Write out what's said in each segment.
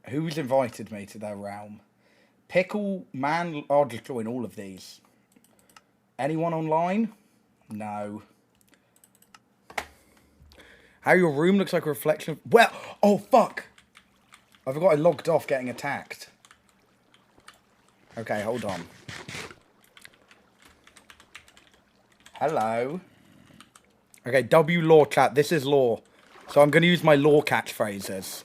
Who's invited me to their realm? Pickle, man, I'll just join all of these. Anyone online? No. How your room looks like a reflection of... Well, oh, fuck. I forgot I logged off getting attacked. Okay, hold on. Hello. Okay, W law chat. This is law. So I'm going to use my law catchphrases.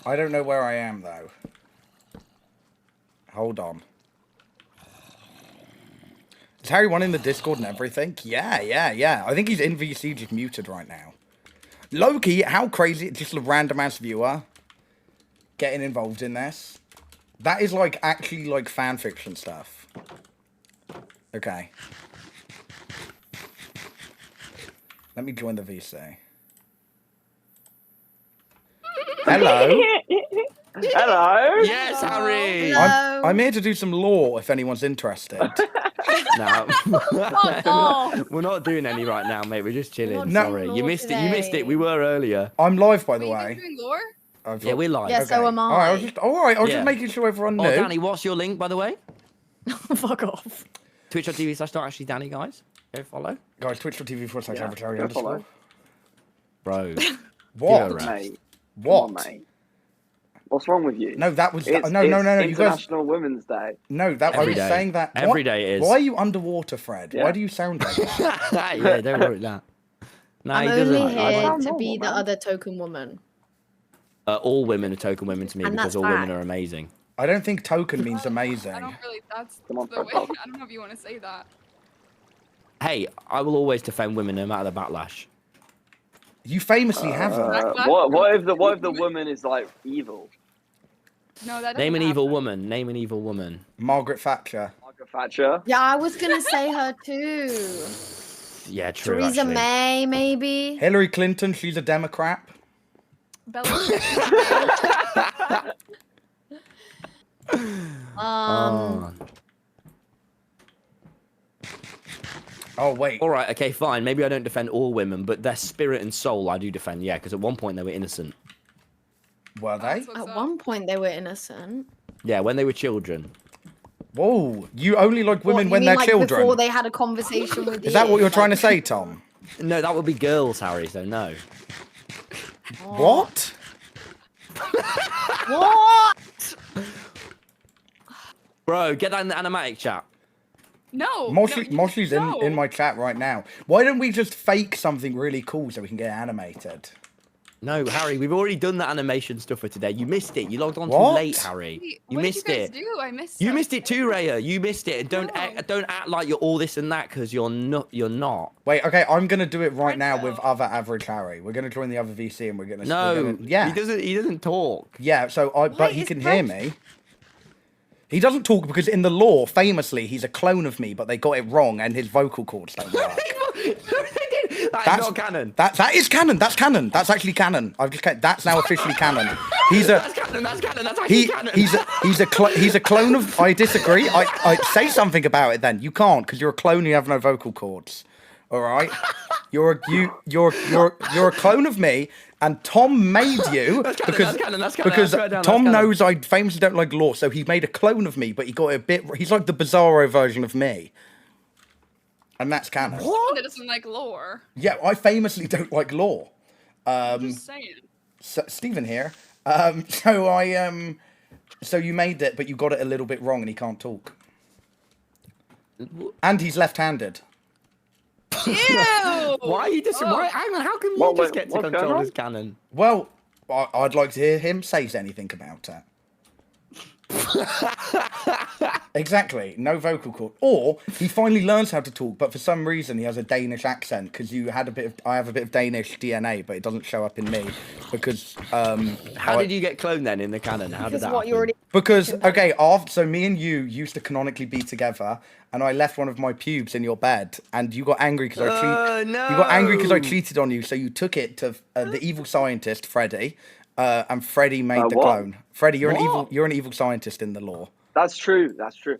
I don't know where I am, though. Hold on. Is Harry one in the Discord and everything? Yeah. I think he's in VC just muted right now. Loki, how crazy, just a random ass viewer getting involved in this. That is like actually like fan fiction stuff. Okay. Let me join the VC. Hello. Hello. Yes, Harry. Hello. I'm here to do some law if anyone's interested. No. Oh, We're not doing any right now, mate. We're just chilling. We're not No. Sorry. doing You law missed it. You missed today. it. We were earlier. I'm live, by the Were you way. guys doing lore? Yeah, we're live. Yeah, so am I. All right, I was Yeah. just making sure everyone knew. Oh, Danny, what's your link, by the way? fuck off. Twitch.tv/NotActuallyDanny, guys. Go follow. Guys, twitch.tv/AverageArchive Yeah, go follow. underscore. Bro. What? Right. Mate. What? Come on, mate. What's wrong with you? No, that was... It's, no. it's You guys... International Women's Day. No, that I Every was day. saying that... Every day it is. Why are you underwater, Fred? Yeah. Why do you sound like that? Yeah, don't worry about that. No, I'm he doesn't. only here sound to be normal, the man. other token woman. All women are token women to me And because that's all women fact. are amazing. I don't think token means I amazing. don't really. That's Come on, the Fred, way. talk. I don't know if you want to say that. Hey, I will always defend women no matter the backlash. You famously haven't. What if the woman is like evil? No, that doesn't Name an evil happen. woman. Name an evil woman. Margaret Thatcher. Margaret Thatcher. Yeah, I was gonna say her too. Yeah, true. Theresa actually. May, maybe. Hillary Clinton, she's a Democrat. Bella. Oh. Oh, wait. All right. Okay. Fine. Maybe I don't defend all women, but their spirit and soul I do defend. Yeah, because at one point they were innocent. Were they? That's what's At up. one point they were innocent. Yeah, when they were children. Whoa. You only like women What, you when mean, they're like, children. Before they had a conversation with you. Is that what you're trying to like- say, Tom? No, that would be girls, Harry. So no. What? What? Bro, get that in the animatic chat. No. Moshley's no. in my chat right now. Why don't we just fake something really cool so we can get animated? No, Harry, we've already done the animation stuff for today. You missed it. You logged on What? too late, Harry. Wait, You what missed did you guys it. do? I missed. You something. missed it too, Raya. You missed it. Don't No. don't act like you're all this and that because you're not. You're not. Wait, okay, I'm going to do it right I now know. with other Average Harry. We're going to join the other VC and we're going to... No. yeah. He doesn't talk. Yeah, so but he is can hear me. He doesn't talk because in the lore, famously, he's a clone of me, but they got it wrong and his vocal cords don't work. That's not canon. That is canon. That's canon. That's actually canon. That's now officially canon. He's a That's canon. That's canon. That's actually canon. he's a clone of. I disagree. I say something about it. Then you can't because you're a clone. You have no vocal cords. All right. You're a clone of me, and Tom made you because Tom knows I famously don't like lore, so he made a clone of me, but he got it a bit. He's like the Bizarro version of me. And that's canon. That doesn't like lore. Yeah, I famously don't like lore. Just saying. So, Stephen here. So you made it, but you got it a little bit wrong, and he can't talk. And he's left-handed. Ew! Why are you just? Why? Hang on. How can you just get to what's going control on? his canon? Well, I'd like to hear him say anything about it. Exactly, no vocal cord. Or he finally learns how to talk, but for some reason he has a Danish accent because I have a bit of Danish DNA, but it doesn't show up in me because How did you get cloned then in the canon? How did Because that what you happen? already. Because so me and you used to canonically be together, and I left one of my pubes in your bed, and you got angry because You got angry because I cheated on you, so you took it to the evil scientist Freddy, and Freddy made the what? clone. Freddy, you're What? an evil scientist in the lore. That's true. That's true.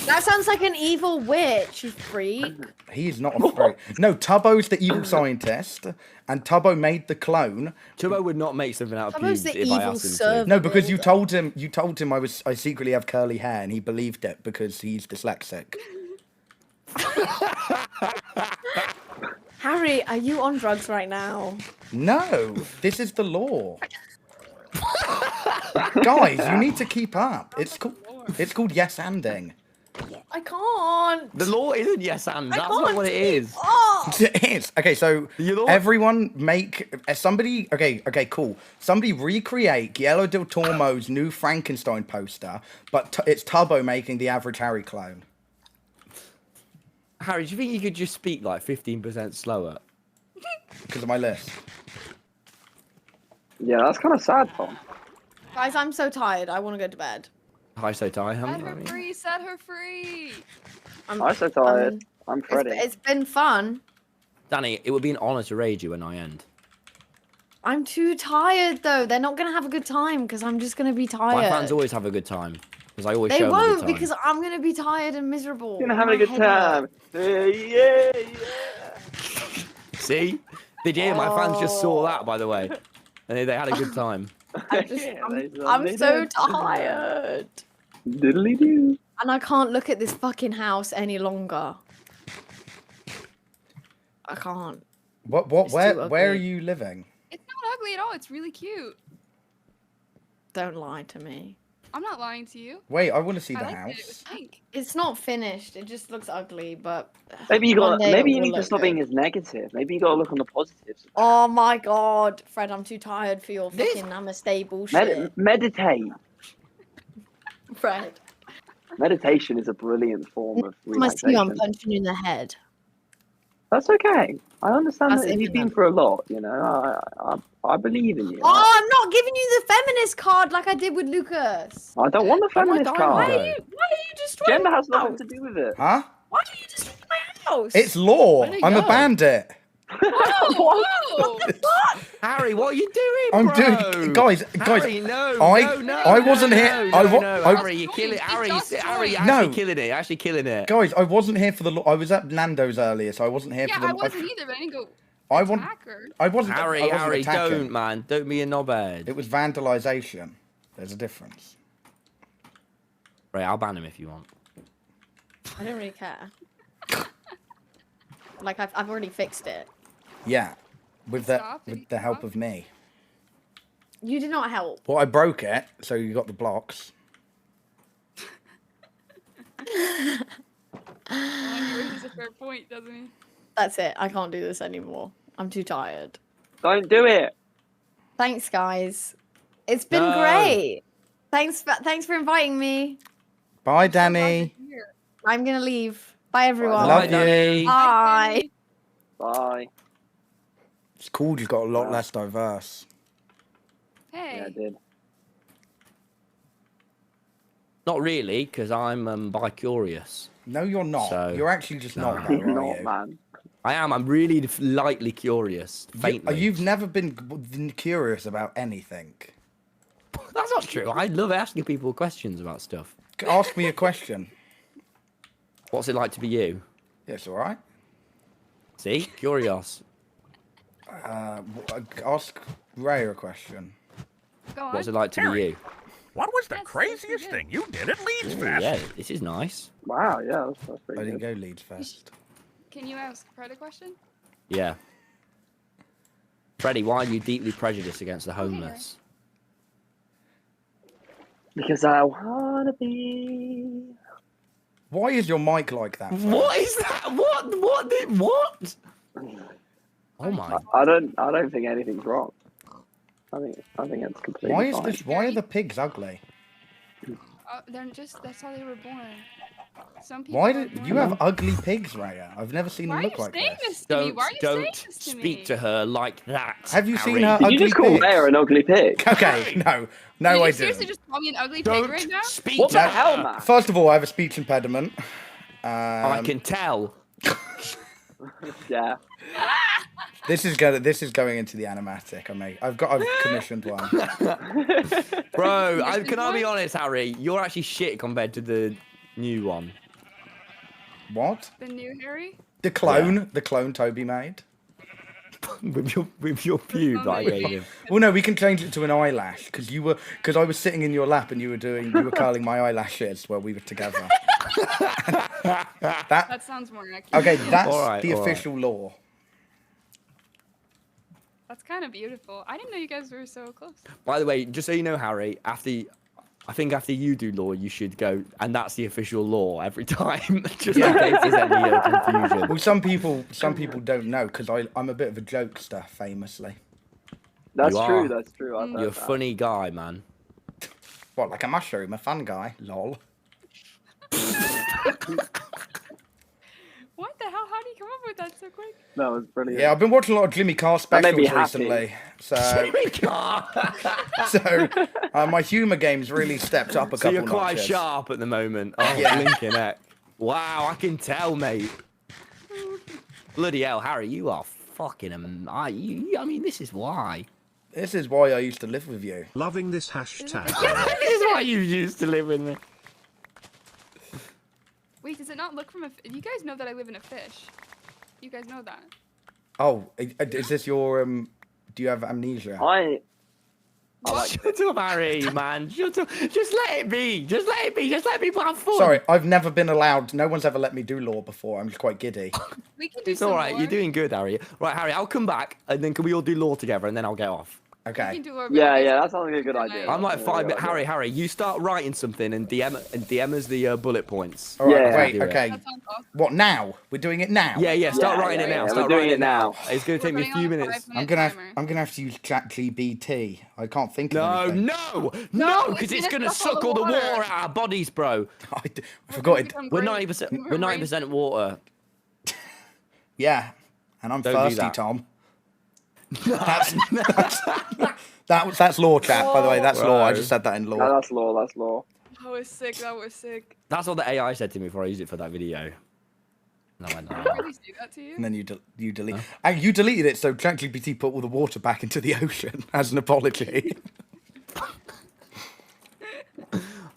That sounds like an evil witch, you freak. He is not a freak. No, Tubbo's the evil scientist, and Tubbo made the clone. Tubbo would not make something out of Tubbo's pubes the if I evil asked him to. servant. No, because you told him I secretly have curly hair, and he believed it because he's dyslexic. Harry, are you on drugs right now? No, this is the law. Guys, you need to keep up. It's called yes-anding. I can't. The law isn't yes and. I That's can't not what it is. Oh. It is. Okay, so You know what? everyone make somebody. Okay, cool. Somebody recreate Guillermo del Toro's new Frankenstein poster, but it's Tubbo making the Average Harry clone. Harry, do you think you could just speak like 15% slower? Because of my list. Yeah, that's kind of sad, Tom. Guys, I'm so tired. I want to go to bed. Hi, so tired. Set her free. Set her free. I'm so tired. I'm Freddy. It's been fun. Danny, it would be an honour to raid you when I end. I'm too tired though. They're not gonna have a good time because I'm just gonna be tired. My fans always have a good time because I always They show them a won't good time. because I'm gonna be tired and miserable. You're gonna have a good time. Yeah. See? Did you hear? My fans just saw that, by the way, and they had a good time. I'm so tired. Diddly do. And I can't look at this fucking house any longer. I can't. What? It's too Where are ugly. you living? It's not ugly at all. It's really cute. Don't lie to me. I'm not lying to you. Wait, I want to see I the liked it. It was house. pink. It's not finished. It just looks ugly, but Maybe you one got. day Maybe it you will need to look stop good. being as negative. Maybe you got to look on the positives. Oh my god, Fred, I'm too tired for your fucking namaste bullshit. Meditate. Fred, Meditation is a brilliant form of I see you, I'm relaxation. punching you in the head. That's okay. I understand That's that you've been ignorant. through a lot. You know, I believe in you. Oh, I'm not giving you the feminist card like I did with Lucas. I don't want the Why feminist don't card. Why I? are you destroying Gender my has nothing house? to do with it. Huh? Why are you destroying my house? It's law. Where'd it I'm a go? bandit. Whoa! Whoa! Harry, what are you doing, I'm bro? doing, guys. Harry, no, I- I wasn't here- Harry, you're killing. Harry, Just Harry, join. actually No. killing it. Actually killing it. Guys, I wasn't here for the law. I was at Nando's earlier, so I wasn't here Yeah, for the. I wasn't either, but I didn't go I want. attack her. I wasn't. Harry, I wasn't Harry, attacking. don't, man, don't be a knobhead. It was vandalization. There's a difference. Right, I'll ban him if you want. I don't really care. Like I've already fixed it. Yeah, with Stop it, the help stop. of me. You did not help. Well, I broke it, so you got the blocks. He raises a fair point, doesn't he? That's it. I can't do this anymore. I'm too tired. Don't do it. Thanks, guys. It's been No. great. Thanks for inviting me. Bye, I'm so glad Danny. you're here. I'm gonna leave. Bye, everyone. Love Bye, you. Danny. Bye. Bye. It's cool. You've got a lot less diverse. Hey. Yeah, I did. Not really, because I'm bi-curious. No, you're not. So- You're actually just No. not. Though, You're are not, you? man. I am. I'm really lightly curious. Faintly. You've never been curious about anything. That's not true. I love asking people questions about stuff. Ask me a question. What's it like to be you? Yes, all right. See, curious. Ask Ray a question. Go on. What's it like to be you? What was the Yes, craziest yes, you thing you did at Leeds Ooh, Fest? yeah, this is nice. Wow, yeah, that's I pretty didn't good. go Leeds Fest. Can you ask Fred a question? Yeah. Freddie, why are you deeply prejudiced against the homeless? Because I wanna be. Why is your mic like that? Fred? What is that? What? Oh my. I don't think anything's wrong. I think it's completely Why is fine. this? Why are the pigs ugly? They're just, that's how they were born. Some people Why are did born you have ugly pigs, Raya? I've never seen Why them are look you like saying this. this to me? Don't Why are you saying don't this to speak me? to her like that. Have you seen Harry. her Did ugly you just call pigs? Bear an ugly pig? Okay, no, Did I you seriously didn't. just call me an ugly pig Don't right now? speak What to the her. hell, man? First of all, I have a speech impediment. I can tell. Yeah. This is going into the animatic. I've commissioned one. Bro, can I be honest, Harry? You're actually shit compared to the new one. What? The new Harry? The clone Toby made. with your pube that I gave him. Well, no, we can change it to an eyelash because I was sitting in your lap and you were curling my eyelashes while we were together. That sounds more accurate. Okay, that's Alright, the alright. official law. That's kind of beautiful. I didn't know you guys were so close. By the way, just so you know, Harry, I think after you do law, you should go, and that's the official law every time, just in case there's any confusion. Well, some people don't know because I'm a bit of a jokester, famously. That's You true. are. That's true. I've You're a heard that. funny guy, man. What, like a mushroom, a fun guy? Lol. What the hell? How do you come up with that so quick? That was brilliant. Yeah, I've been watching a lot of Jimmy Carr That made me specials happy. recently, so my humour game's really stepped up a So couple you're quite notches. sharp at the moment. Oh, Yeah. blinking heck. Wow, I can tell, mate. Bloody hell, Harry, you are fucking I mean, this is why. This is why I used to live with you. Loving this hashtag. This is why you used to live with me. Wait, does it not look from a... You guys know that I live in a fish. You guys know that. Oh, is this your do you have amnesia? I like Shut up, Harry, man. Shut up. Just let it be. Just let it be. Just let people have fun. Sorry, I've never been allowed. No one's ever let me do law before. I'm just quite giddy. We can do It's some all right. more. You're doing good, Harry. Right, Harry, I'll come back, and then can we all do law together, and then I'll get off. We Okay. can do our Yeah, videos yeah, that sounds like a good idea. I'm like Yeah, 5 yeah, minutes. yeah. Harry, you start writing something, and DM us the bullet points. All right. Yeah. Wait. Do it. Okay. That sounds awesome. What now? We're doing it now. Yeah, start Yeah, writing yeah, it now. yeah, Start we're doing writing it now. It's going to take me a We're few running on a minutes. 5-minute timer. I'm gonna have to use ChatGPT. I can't think No, of anything. no, No, because it's it's gonna gonna suck suck all all the the water. water out of our bodies, bro. I forgot it. We're 90%. We're 90% water. Yeah, and I'm Don't do thirsty, that. Tom. That's law, chat. By the way, that's law. I Bro. just said that in No, law. that's law. That's law. That was sick. That was sick. That's what the AI said to me before I used it for that video. No, I Did know. I really say that to you? And then you delete. And you deleted it, so ChatGPT put all the water back into the ocean as an apology. I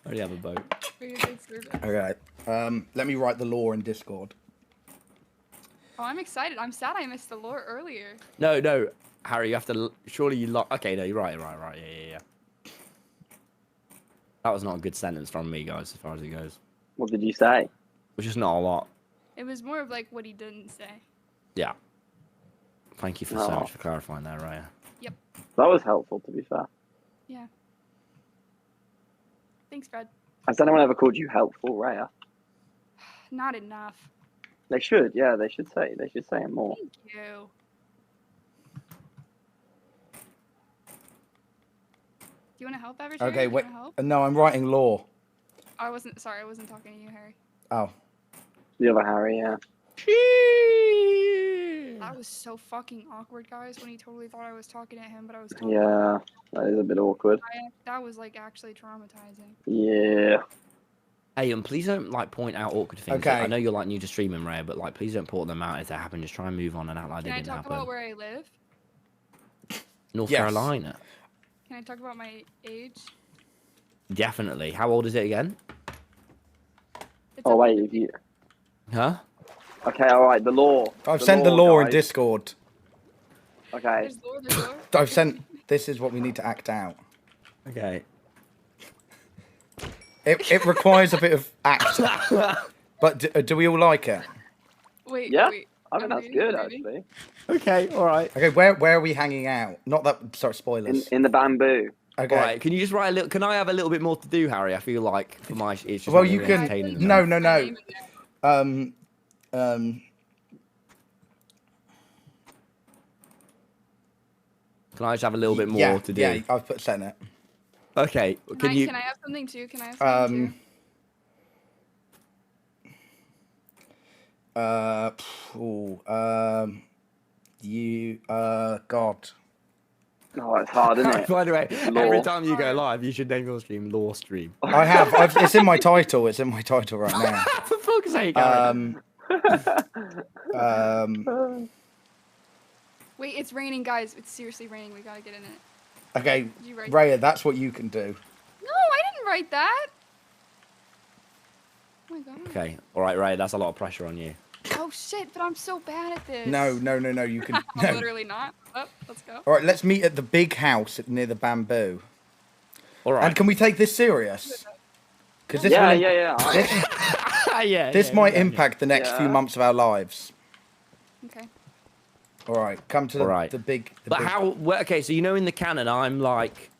already have a boat. For your good service. Okay. Let me write the law in Discord. Oh, I'm excited. I'm sad I missed the lore earlier. No, Harry, you have to. Surely you lock. Okay, no, you're right. Yeah. That was not a good sentence from me, guys, as far as it goes. What did you say? Which is not a lot. It was more of like what he didn't say. Yeah. Thank you for so Oh. much for clarifying that, Raya. That was helpful, to be fair. Yeah. Thanks, Fred. Has anyone ever called you helpful, Raya? Not enough. They should. Yeah, they should say. They should say it more. Thank you. Do you want to help, Average? Okay, Do you wait. wanna help? No, I'm writing law. I wasn't. Sorry, I wasn't talking to you, Harry. Oh. The other Harry, yeah. That was so fucking awkward, guys. When he totally thought I was talking to him, but I was talking. Yeah, that is a bit awkward. That was like actually traumatizing. Yeah. Hey, please don't like point out awkward things. Okay. I know you're like new to streaming, Raya, but like please don't point them out if they happen. Just try and move on and act like Can they I didn't talk happen. about where I live? North Yes. Carolina. Can I talk about my age? Definitely. How old is it again? It's Oh up wait, to if you. Huh? Okay, all right. The law. I've sent the law in guys. Discord. Okay. There's lore, there's lore. I've sent. This is what we need to act out. Okay. It requires a bit of act. But do we all like it? Wait, Yeah, wait. I think I'm that's reading, good I'm reading. actually. Okay. All right. Okay, where are we hanging out? Not that. Sorry, spoilers. In the bamboo. Okay. All right. Can you just write a little? Can I have a little bit more to do, Harry? I feel like for my it's just Well, not you really can. entertaining No, enough. no, My no. name in there. Can I just have a little bit more yeah, to do? Yeah, I've put Senate. Okay. Can you? Can I have something too? Can I have something too? God. Oh, it's hard, isn't it? By the way, Law. every time you go live, you should name your stream Law Stream. I have. It's in my title. It's in my title right now. For fuck's sake, Harry. Wait, it's raining, guys. It's seriously raining. We gotta get in it. Okay, Did you write? Raya, that's what you can do. No, I didn't write that. Oh my god. Okay. All right, Ray. That's a lot of pressure on you. Oh shit, but I'm so bad at this. No. You can. I'm No. literally not. Oh, let's go. All right, let's meet at the big house near the bamboo. All right. And can we take this serious? Because this Yeah, will, yeah. this might impact the next few Yeah. months of our lives. Okay. All right, come to All right. the big. But how? Well, okay, so you know in the canon, I'm like,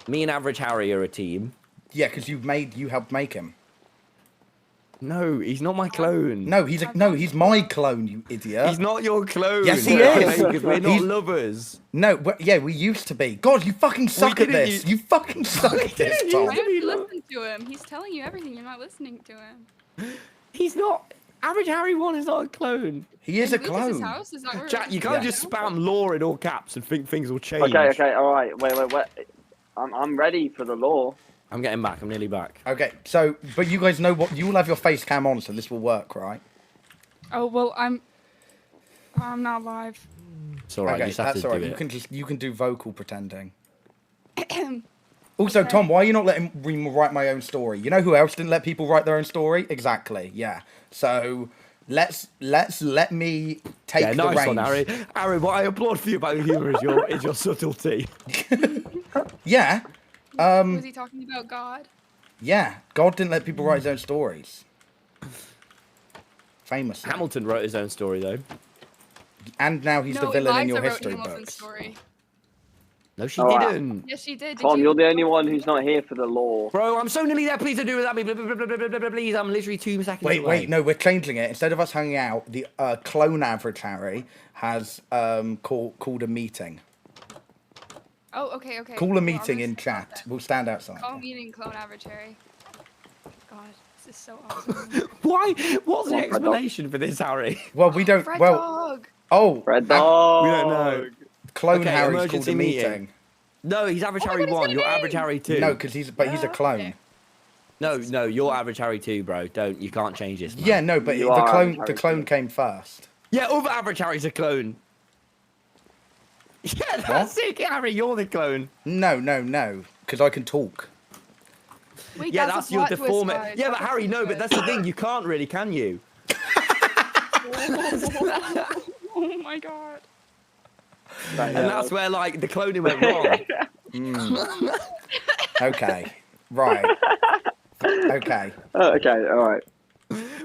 me and Average Harry are a team. Yeah, because you helped make him. No, he's not my clone. No, he's my clone, you idiot. He's not your clone. Yes, he is. Because we're not He's- lovers. No, we used to be. God, you fucking suck at didn't this. You fucking suck at this, didn't Tom. Why don't you love- listen to him? He's telling you everything. You're not listening to him. He's not. Average Harry 1 is not a clone. He is a Lucas's clone. house? Is that where Jack, you can't Yeah. just spam law in all caps and think things will change. Okay, all right. Wait. I'm ready for the law. I'm getting back. I'm nearly back. Okay, so, but you guys know what, you will have your face cam on, so this will work, right? Oh well, I'm not live. It's all right. Okay, you just have that's to all do right. it. You can do vocal pretending. Also, Tom, why are you not letting me write my own story? You know who else didn't let people write their own story? Exactly. Yeah. So let me take Yeah, the nice reins. one, Harry. Harry, what I applaud for you about your humour is your subtlety. Yeah. Was he talking about God? Yeah. God didn't let people write his own stories. Famously. Hamilton wrote his own story though. And now he's no, the villain in Eliza your wrote history Hamilton's books. story. No, she Oh, wow. didn't. Yes, she did. Did Tom, you? you're the only one who's not here for the law. Bro, I'm so nearly there. Please don't do it. Please, I'm literally 2 seconds away. Wait, no, we're changing it. Instead of us hanging out, the clone Average Harry has called a meeting. Oh, okay. Call a Well, I'm meeting gonna in stop chat. that. We'll stand outside. Call meeting clone average Harry. God, this is so awesome. Why? What's the What, Fred Dog? explanation for this, Harry? Well, we don't. Fred well, Dog. oh, Red dog. We don't know. clone Okay, Harry's called emergency a meeting. No, he's Average Oh my Harry God, he's 1. gonna You're be- Average Harry 2. No, because he's a clone. Okay. No, you're Average Harry 2, bro. You can't change this. Man. Yeah, no, but You the are clone Average the Harry clone too. came first. Yeah, other Average Harry's a clone. Yeah, that's it, Harry. You're the clone. No, because I can talk. Wait, Yeah, that's that's a your plot twist, deformity. guys. Yeah, but That's a Harry, no, plot but that's the thing. You can't really, can you? twist. Oh my god. And that's where like the cloning went wrong. Okay, right. Okay. Okay, all right.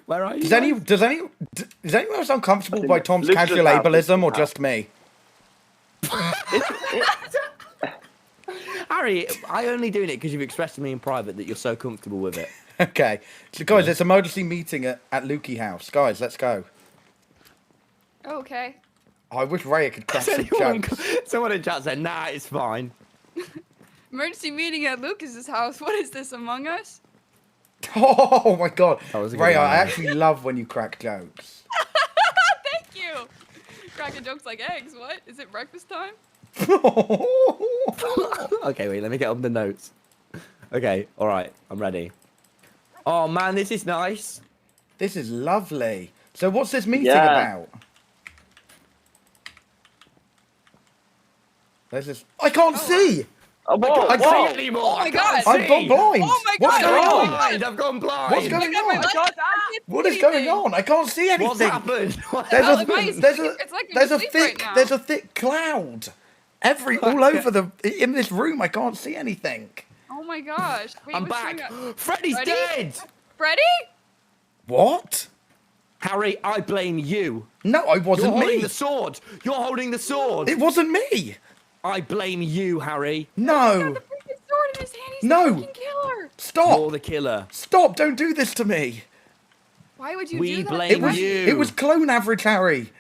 Where are you? Is guys? anyone else uncomfortable think by Tom's Luke's just casual out, Luke's ableism or out. just me? Harry, I only doing it because you've expressed to me in private that you're so comfortable with it. Okay. So guys, it's emergency meeting at Lukey House. Guys, let's go. Oh, okay. I wish Raya could crack some jokes. Someone in chat said, nah, it's fine. Emergency meeting at Lucas's house. What is this, Among Us? Oh my god. That was a good Raya, one. I actually love when you crack jokes. Thank you. Cracking jokes like eggs. What? Is it breakfast time? Okay, wait, let me get up the notes. Okay, all right, I'm ready. Oh man, this is nice. This is lovely. So what's this meeting Yeah. about? There's this. I can't see. Oh, whoa, I See whoa. anymore. Oh my I can't God. I've gone see. blind. Oh my What's God, going oh on? my Blind, I've gone blind. What's going Look at my on? lights. What is going on? I can't see anything. What's happened? There's Oh, a why is- there's a it's like I'm there's a asleep right thick now. there's a thick cloud all over in this room. I can't see anything. Oh my gosh. Wait, I'm what's back. going on? Freddy's Freddy? dead. Freddy? What? Harry, I blame you. No, I You're wasn't holding me. the sword. You're holding the sword. It wasn't me. I blame you, Harry. No. The freaking sword in his hand. He's No. the freaking killer. You're Stop. the killer. Stop. Don't do this to me. Why would you We do that? blame It was you. it was clone Average Harry.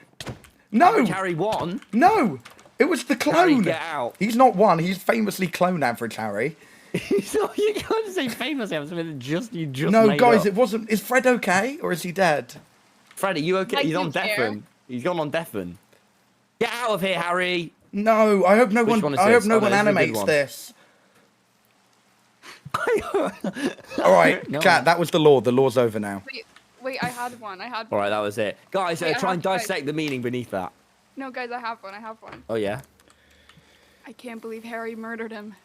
No. Average Harry won. No. It was the clone. Harry, get out. He's not one. He's famously clone Average Harry. So you can't say famous. You just No, made guys, up. it wasn't. Is Fred okay or is he dead? Freddy, you okay? Like He's you on care. deafen. He's gone on deafen. Get out of here, Harry. No, I hope no Which one. one is I hope this? no Oh, no, one this is a good animates one. this. All right, No. chat. That was the law. The law's over now. Wait, I had one. I had All one. right, that was it, guys. Wait, I Try and have to- dissect the meaning beneath that. No, guys, I have one. I have one. Oh yeah. I can't believe Harry murdered him.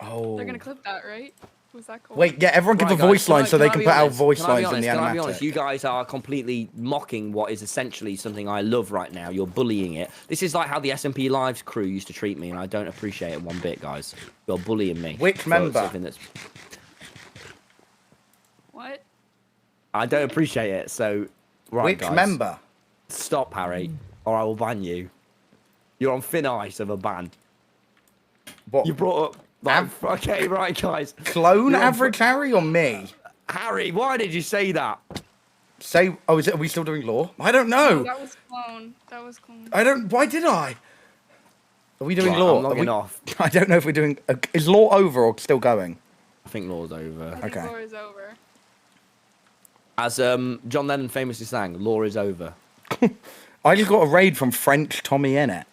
Oh. They're gonna clip that, right? Was that cool? Wait, yeah, everyone give Right, a voice guys, line so they I can be put out honest? voice Can I be lines in the honest? Can I be honest? animatic. You guys are completely mocking what is essentially something I love right now. You're bullying it. This is like how the SMP Lives crew used to treat me, and I don't appreciate it one bit, guys. You're bullying me. Which for member? something that's- What? I don't appreciate it. So, right, Which guys, member? stop, Harry, or I will ban you. You're on thin ice of a ban. What? You brought up. Okay, right, guys. Clone You're on Average Harry or me? Harry, why did you say that? Say, oh, is it? Are we still doing law? I don't No, know. that was clone. That was clone. I don't. Why did I? Are we doing Right, law? I'm Are logging we- off. I don't know if we're doing. Is law over or still going? I think law's I over. think Okay. war is over. As John Lennon famously sang, law is over. I just got a raid from French Tommy Innit.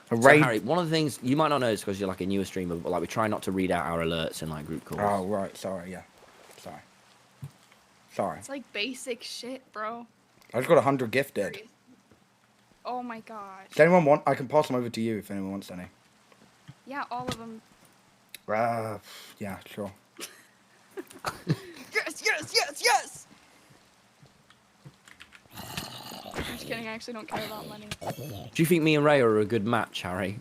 A So, raid. Harry, one of the things you might not know is because you're like a newer streamer, but like we try not to read out our alerts in like group calls. Oh right, sorry. Yeah, sorry. It's like basic shit, bro. I just got 100 gifted. Oh my gosh. Does anyone want? I can pass them over to you if anyone wants any. Yeah, all of them. Yeah, sure. Yes, yes, yes, yes! I'm just kidding, I actually don't care about money. Do you think me and Ray are a good match, Harry?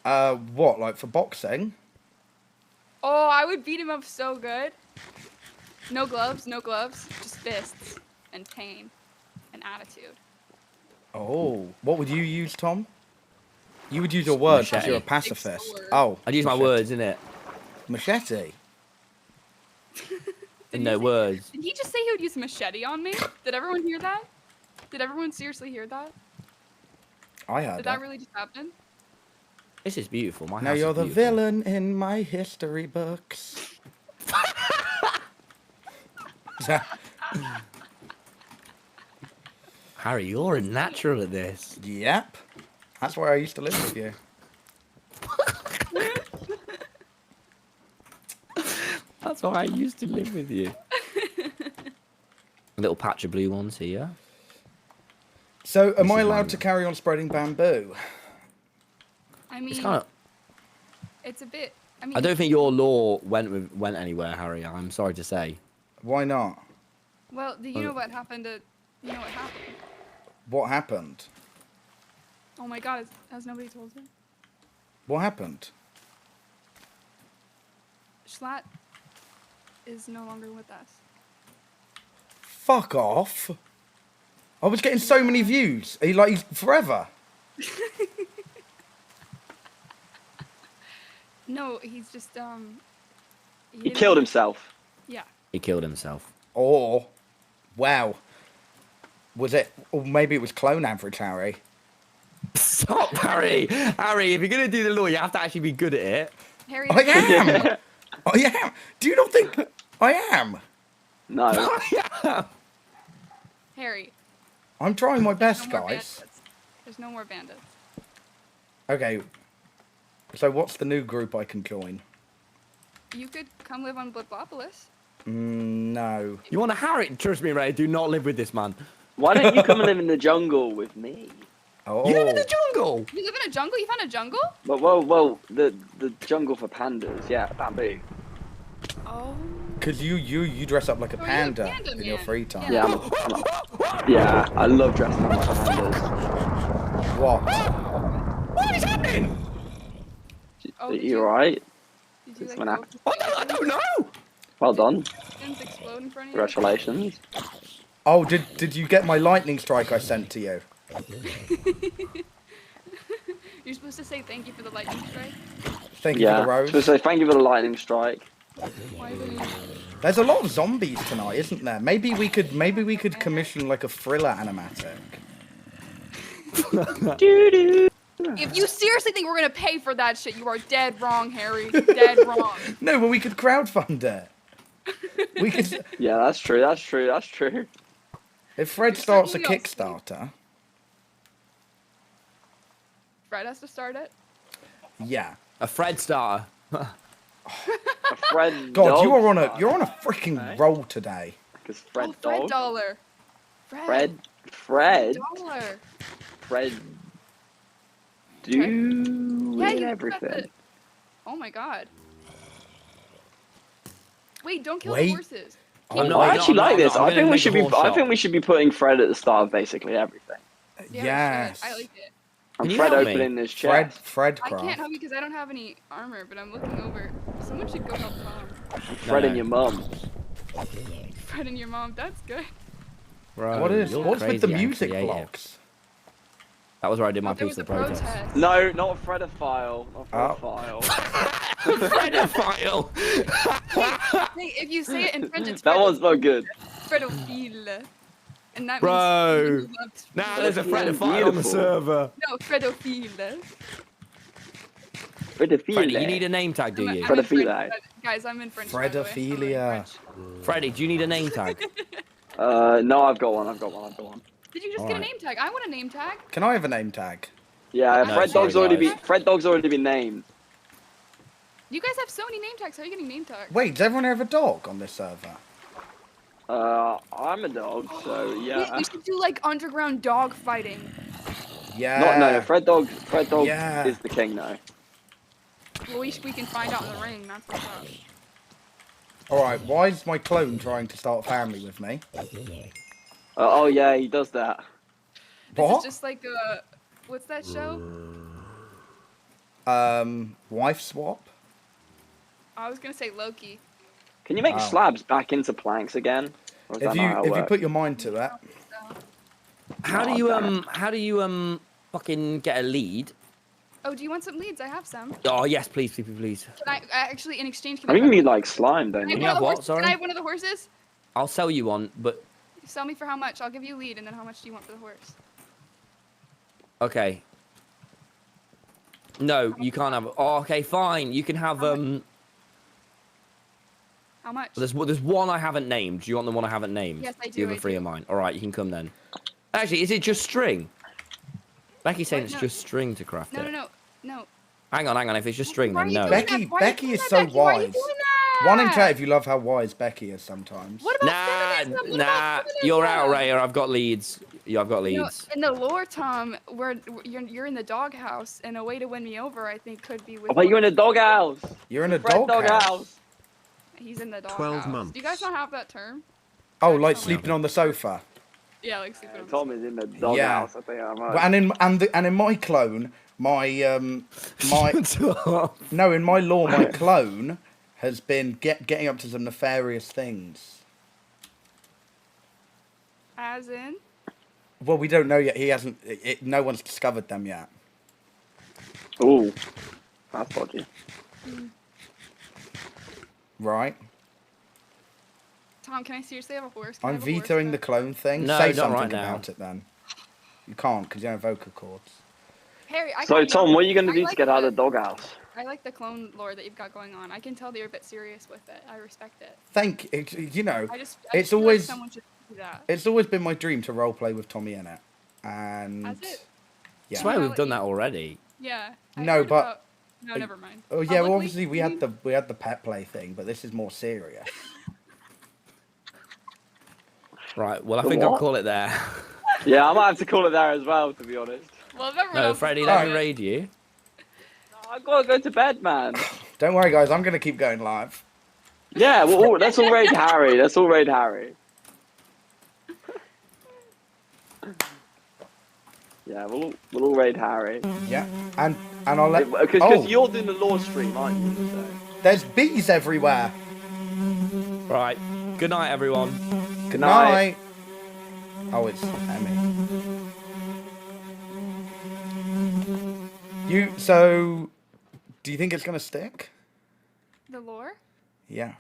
What? Like for boxing? Oh, I would beat him up so good. No gloves, just fists and pain and attitude. Oh, what would you use, Tom? You would use your words because Machete. you're a Big pacifist. sword. Oh, I'd use my machete. words, innit? Machete. Did No he say- words. Did he just say he would use a machete on me? Did everyone hear that? Did everyone seriously hear that? I heard Did that. that really just happen? This is beautiful. My Now house you're is the beautiful. villain in my history books. Harry, you're a natural at this. Yep. That's where I used to live with you. That's why I used to live with you. A little patch of blue ones here. So, am This I is allowed mine. to carry on spreading bamboo? I mean, It's kind of. it's a bit. I mean, I don't think your law went anywhere, Harry. I'm sorry to say. Why not? Well, do you know what happened to? You know what happened? What happened? Oh my God! Has nobody told you? What happened? Schlatt is no longer with us. Fuck off. I was getting so many views. Are you like forever? No, he's just He didn't- killed himself. Yeah. He killed himself. Or, wow. Was it? Or maybe it was clone average, Harry. Stop, Harry. Harry, if you're gonna do the law, you have to actually be good at it. Harry. I am. I am. Do you not think I am? No. Harry. I'm trying my best, No more guys. bandits. There's no more bandits. Okay. So what's the new group I can join? You could come live on Bloodbopolis. No. You want to Harry? Trust me, Ray. Do not live with this man. Why don't you come and live in the jungle with me? Oh. You live in the jungle. You live in a jungle? You found a jungle? Well, the jungle for pandas, yeah, bamboo. Oh. Because you dress up like a Oh, you're a panda panda in your man. free time. Yeah, yeah, I love dressing up like pandas. What? What is happening? Oh, Are did you you- alright? Did you It's like gonna go I don't know. Well done. Things explode in front of you? Congratulations. Oh, did you get my lightning strike I sent to you? You're supposed to say thank you for the lightning strike. Thank you for the Yeah. rose. So thank you for the lightning strike. Why is it? There's a lot of zombies tonight, isn't there? Maybe we could commission like a thriller animatic. If you seriously think we're gonna pay for that shit, you are dead wrong, Harry. Dead wrong. No, but we could crowdfund it. We could. Yeah, that's true. That's true. That's true. If Fred starts a Certainly Kickstarter, Fred has to start it. yeah. A Fred starter. A Fred. God, dog you're on starter. a freaking Okay. roll today. Because Fred Oh, Fred dog. Dollar. Fred. Dollar. Fred. Yeah, Doing you got everything. the- Oh my God. Wait, don't kill Wait. the horses. Oh, I'm not- I I'm actually not- like I'm this. not- I'm I gonna think we make should a be. horse I shop. think we should be putting Fred at the start of basically everything. Yeah, we should. Yes. I like it. And Can you Fred help me? opening this Fred, chest. Fred I can't craft. help you because I don't have any armor, but I'm looking over. Someone should go help Tom. Fred No. and your mum. Fred and your mom. That's good. Bro, What is? you're What's with the crazy and music creative. blocks? That was where I did my Oh, there was piece a of protest. protest. No, not a Fredophile. Not a Oh. Fredophile. Fredophile. Hey, if you say it in French, it's That one's not good. Fredophile. And that Bro. means you love Nah, there's a Yeah, Fredophile on the beautiful. server. No, Fredophile. Fredophile. Freddie, you need a name tag, do I'm you? in Fredophile. French, guys, I'm in French. by the way. I'm in Fredophilia. French. Freddie, do you need a name tag? No, I've got one. I've got one. Did you just All get a right. name tag? I want a name tag. Can I have a name tag? Yeah, No, Fred sorry, Dog's already guys. been. Fred Dog's already been named. You guys have so many name tags. How are you getting name tags? Wait, does everyone have a dog on this server? I'm a dog, so yeah. We should do like underground dog fighting. Yeah. No, Fred Dog. Fred Dog Yeah. is the king now. Well, we can find out in the ring. That's what's up. All right. Why is my clone trying to start a family with me? Oh yeah, he does that. This What? is just like what's that show? Wife swap. I was gonna say Loki. Can you make Wow. slabs back into planks again? Or is If that you not how it if you works? put your mind to it. So. How do you fucking get a lead? Oh, do you want some leads? I have some. Oh yes, please, please, please. Can I actually in exchange? Can I think have you need one? like slime, don't Can I you? you have have one what, of the horses? sorry? Can I have one of the horses? I'll sell you one, but Sell me for how much? I'll give you a lead, and then how much do you want for the horse? okay. No, you can't have. Oh, okay, fine. You can have How much? There's one I haven't named. Do you want the one I haven't named? Yes, I The do, other I three do. of mine. All right, you can come then. Actually, is it just string? Becky's saying What? it's No. just string to craft it. No. Hang on. If it's just string, Why are then you no. doing Becky- that? Why are you Becky doing is that, so Becky? Why are you wise. doing that? One in chat if you love how wise Becky is sometimes. What about Nah, feminism? What nah. about feminism? You're out, Raya. I've got leads. Yeah, I've got You know, leads. in the lore, Tom, where you're in the doghouse, and a way to win me over, I think, could be with. Oh, but you're in a doghouse. You're in a Fred dog house. house. He's in the doghouse. 12 months. Do you guys not have that term? Oh, like sleeping on the sofa. Yeah, like sleeping on the Tom is in the doghouse. Yeah. I think I'm Well, right. and in my clone, my no, in my lore, my clone has been getting up to some nefarious things. As in? Well, we don't know yet. He hasn't. No one's discovered them yet. Ooh, that's dodgy. Right. Tom, can I seriously have a horse? Can I I'm have a horse? vetoing the clone thing. No, Say not something right now. about it then. You can't because you don't have vocal cords. Harry, I So got Tom, you. what are you gonna I do to like get out of the doghouse? I like the clone lore that you've got going on. I can tell that you're a bit serious with it. I respect it. You know, I just It's feel like always- someone should do that. it's always been my dream to roleplay with Tommy in it, and Has it? I yeah. swear we've done that already. Yeah. No, heard but- about- no, never mind. Oh yeah, well Publicly, obviously we you had mean? the pet play thing, but this is more serious. Right. Well, I The think I'll what? call it there. Yeah, I might have to call it there as well, to be honest. Well, if everyone No, else is Freddie, doing let me it- raid you. I gotta go to bed, man. Don't worry, guys. I'm gonna keep going live. Yeah, well, let's all raid Harry. Let's all raid Harry. Yeah, we'll all raid Harry. Yeah, and I'll let. Because Oh, you're doing the law stream, aren't you? So. there's bees everywhere. Right. Good night, everyone. Good night. night. Oh, it's Emmy. So, do you think it's gonna stick? The lore? Yeah.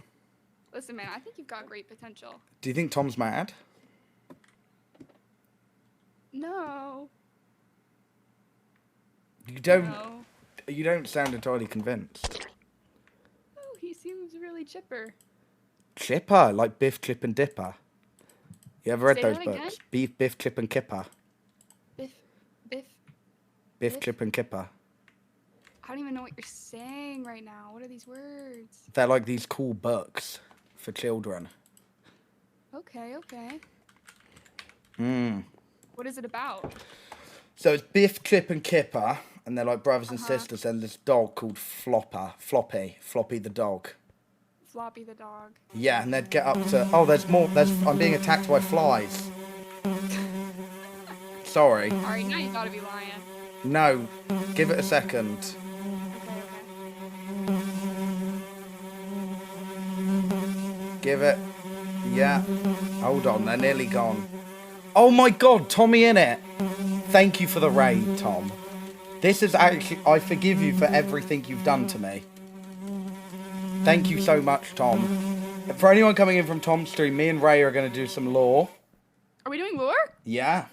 Listen, man, I think you've got great potential. Do you think Tom's mad? No. You don't. No. You don't sound entirely convinced. Oh, he seems really chipper. Chipper, like Biff, Chip, and Dipper. You ever read Say those that books? again? Beef, Biff, Chip, and Kipper. Biff. Biff, Biff? Chip, and Kipper. I don't even know what you're saying right now. What are these words? They're like these cool books for children. Okay, okay. Mm. What is it about? So it's Biff, Chip, and Kipper, and they're like brothers and Uh-huh. sisters. And this dog called Floppy the dog. Floppy the dog. Yeah, and they'd get up to. Oh, there's more. I'm being attacked by flies. Sorry. All right, now you gotta be lying. No. Give it a second. Okay, Give it. Yeah. Hold on, they're nearly gone. Oh my god, Tommy in it. Thank you for the raid, Tom. This is actually. I forgive you for everything you've done to me. Thank you so much, Tom. For anyone coming in from Tom's stream, me and Ray are going to do some lore. Are we doing lore? Yeah.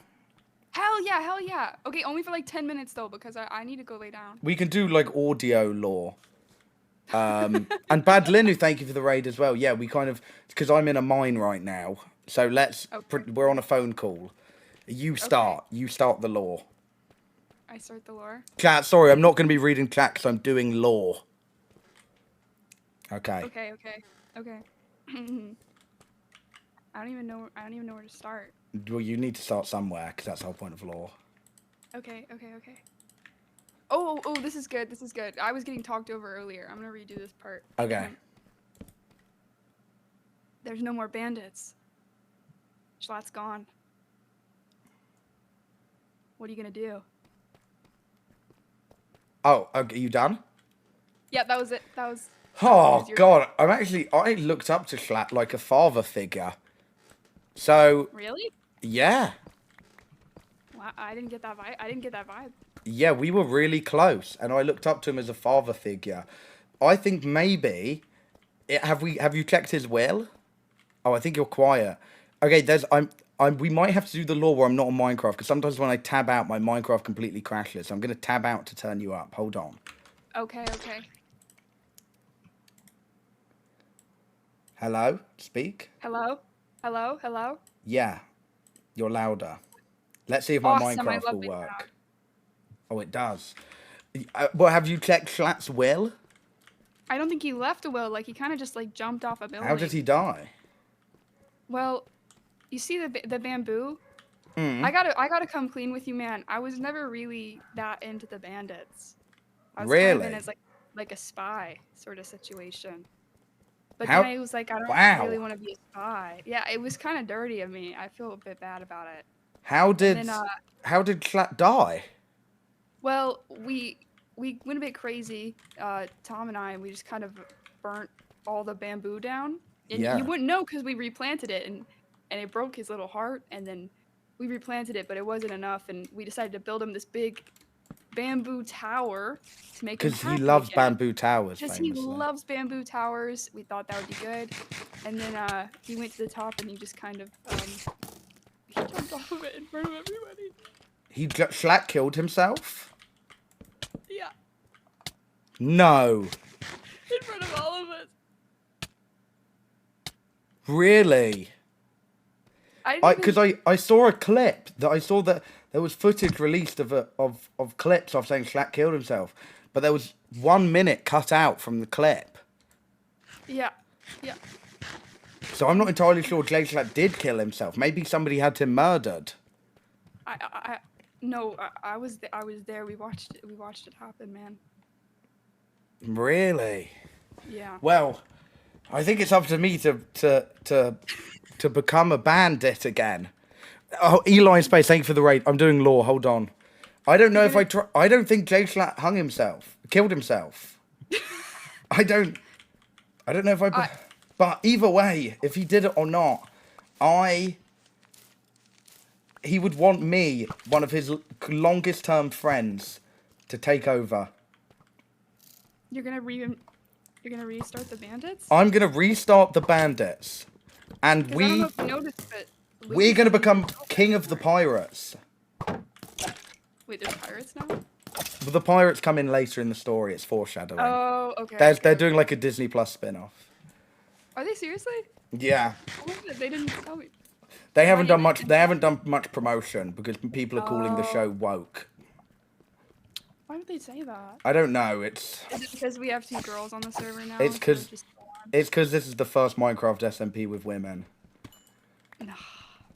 Hell yeah, hell yeah. Okay, only for like 10 minutes though, because I need to go lay down. We can do like audio lore. And Bad Linu, thank you for the raid as well. Yeah, we kind of, because I'm in a mine right now. So we're on a phone call. You start the lore. I start the lore. Chat, sorry, I'm not going to be reading chat because I'm doing lore. Okay. Okay. I don't even know where to start. Well, you need to start somewhere because that's the whole point of lore. Okay. Oh, this is good. This is good. I was getting talked over earlier. I'm gonna redo this part. Okay. There's no more bandits. Schlatt's gone. What are you gonna do? Oh, okay, you done? Yeah, that was it. That was. Oh god, I looked up to Schlatt like a father figure. So Really? yeah. Wow, I didn't get that vibe. Yeah, we were really close, and I looked up to him as a father figure. I think maybe have you checked his will? Oh, I think you're quiet. Okay, we might have to do the lore where I'm not on Minecraft because sometimes when I tab out, my Minecraft completely crashes. So I'm gonna tab out to turn you up. Hold on. Okay. Hello, speak. Hello. Yeah, you're louder. Let's see if my Awesome, I Minecraft love will it work. loud. Oh, it does. Well, have you checked Schlatt's will? I don't think he left a will. Like he kind of just like jumped off a building. How did he die? Well, you see the bamboo. Mm. I gotta come clean with you, man. I was never really that into the bandits. I was kind of in Really? as like a spy sort of situation. But How- then I was like, I don't Wow. really want to be a spy. Yeah, it was kind of dirty of me. I feel a bit bad about it. How did then, Schlatt die? Well, we went a bit crazy. Tom and I, we just kind of burnt all the bamboo down. And Yeah. you wouldn't know because we replanted it and it broke his little heart. And then we replanted it, but it wasn't enough. And we decided to build him this big bamboo tower to make him Because he happy loves again. bamboo towers. Because he famously. loves bamboo towers. We thought that would be good. And then he went to the top and he just kind of he jumped off of it in front of everybody. Schlatt killed himself? Yeah, No. in front of all of us. Really? Because I saw a clip that there was footage released of clips of saying Schlatt killed himself, but there was 1 minute cut out from the clip. Yeah. So I'm not entirely sure Jay Schlatt did kill himself. Maybe somebody had him murdered. I was there. We watched it happen, man. Really? Yeah. Well, I think it's up to me to become a bandit again. Oh, Eli in Space, thank you for the raid. I'm doing lore. Hold on. I don't know if I don't think Jay Schlatt killed himself. I don't know if but either way, if he did it or not, he would want me, one of his longest term friends, to take over. You're gonna restart the bandits? I'm gonna restart the bandits, and 'Cause I don't know if you noticed, but we're gonna become king of the pirates. Wait, there's pirates now? But the pirates come in later in the story. It's foreshadowing. Oh, okay. They're doing like a Disney Plus spin-off. Are they seriously? Yeah. They didn't tell me. They haven't done much. They haven't done much promotion because people are calling the Oh. show woke. Why would they say that? I don't know. It's Is it because we have 2 girls on the server now? It's so 'cause- just go on? because this is the first Minecraft SMP with women. Nah,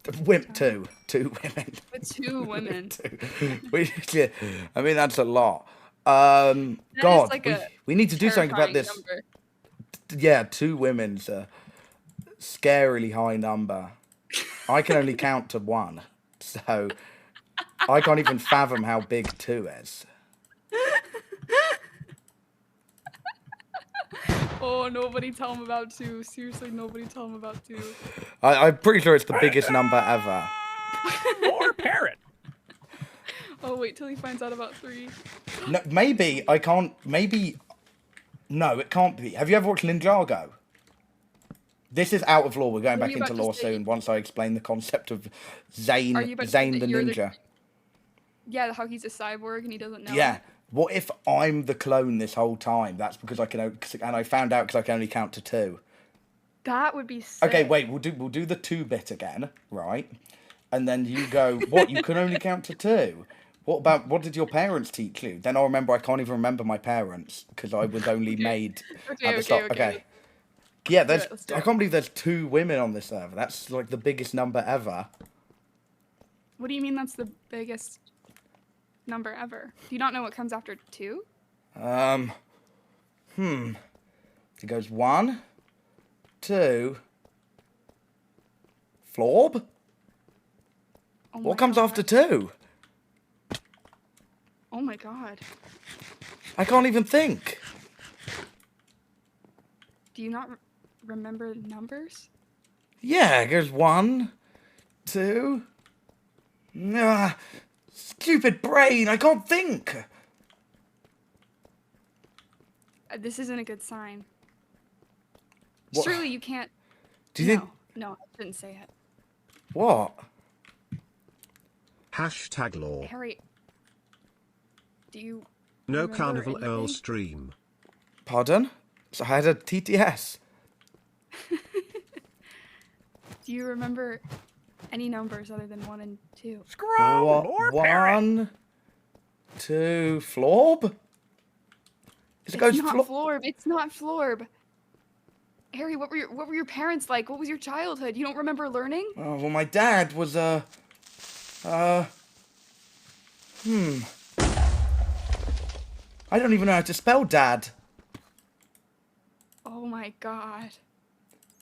Two women. with 2 women. I mean that's a lot. That is God, like we, a we need to do something about Terrifying this. number. Yeah, 2 women's a scarily high number. I can only count to 1, so I can't even fathom how big 2 is. Oh, nobody tell him about 2. Seriously, nobody tell him about 2. I'm pretty sure it's the biggest number ever. More parrot. Oh, wait till he finds out about 3. No, maybe I can't. Maybe no, it can't be. Have you ever watched Ninjago? This is out of law. We're going What are back you into about to law say? soon. Once I explain the concept of Are you Zane, about to say Zane that the you're the- ninja. Yeah, how he's a cyborg and he doesn't know. Yeah. What if I'm the clone this whole time? That's because I can. And I found out because I can only count to 2. That would be sick. Okay, wait. We'll do the 2 bit again, right? And then you go. What? You can only count to 2. What did your parents teach you? Then I'll remember. I can't even remember my parents because I was only made at the start. Okay. Yeah, let's do I it. can't believe there's 2 women on this server. That's like the biggest number ever. What do you mean that's the biggest number ever? Do you not know what comes after 2? It goes 1, 2. Florb? Oh What my comes God. after 2? Oh my god. I can't even think. Do you not remember numbers? Yeah, it goes 1, 2. Ah, stupid brain, I can't think. This isn't a good sign. What- Surely you can't. Do you think No, I shouldn't say it. what? Hashtag law. Harry, do you No remember Carnival Earl anything? stream. Pardon? So I had a TTS. Do you remember any numbers other than 1 and 2? Scroll. More parrot. 1, 2, Florb? It It's goes not Florb. Florb. It's not Florb. Harry, what were your parents like? What was your childhood? You don't remember learning? Oh, well, my dad was I don't even know how to spell dad. Oh my god.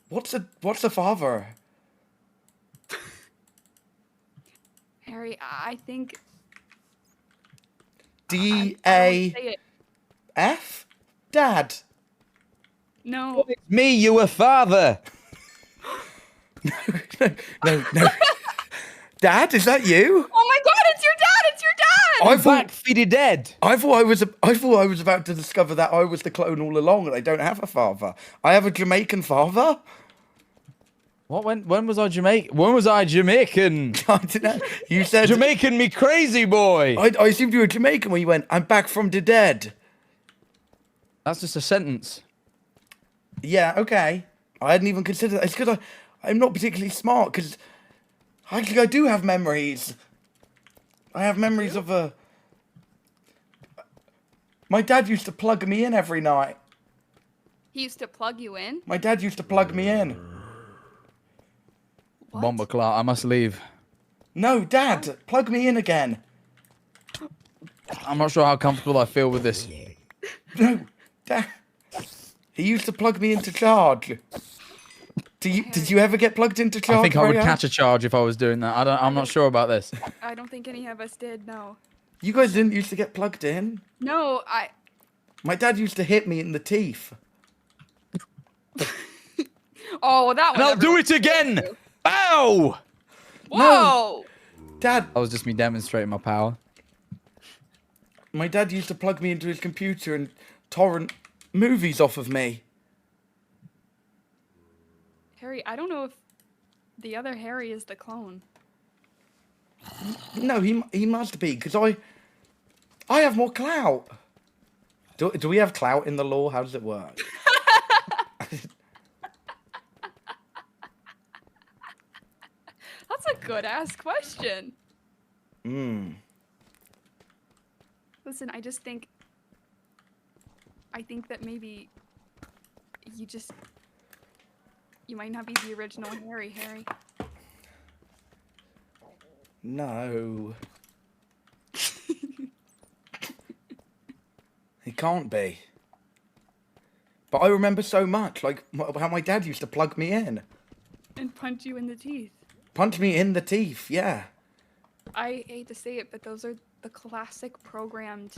What's a father? Harry, I think D I don't A say it. F? Dad. No. Me, you a father. No. Dad, is that you? Oh my god, it's your dad! It's your dad! I thought Feedy dead. I thought I was about to discover that I was the clone all along and I don't have a father. I have a Jamaican father. What? When was I Jamaican? When was I Jamaican? I don't know. You said Jamaican me crazy boy. I assumed you were Jamaican when you went, I'm back from the dead. That's just a sentence. Yeah, okay. I hadn't even considered that. It's because I'm not particularly smart, because actually I do have memories. I have memories of a... My dad used to plug me in every night. He used to plug you in? My dad used to plug me in. What? Bomber Clark, I must leave. No, Dad, plug me in again. I'm not sure how comfortable I feel with this. No, Dad. He used to plug me into charge. Did you ever get plugged into charge? I think I would Rhea? catch a charge if I was doing that. I'm not sure about this. I don't think any of us did, no. You guys didn't used to get plugged in. No, My dad used to hit me in the teeth. Oh, that one. And I'll do it again! Ow! Whoa! Dad, That was just me demonstrating my power. my dad used to plug me into his computer and torrent movies off of me. Harry, I don't know if the other Harry is the clone. No, he must be, because I have more clout. Do we have clout in the law? How does it work? That's a good ass question. Listen, I think that maybe you might not be the original Harry. No. He can't be. But I remember so much, like how my dad used to plug me in, And punch you in the teeth. punch me in the teeth. Yeah. I hate to say it, but those are the classic programmed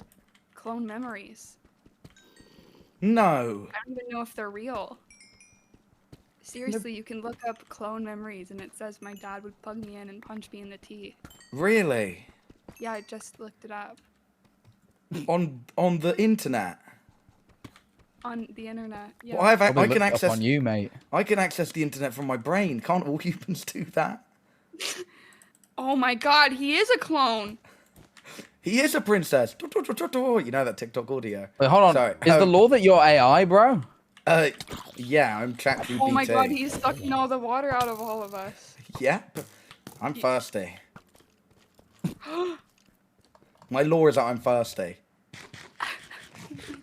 clone memories. No. I don't even know if they're real. Seriously, you can look up clone memories and it says my dad would plug me in and punch me in the teeth. Really? Yeah, I just looked it up On the internet. on the internet. Yeah. Well, I Probably can looked up access on you, mate. I can access the internet from my brain. Can't all humans do that? Oh my god, he is a clone! He is a princess. You know that TikTok audio. Wait, hold on. Sorry. Is the law that you're AI, bro? Yeah, I'm ChatGPT. Oh my god, he's sucking all the water out of all of us. Yep. I'm thirsty. My law is that I'm thirsty.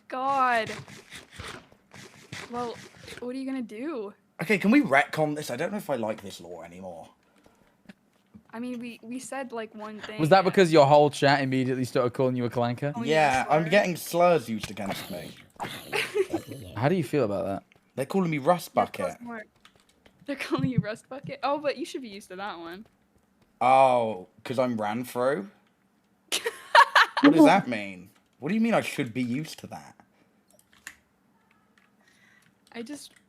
God. Well, what are you gonna do? Okay, can we retcon this? I don't know if I like this law anymore. I mean, we said like one thing. Was that and- because your whole chat immediately started calling you a clanker? Oh, Yeah, I'm slur. getting slurs used against me. How do you feel about that? They're calling me Rust Yeah, Bucket. plus more. They're calling you Rust Bucket? Oh, but you should be used to that one. Oh, because I'm ran through? What does that mean? What do you mean I should be used to that?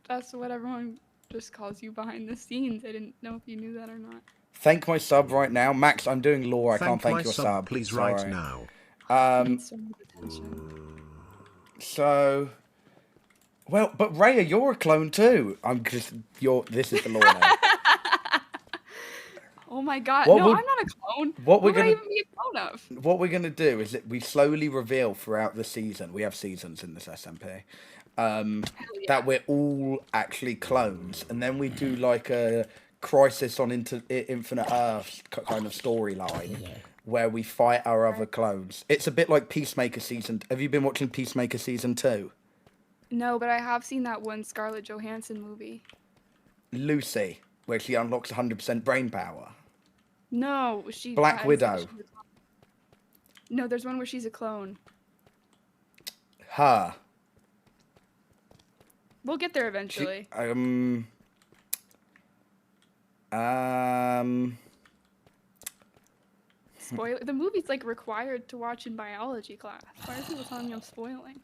That's what everyone just calls you behind the scenes. I didn't know if you knew that or not. Thank my sub right now. Max, I'm doing law. I can't my thank your sub, sub. please Sorry. right now. Needs so much attention. So, well, but Raya, you're a clone too. This is the law now. Oh my god. What No, would- I'm not a clone. what we're would I gonna- even be a clone of? What we're gonna do is that we slowly reveal throughout the season. We have seasons in this SMP. Hell yeah. That we're all actually clones, and then we do like a Crisis on Infinite Earth kind of storyline where we fight our other clones. It's a bit like Peacemaker season. Have you been watching Peacemaker season 2? No, but I have seen that one Scarlett Johansson movie. Lucy, where she unlocks 100% brain power. No, she. Black I Widow. said she was- No, there's one where she's a clone. Her. We'll get there eventually. Spoil the movie's like required to watch in biology class. Why are people telling me I'm spoiling?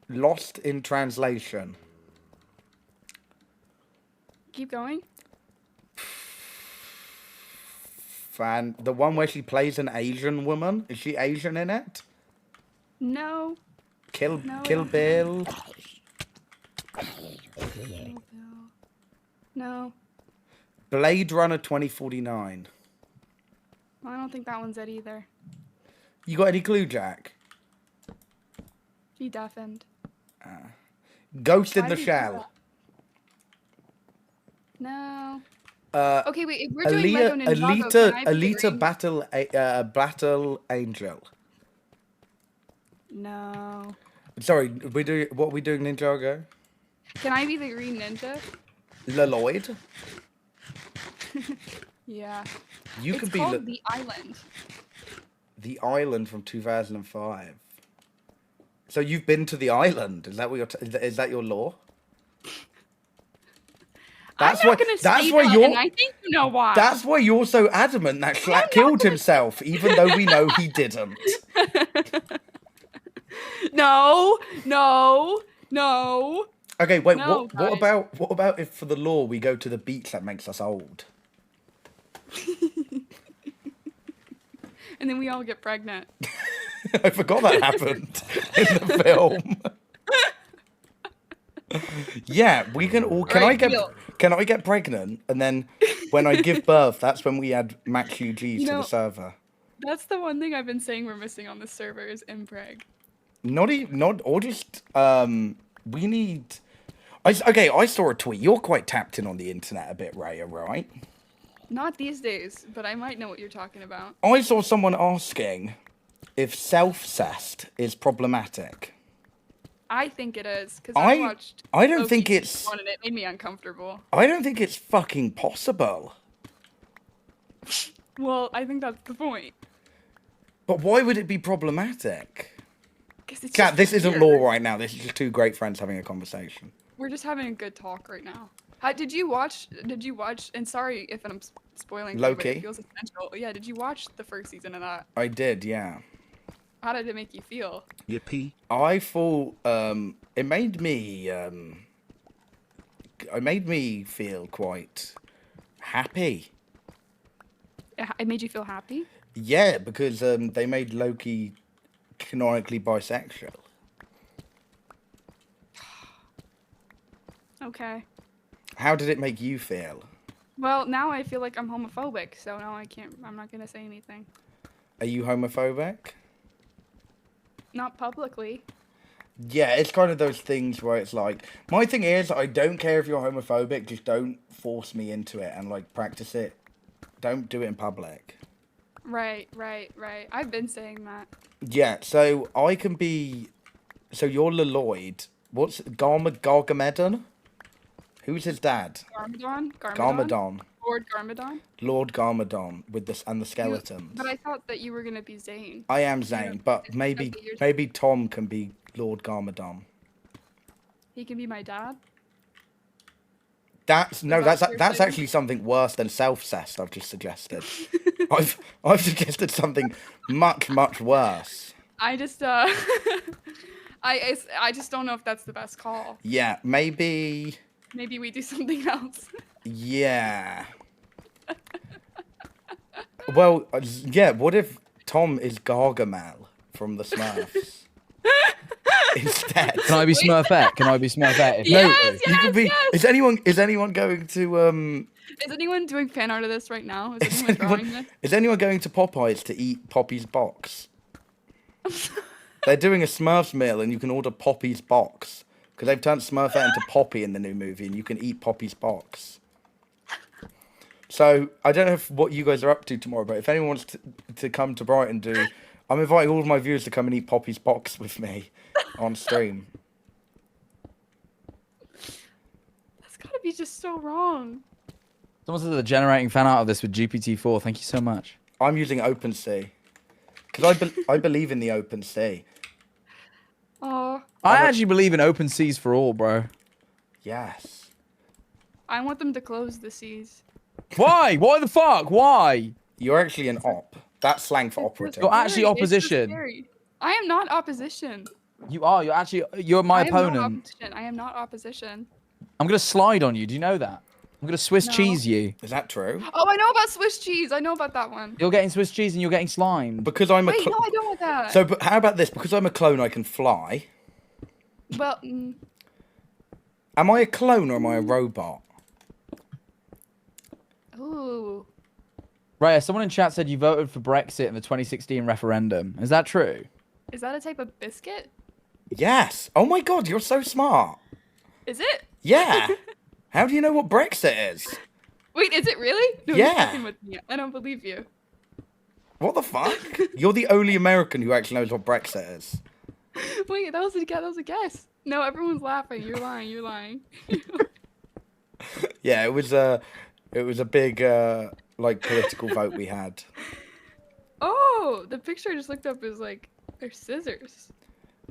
Lost in Translation. Keep going. The one where she plays an Asian woman. Is she Asian in it? No. Kill No, I Kill don't Bill. No. Blade Runner 2049. Well, I don't think that one's it either. You got any clue, Jack? She deafened. Ghost in Why the did you do Shell. that? No. Uh, Okay, wait. If we're doing Lego Ninjago, can I be the green- Battle Angel. No. Sorry, what are we doing, Ninjago? Can I be the green ninja? Lloyd. Yeah. You It's can be called The Island. the island from 2005. So you've been to the island? Is that what is that your law? I'm not gonna say why that, you're. and I think you know why. That's why you're so adamant that Schlatt killed himself, even though we know he didn't. No. Okay, wait. No, what guys. about if for the law we go to the beach that makes us old? And then we all get pregnant. I forgot that happened in the film. Yeah, we can all. Can Right, I deal. get pregnant, and then when I give birth, that's when we add Max UGs to know- the server. That's the one thing I've been saying we're missing on the server is impreg. We need. I saw a tweet. You're quite tapped in on the internet a bit, Raya, right? Not these days, but I might know what you're talking about. I saw someone asking if self-cest is problematic. I think it is because I watched. I don't Loki think season it's. 1 and it made me uncomfortable. I don't think it's fucking possible. Well, I think that's the point. But why would it be problematic? 'Cause it's Cat, just this isn't weird. law right now. This is just two great friends having a conversation. We're just having a good talk right now. Did you watch? And sorry if I'm spoiling. for you, but Loki? It feels essential. Yeah. Did you watch the first season of that? I did, yeah. How did it make you feel? Yippee. I thought it made me feel quite happy. It made you feel happy. Yeah, because they made Loki canonically bisexual. Okay. How did it make you feel? Well, now I feel like I'm homophobic, so now I can't. I'm not gonna say anything. Are you homophobic? Not publicly. Yeah, it's kind of those things where it's like, my thing is, I don't care if you're homophobic, just don't force me into it and like practice it. Don't do it in public. Right. I've been saying that. Yeah, so I can be. So you're Lloyd. What's Gargamedon? Who's his dad? Garmadon. Garmadon. Lord Garmadon. Lord Garmadon with this and the skeletons. But I thought that you were gonna be Zane. I am Zane, but maybe Tom can be Lord Garmadon. He can be my dad. That's that what you're that's saying? actually something worse than self-cessed. I've just suggested. I've suggested something much worse. I just I just don't know if that's the best call. Yeah, maybe. Maybe we do something else. Yeah. Well, yeah. What if Tom is Gargamel from the Smurfs instead? Can I be Smurfette? Can I be Smurfette? If Yes, You could be. yes. Is anyone going to Is anyone doing fan art of this right now? Is Is anyone drawing anyone, this? is anyone going to Popeyes to eat Poppy's box? They're doing a Smurfs meal, and you can order Poppy's box because they've turned Smurfette into Poppy in the new movie, and you can eat Poppy's box. So I don't know what you guys are up to tomorrow, but if anyone wants to come to Brighton, I'm inviting all of my viewers to come and eat Poppy's box with me on stream. That's gotta be just so wrong. Someone says they're generating fan art of this with GPT-4. Thank you so much. I'm using OpenSea because I believe in the OpenSea. Oh, I actually believe in open seas for all, bro. Yes. I want them to close the seas. Why? Why the fuck? Why? You're actually an op. That's slang for It's operative. You're actually scary. It's so opposition. scary. I am not opposition. You are. You're my I am not opponent. opposition. I am not opposition. I'm gonna slide on you. Do you know that? I'm gonna Swiss No. cheese you. Is that true? Oh, I know about Swiss cheese. I know about that one. You're getting Swiss cheese and you're getting slimed. Because I'm a Wait, no, I don't want that. So, but how about this? Because I'm a clone, I can fly. Well, Am I a clone or am I a robot? ooh. Raya, someone in chat said you voted for Brexit in the 2016 referendum. Is that true? Is that a type of biscuit? Yes. Oh my god, you're so smart. Is it? Yeah. How do you know what Brexit is? Wait, is it really? No, Yeah. You're fucking with me. I don't believe you. What the fuck? You're the only American who actually knows what Brexit is. Wait, that was a guess. No, everyone's laughing. You're lying. You're lying. Yeah, it was a big like political vote we had. Oh, the picture I just looked up is like they're scissors.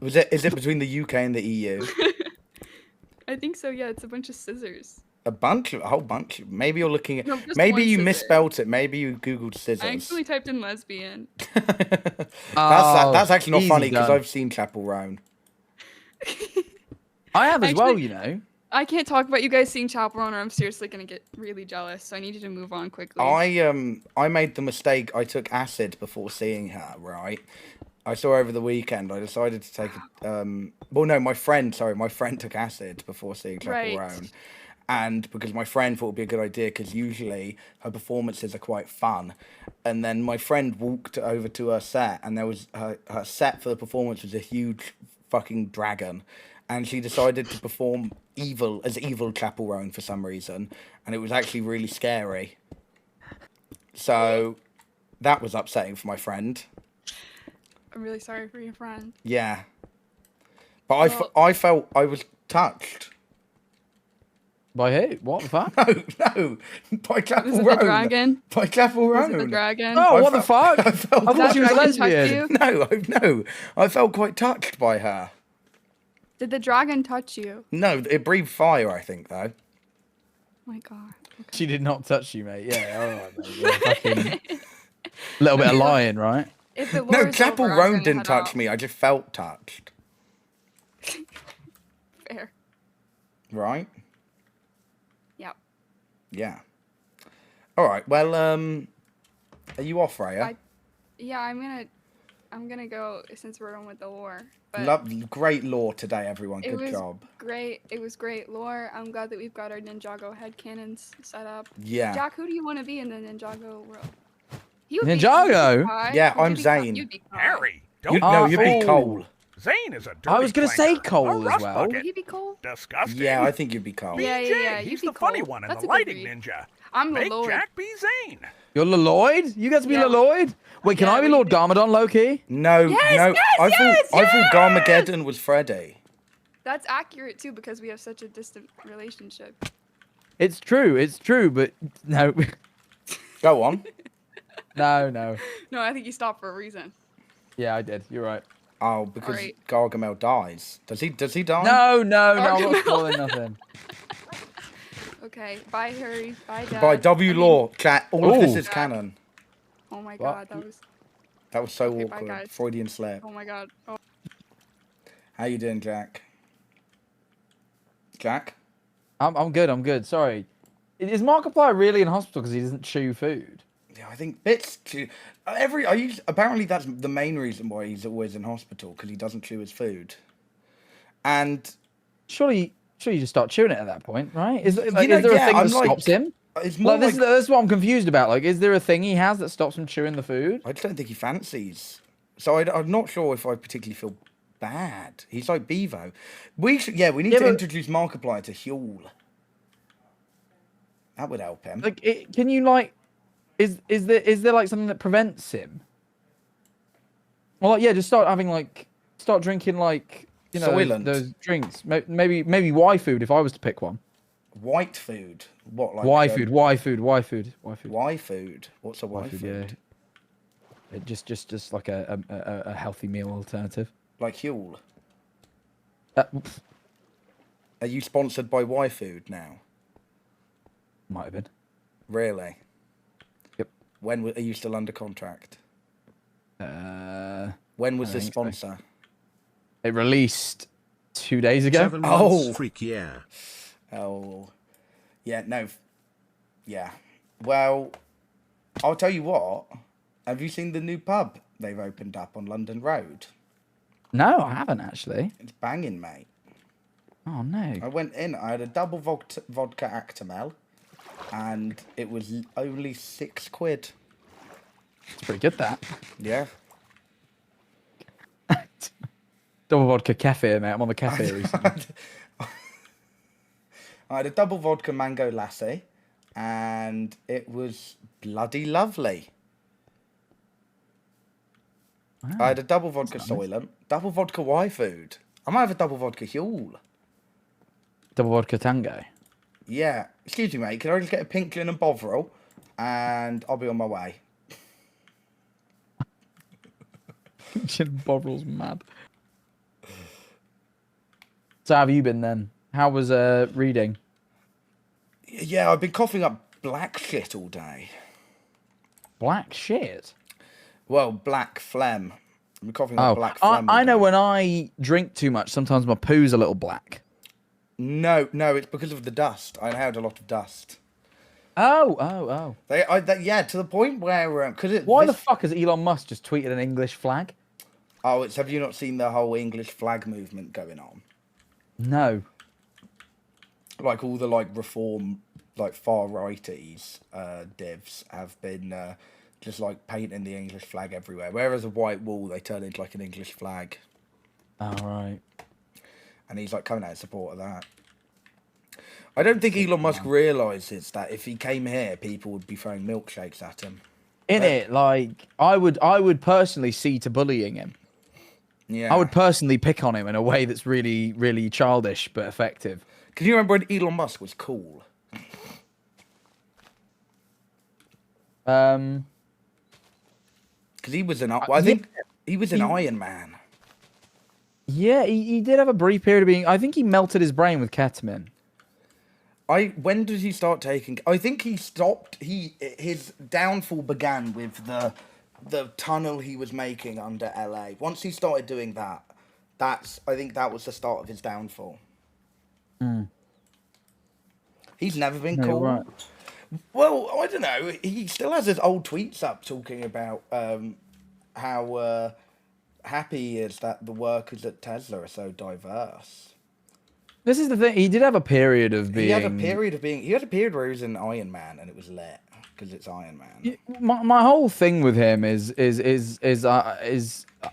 Is it between the UK and the EU? I think so. Yeah, it's a bunch of scissors. A whole bunch. Maybe you're looking at. No, just Maybe one you scissor. misspelt it. Maybe you googled scissors. I actually typed in lesbian. That's actually not easy funny because done. I've seen Chapel Roan. I have as well, Actually- you know. I can't talk about you guys seeing Chaperone or I'm seriously gonna get really jealous. So I need you to move on quickly. I made the mistake. I took acid before seeing her. Right. I saw her over the weekend. I decided to take. Well, no, my friend took acid before seeing Chapel Right. Roan. And because my friend thought it would be a good idea, because usually her performances are quite fun. And then my friend walked over to her set, and there was her set for the performance was a huge fucking dragon. And she decided to perform evil Chapel Roan for some reason. And it was actually really scary. So that was upsetting for my friend. I'm really sorry for your friend. Yeah. But I felt I was touched. By who? What the fuck? No. By Was Chapel it the Roan. dragon? By Chapel Was it the Roan. dragon? Oh, I what the felt- fuck? I felt I thought That she was a dragon touch lesbian. you? No. I felt quite touched by her. Did the dragon touch you? No, it breathed fire, I think, though. Oh my god. Okay. She did not touch you, mate. Yeah, all right, mate. You're fucking little bit of lying, right? If the No, lore's Chapel over, I'm Roan gonna didn't head touch off. me. I just felt touched. Fair. Right? Yep. Yeah. All right. Well, are you off, Raya? Yeah, I'm gonna go since we're on with the lore. But Love, great lore today, everyone. it Good was job. great. It was great lore. I'm glad that we've got our Ninjago headcanons set up. Yeah. Jack, who do you want to be in the Ninjago world? You would Ninjago? Be Kai. Yeah, Would you I'm be Kai? Zane. You'd be Kai. Harry, don't You'd, no, you'd be Oh. Cole. Zane is a dirty I was gonna say clanker, Cole a as rust well. bucket. Would he be cool? Disgusting. Yeah, I think you'd be Cole. Yeah, yeah, He's you'd be the funny cool. one and That's the a good lighting read. ninja. I'm Make Lord. Jack be Zane. You're Lloyd? You get to be Yeah. Lloyd? Wait, can Yeah, I be we Lord do. Garmadon, Loki? No, Yes, no. yes, I yes, thought Garmageddon was Freddy. That's accurate too because we have such a distant relationship. It's true, but no. Go on. No. No, I think you stopped for a reason. Yeah, I did. You're right. Oh, because Alright. Gargamel dies. Does he die? No, I'm not Gargamel. spoiling nothing. Okay, bye Harry. Bye Dad. By W I mean- Law, chat. All of this Ooh. is canon. Oh my What? god, that was. That was so Okay, bye, awkward. guys. Freudian slip. Oh my god. Oh. How you doing, Jack? Jack? I'm good. Sorry. Is Markiplier really in hospital because he doesn't chew food? Yeah, I think apparently that's the main reason why he's always in hospital, because he doesn't chew his food. And Surely you just start chewing it at that point, right? Is there know, a thing yeah, that I'm like- stops him? it's more Like, this, like, that's what I'm confused about. Like, is there a thing he has that stops him chewing the food? I just don't think he fancies. So I'm not sure if I particularly feel bad. He's like Bevo. We need Yeah, to but- introduce Markiplier to Huel. That would help him. Like, can you like, is there like something that prevents him? Well, like, yeah, just start drinking like, you know, Soylent. those drinks. Maybe Y food if I was to pick one. White food. What, like Y food. Y food. What's a Y food, food? yeah. Just like a healthy meal alternative. Like Huel. Uh, Are you sponsored by Y Food now? might have been. Really? Yep. Are you still under contract? When was I this think so. sponsor? It released 2 days ago. 7 months, Oh. freak yeah. Oh, yeah, no, yeah. Well, I'll tell you what. Have you seen the new pub they've opened up on London Road? No, I haven't actually. It's banging, mate. Oh no. I went in. I had a double vodka Actimel, and it was only £6. It's pretty good that. Yeah. Double vodka kefir, mate. I'm on the kefir recently. I had a double vodka mango lassi, and it was bloody lovely. I had a double vodka Soylent, double vodka Y food. I might have a double vodka Huel. Double vodka tango. Yeah. Excuse me, mate. Can I just get a pink gin and Bovril, and I'll be on my way. Gin Bobril's mad. So how have you been then? How was reading? Yeah, I've been coughing up black shit all day. Black shit. Well, black phlegm. I've been coughing up Oh, black phlegm. I all know day. when I drink too much, sometimes my poo's a little black. No, it's because of the dust. I inhaled a lot of dust. Oh. Yeah, to the point where Why the fuck has Elon Musk just tweeted an English flag? Oh, have you not seen the whole English flag movement going on? No. Like all the reform, far righties, divs have been just painting the English flag everywhere. Whereas a white wall, they turn into an English flag, Oh, right. and he's coming out in support of that. I don't think Elon Musk realizes that if he came here, people would be throwing milkshakes at him. I would personally see to bullying him. Yeah, I would personally pick on him in a way that's really, really childish but effective. Can you remember when Elon Musk was cool? Because he was in. I think he was in Iron Man. Yeah, he did have a brief period of being. I think he melted his brain with ketamine. When did he start taking? I think he stopped. His downfall began with the tunnel he was making under LA. Once he started doing that, I think that was the start of his downfall. He's never been No, cool. right. Well, I don't know. He still has his old tweets up talking about how happy he is that the workers at Tesla are so diverse. This is the thing. He did have a period of being. He had a period where he was in Iron Man and it was lit because it's Iron Man. My whole thing with him is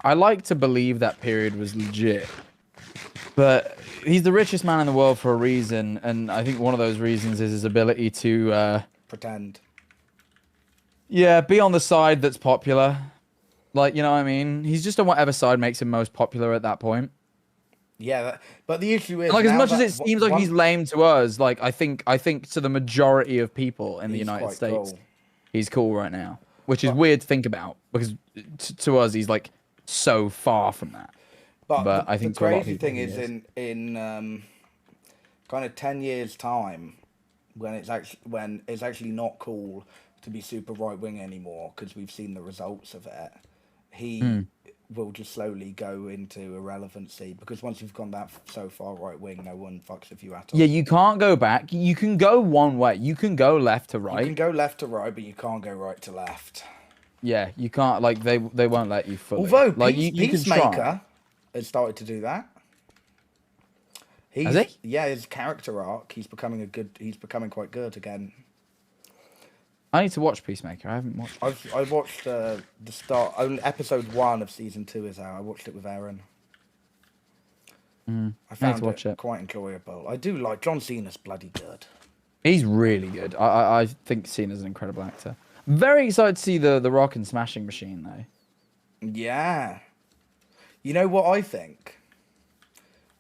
I like to believe that period was legit, but he's the richest man in the world for a reason, and I think one of those reasons is his ability to Pretend. Yeah, be on the side that's popular. Like, you know what I mean? He's just on whatever side makes him most popular at that point. Yeah, but the issue is Like, as now much as that it seems like he's lame to us, like I think to the majority of people in the He's United quite States, cool. he's cool right now, which is weird to think about because to us he's like so far from that. But I think the to a lot of crazy people thing he is in kind of 10 years time when it's actually not cool to be super right wing anymore because we've seen the results of it. He will just slowly go into irrelevancy because once you've gone that so far right wing, no one fucks with you at all. Yeah, you can't go back. You can go one way. You can go left to right. You can go left to right, but you can't go right to left. Yeah, you can't. Like they won't let you fully. Although like you can try. Peacemaker has started to do that. Has he? Yeah, his character arc. He's becoming quite good again. I need to watch Peacemaker. I haven't watched. I watched the start. Only episode 1 of season 2 is out. I watched it with Aaron. I found it quite enjoyable. I do like John Cena's bloody good. He's really good. I think Cena's an incredible actor. Very excited to see the Rock and Smashing Machine though. Yeah. You know what I think?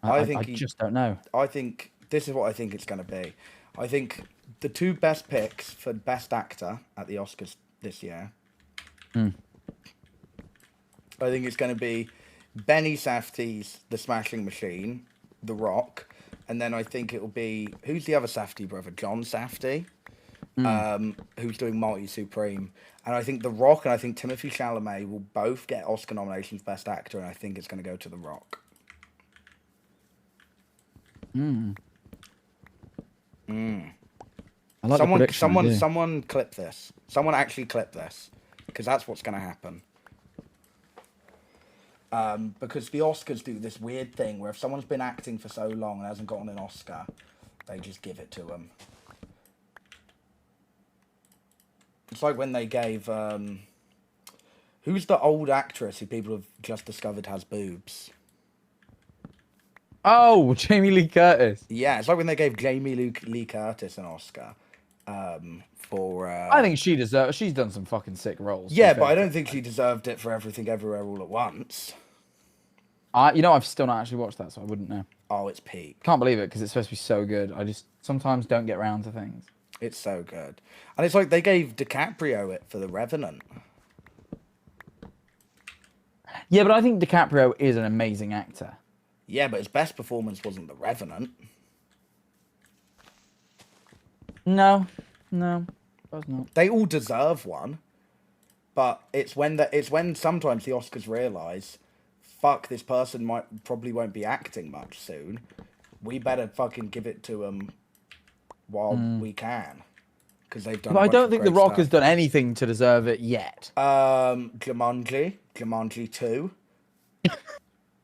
I just don't know. I think this is what I think it's going to be. I think the 2 best picks for best actor at the Oscars this year. I think it's going to be Benny Safdie's The Smashing Machine, The Rock, and then I think it will be who's the other Safdie brother? John Safdie, who's doing Mighty Supreme. And I think The Rock and I think Timothée Chalamet will both get Oscar nominations Best Actor, and I think it's going to go to The Rock. I like Someone clip this. Someone actually clip this, because that's what's going to happen. Because the Oscars do this weird thing where if someone's been acting for so long and hasn't gotten an Oscar, they just give it to them. It's like when they gave who's the old actress who people have just discovered has boobs? Oh, Jamie Lee Curtis. Yeah, it's like when they gave Jamie Lee Curtis an Oscar for. I think she deserves. She's done some fucking sick roles. Yeah, but I don't think she deserved it for Everything Everywhere All at Once. I've still not actually watched that, so I wouldn't know. Oh, it's peak. Can't believe it because it's supposed to be so good. I just sometimes don't get around to things. It's so good, and it's like they gave DiCaprio it for The Revenant. Yeah, but I think DiCaprio is an amazing actor. Yeah, but his best performance wasn't The Revenant. No, does not. They all deserve one, but it's when sometimes the Oscars realise, fuck, this person probably won't be acting much soon. We better fucking give it to them while we can, because they've done. But I don't think The Rock stuff. has done anything to deserve it yet. Jumanji 2.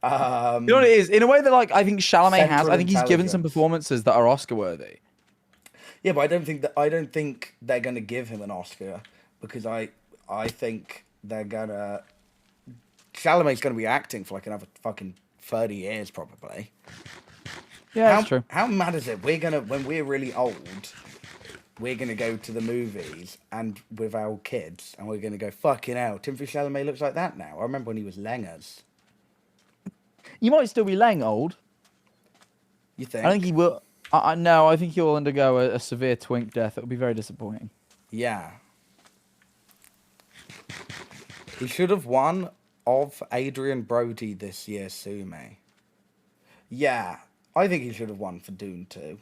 You know what it is? In a way that, like, I think Chalamet has. Central I think he's given some Intelligence. performances that are Oscar worthy. Yeah, but I don't think they're gonna give him an Oscar because I think they're gonna. Chalamet's gonna be acting for like another fucking 30 years probably. Yeah, that's true. How mad is it? When we're really old, we're gonna go to the movies and with our kids, and we're gonna go fucking hell. Timothée Chalamet looks like that now. I remember when he was Lengers. You might still be laying old. You think? I think he will. No, I think he'll undergo a severe twink death. It will be very disappointing. Yeah. He should have won of Adrian Brody this year, Sue me. Yeah, I think he should have won for Dune 2.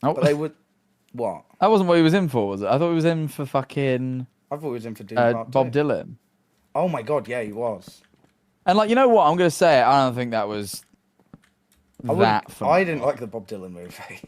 Oh, But they would... What? that wasn't what he was in for, was it? I thought he was in for fucking I thought he was in for Dune Part 2. Bob Dylan. Oh my god, yeah, he was. And like, you know what? I'm gonna say it. I don't think that was that I phenomenal. didn't like the Bob Dylan movie.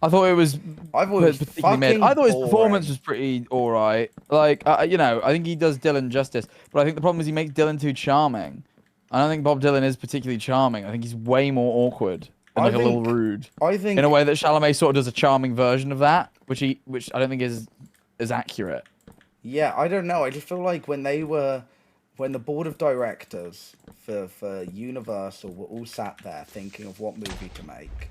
I thought it was I thought it was particularly mid. fucking I thought his boring. performance was pretty alright. Like, you know, I think he does Dylan justice. But I think the problem is he makes Dylan too charming. I don't think Bob Dylan is particularly charming. I think he's way more awkward and like a little rude. I think In a way that Chalamet sort of does a charming version of that, which I don't think is accurate. Yeah, I don't know. I just feel like when the board of directors for Universal were all sat there thinking of what movie to make,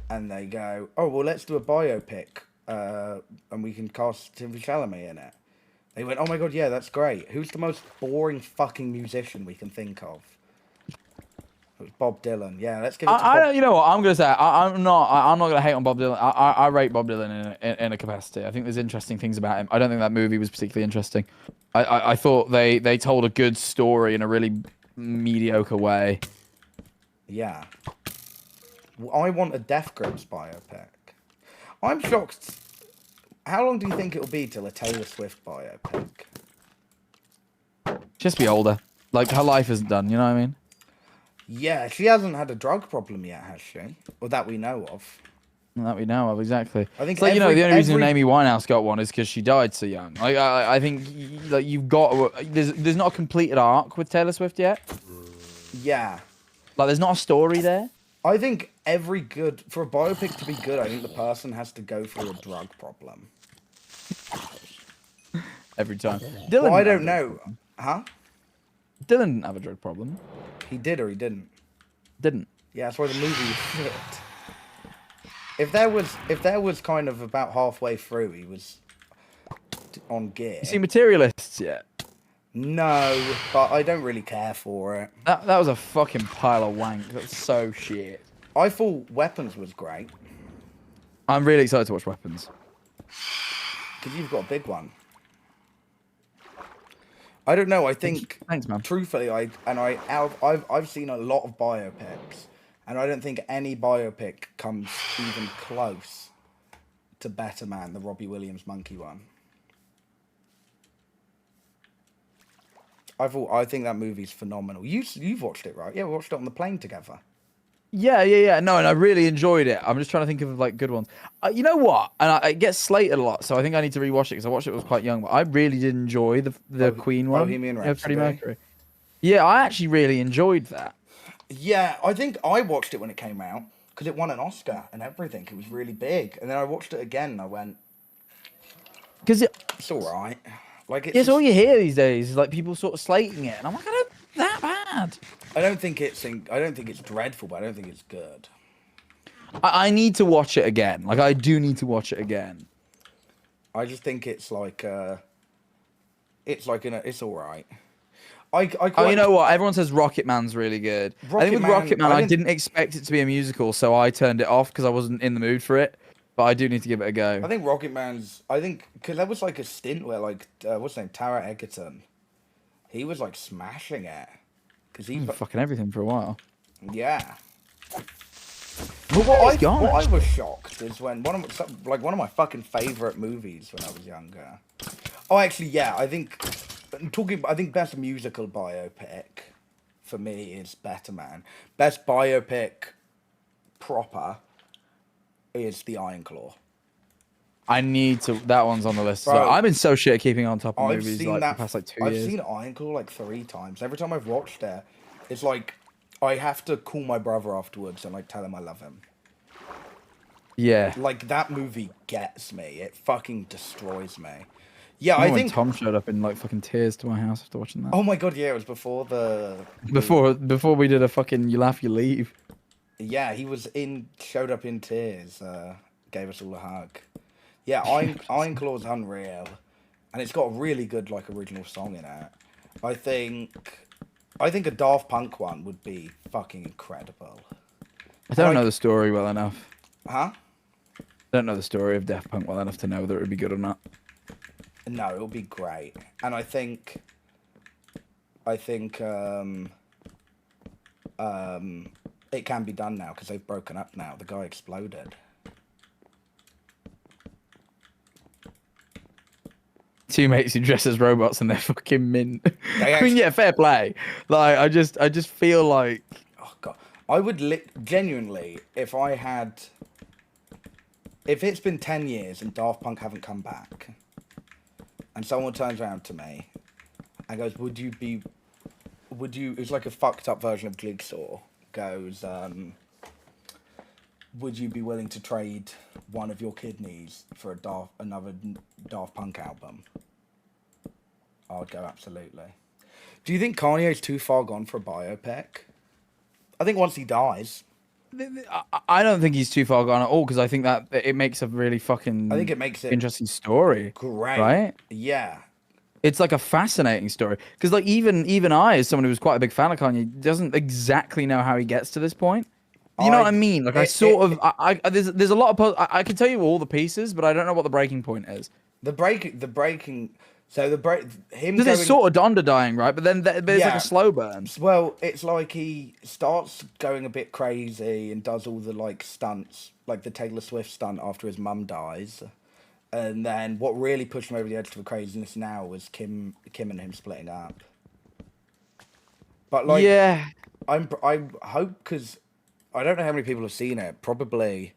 and they go, oh, well, let's do a biopic, and we can cast Timothée Chalamet in it. They went, oh my god, yeah, that's great. Who's the most boring fucking musician we can think of? It was Bob Dylan. Yeah, let's give it to I Bob. don't. You know what? I'm gonna say I'm not gonna hate on Bob Dylan. I rate Bob Dylan in a capacity. I think there's interesting things about him. I don't think that movie was particularly interesting. I thought they told a good story in a really mediocre way. Yeah. I want a Death Grips biopic. I'm shocked. How long do you think it'll be till a Taylor Swift biopic? Just be older. Like her life isn't done. You know what I mean? Yeah, she hasn't had a drug problem yet, has she? Or that we know of. That we know of, exactly. I think it's like, you know, the only reason every- Amy Winehouse got one is because she died so young. Like, I think like you've got there's not a completed arc with Taylor Swift yet. Yeah. Like, there's not a story there. I think for a biopic to be good, I think the person has to go through a drug problem. Every time. Dylan. Well, I didn't don't have a- know. Huh? Dylan didn't have a drug problem. He did or he didn't? Didn't. Yeah, that's why the movie was shit. If there was kind of about halfway through, he was on gear. You see Materialists yet? No, but I don't really care for it. That was a fucking pile of wank. That's so shit. I thought Weapons was great. I'm really excited to watch Weapons. Because you've got a big one. I don't know. I think, Thanks, man. truthfully, I've seen a lot of biopics, and I don't think any biopic comes even close to Better Man, the Robbie Williams monkey one. I think that movie's phenomenal. You've watched it, right? Yeah, we watched it on the plane together. Yeah. No, and I really enjoyed it. I'm just trying to think of like good ones. You know what? And it gets slated a lot, so I think I need to rewatch it because I watched it when I was quite young. But I really did enjoy the Queen one. Bohemian Yeah, Freddie Rhapsody. Mercury. Yeah, I actually really enjoyed that. Yeah, I think I watched it when it came out because it won an Oscar and everything. It was really big, and then I watched it again and I went, Because it's all right. Like it's all you hear these days is like people sort of slating it, and I'm like, I don't that bad. I don't think it's dreadful, but I don't think it's good. I need to watch it again. Like, I do need to watch it again. I just think it's all right. Oh, you know what? Everyone says Rocket Man's really good. I think with Rocket Man, I didn't expect it to be a musical, so I turned it off because I wasn't in the mood for it. But I do need to give it a go. I think Rocket Man's. Because there was like a stint where what's his name, Tara Egerton, he was like smashing it. Because he Fucking everything for a while. Yeah. But what gone, I was shocked is when one of my fucking favorite movies when I was younger. Oh, actually, yeah. I think best musical biopic for me is Better Man. Best biopic proper is The Iron Claw. I need to. That one's on the list. So Bro, I've been so shit at keeping on top of I've movies seen like that. the past like 2 I've years. seen Iron Claw like 3 times. Every time I've watched it, it's like I have to call my brother afterwards and like tell him I love him. Yeah. Like that movie gets me. It fucking destroys me. Yeah, I I when think. Tom showed up in like fucking tears to my house after watching that. Oh my god, yeah, it was before the. Before we did a fucking you laugh you leave. Yeah, he showed up in tears. Gave us all a hug. Yeah, Iron Claw's unreal, and it's got a really good like original song in it. I think a Daft Punk one would be fucking incredible. I don't like- know the story well enough. Huh? I don't know the story of Daft Punk well enough to know whether it would be good or not. No, it'll be great. And I think it can be done now because they've broken up now. The guy exploded. Two mates who dress as robots and they're fucking mint. They I mean, actually- yeah, fair play. Like, I just feel like Oh god, I would genuinely if it's been 10 years and Daft Punk haven't come back, and someone turns around to me and goes, "Would you?" It's like a fucked up version of Jigsaw. Goes, "Would you be willing to trade one of your kidneys for another Daft Punk album?" I'd go absolutely. Do you think Kanye's too far gone for a biopic? I think once he dies, I don't think he's too far gone at all because I think that it makes a really fucking I think it makes it interesting story. great. Right? Yeah. It's like a fascinating story because like even I, as someone who was quite a big fan of Kanye, doesn't exactly know how he gets to this point. You know what I mean? Like there's a lot of I can tell you all the pieces, but I don't know what the breaking point is. The breaking. So him. Because it's sort of Donda dying, right? But then there's like Yeah. a slow burn. Well, it's like he starts going a bit crazy and does all the like stunts, like the Taylor Swift stunt after his mum dies, and then what really pushed him over the edge to the craziness now was Kim and him splitting up. But like, Yeah. I hope because I don't know how many people have seen it. Probably,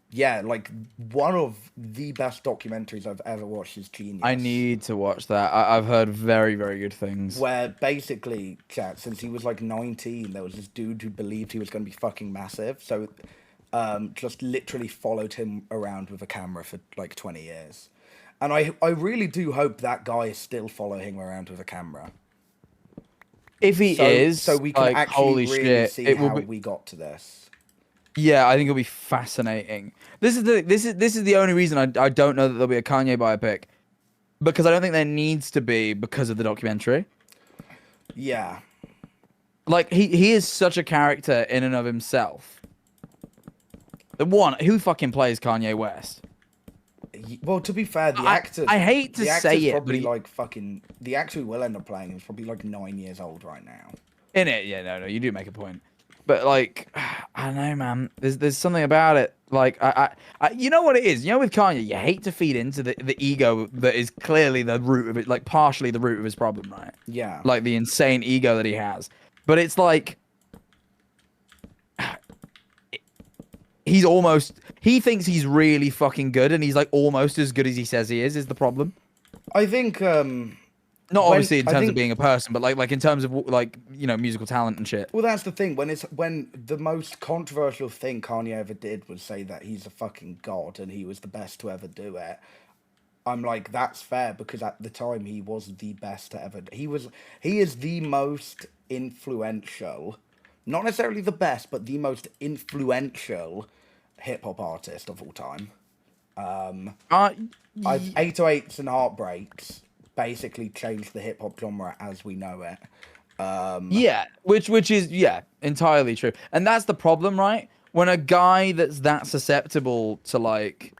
yeah, like one of the best documentaries I've ever watched is Genius. I need to watch that. I've heard very, very good things. Where basically, chat, since he was like 19, there was this dude who believed he was going to be fucking massive. So, just literally followed him around with a camera for like 20 years. And I really do hope that guy is still following him around with a camera. If he is, So we can like, actually holy really shit, see it will how be. we got to this. Yeah, I think it'll be fascinating. This is the only reason I don't know that there'll be a Kanye biopic, because I don't think there needs to be because of the documentary. Yeah. Like he is such a character in and of himself. The one who fucking plays Kanye West. Well, to be fair, the actor. I hate to the say actor's it, probably but like fucking. The actor who will end up playing him is probably like 9 years old right now. in it, yeah, no, you do make a point. But like, I don't know, man. There's something about it. Like, I you know what it is. You know, with Kanye, you hate to feed into the ego that is clearly the root of it, like partially the root of his problem, right? Yeah. Like the insane ego that he has. But it's like, he thinks he's really fucking good, and he's like almost as good as he says he is the problem. I think. Not obviously in I terms of think- being a person, but like in terms of like, you know, musical talent and shit. Well, that's the thing. When the most controversial thing Kanye ever did was say that he's a fucking god and he was the best to ever do it. I'm like, that's fair because at the time he was the best to ever. He is the most influential, not necessarily the best, but the most influential hip hop artist of all time. 808s and Heartbreaks basically changed the hip hop genre as we know it. Yeah, which is entirely true, and that's the problem, right? When a guy that's that susceptible to like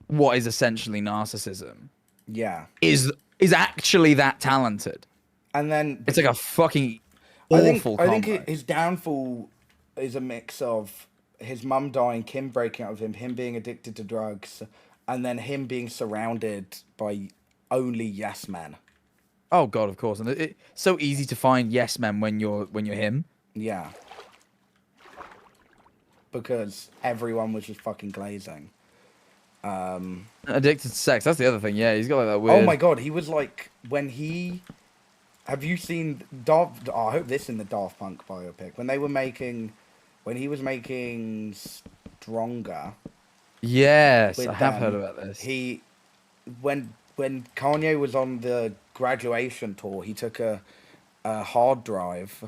what is essentially narcissism Yeah, is actually that talented, and then it's like a fucking I awful think combo. his downfall is a mix of his mum dying, Kim breaking up with him being addicted to drugs, and then him being surrounded by only yes men. Oh god, of course, and it's so easy to find yes men when you're him. Yeah. Because everyone was just fucking glazing. Addicted to sex. That's the other thing. Yeah, he's got like that weird. Oh my god, he was like when he. Have you seen Daft? Oh, I hope this in the Daft Punk biopic when he was making Stronger. Yes, with I have them, heard about this. When Kanye was on the graduation tour, he took a hard drive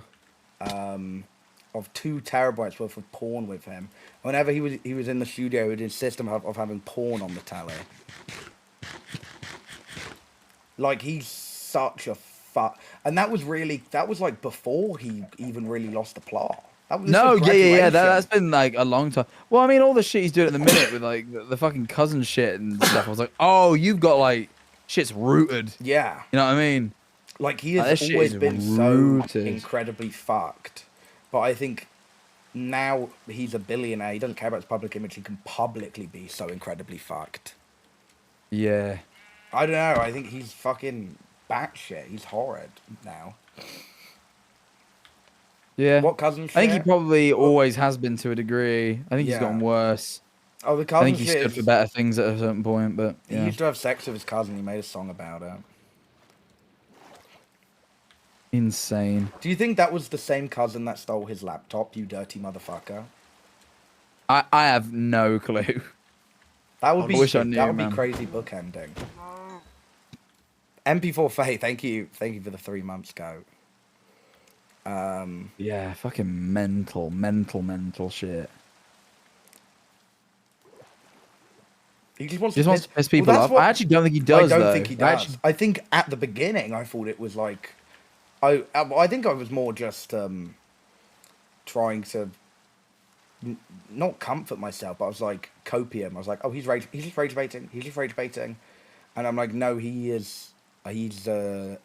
of 2 terabytes worth of porn with him. Whenever he was in the studio, he'd insist of having porn on the telly. Like he's such a and that was like before he even really lost the plot. No, yeah. graduation. That's been like a long time. Well, I mean, all the shit he's doing at the minute with like the fucking cousin shit and stuff. I was like, oh, you've got like shit's rooted. Yeah. You know what I mean? Like, he Like, has that shit always is been rooted. so incredibly fucked. But I think now he's a billionaire. He doesn't care about his public image. He can publicly be so incredibly fucked. Yeah. I don't know. I think he's fucking batshit. He's horrid now. Yeah. What cousin shit? I think he probably always has been to a degree. I think he's Yeah. gotten worse. Oh, the I cousin think he shit stood is- for better things at a certain point, but He yeah. used to have sex with his cousin. He made a song about it. Insane. Do you think that was the same cousin that stole his laptop, you dirty motherfucker? I have no clue. That would be wish I knew, that would man. be crazy bookending. MP4 Faye, thank you for the 3 months go. Yeah, fucking mental shit. He just wants He just wants to piss people that's off. what- I actually don't think he does. I don't though. think he I does. actually- I think at the beginning I thought it was like, I think I was more just trying to not comfort myself, but I was like copium. I was like, oh, he's just rage baiting, and I'm like, no, he's a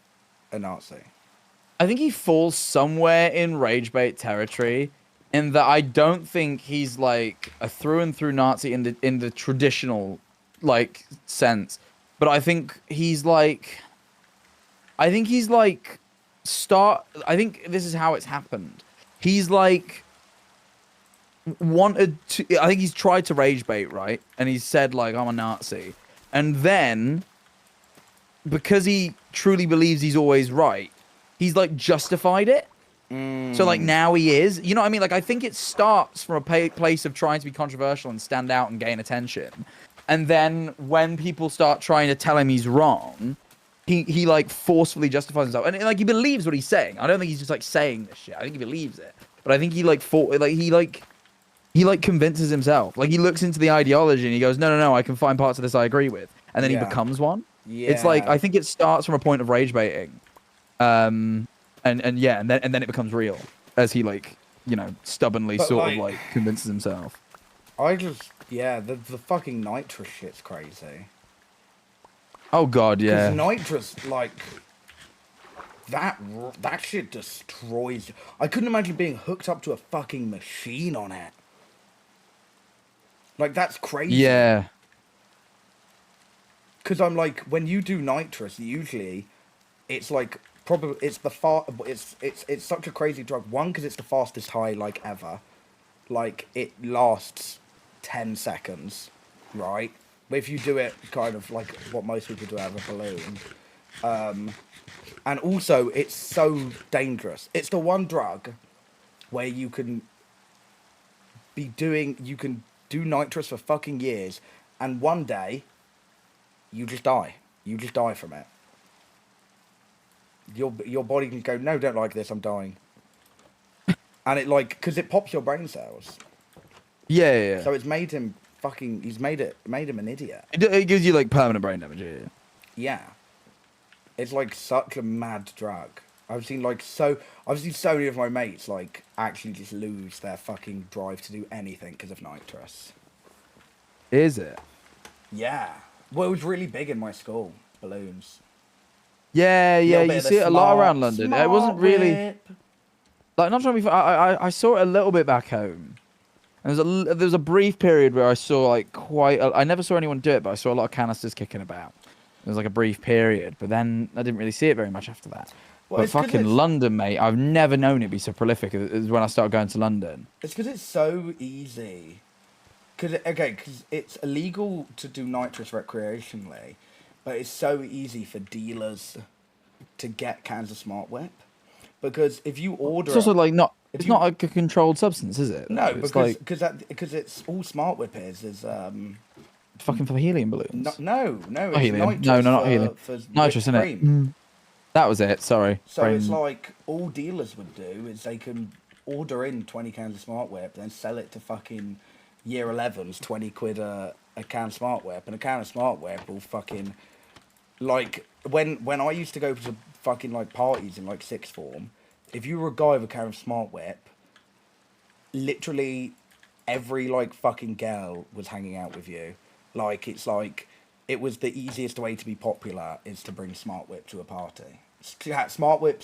Nazi. I think he falls somewhere in rage bait territory, in that I don't think he's like a through and through Nazi in the traditional like sense, but I think he's like I think this is how it's happened. He's like wanted to. I think he's tried to rage bait, right? And he's said like, I'm a Nazi, and then because he truly believes he's always right, he's like justified it. So like now he is, you know what I mean? Like I think it starts from a place of trying to be controversial and stand out and gain attention, and then when people start trying to tell him he's wrong, he like forcefully justifies himself, and like he believes what he's saying. I don't think he's just like saying this shit. I think he believes it, but I think he convinces himself. Like he looks into the ideology and he goes, no, I can find parts of this I agree with, and then he becomes one. Yeah. It's like I think it starts from a point of rage baiting. And then it becomes real as he like, you know, stubbornly But, sort of like- like convinces himself. The fucking nitrous shit's crazy. Oh god, yeah. Because nitrous, like, that shit destroys. I couldn't imagine being hooked up to a fucking machine on it. Like, that's crazy. Yeah. Because I'm like, when you do nitrous, usually, it's like probably it's such a crazy drug. One, because it's the fastest high like ever. Like it lasts 10 seconds, right? If you do it kind of like what most people do out of a balloon. And also, it's so dangerous. It's the one drug where you can do nitrous for fucking years, and one day, you just die. You just die from it. Your body can go, no, don't like this, I'm dying. And it like, because it pops your brain cells. Yeah. So it's made him made him an idiot. It gives you like permanent brain damage. Yeah. Yeah. It's like such a mad drug. I've seen so many of my mates like actually just lose their fucking drive to do anything because of nitrous. Is it? Yeah. Well, it was really big in my school, balloons. Yeah. Little bit You of see the it a lot smart- around London. It smart wasn't really whip. like not trying to be. I saw it a little bit back home. And there was a brief period where I saw like I never saw anyone do it, but I saw a lot of canisters kicking about. There was like a brief period, but then I didn't really see it very much after that. Well, But it's 'cause fucking it's- London, mate, I've never known it be so prolific as when I started going to London. It's because it's so easy. Because it's illegal to do nitrous recreationally, but it's so easy for dealers to get cans of Smart Whip. Because if you order, It's also like not. If It's you- not like a controlled substance, is it? no, it's because like because it's all Smart Whip is fucking for helium balloons. no, Not it's helium. nitrous No, not for- helium. for whipped Nitrous, innit? cream. That was it. Sorry. So Brain- it's like all dealers would do is they can order in 20 cans of Smart Whip, then sell it to fucking year 11s, 20 quid a can of Smart Whip, and a can of Smart Whip will fucking like when I used to go to fucking like parties in like sixth form, if you were a guy with a can of Smart Whip, literally every like fucking girl was hanging out with you. Like it was the easiest way to be popular is to bring Smart Whip to a party. Yeah, Smart Whip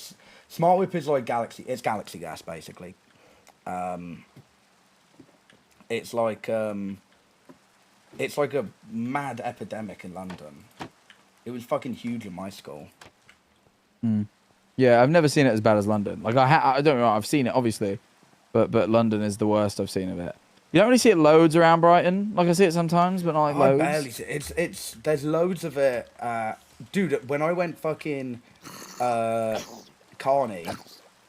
is like Galaxy gas basically. It's like a mad epidemic in London. It was fucking huge in my school. Yeah, I've never seen it as bad as London. Like I don't know, I've seen it obviously, but London is the worst I've seen of it. You don't really see it loads around Brighton. Like I see it sometimes, but not like I loads. barely see it's there's loads of it. Dude, when I went fucking Carney,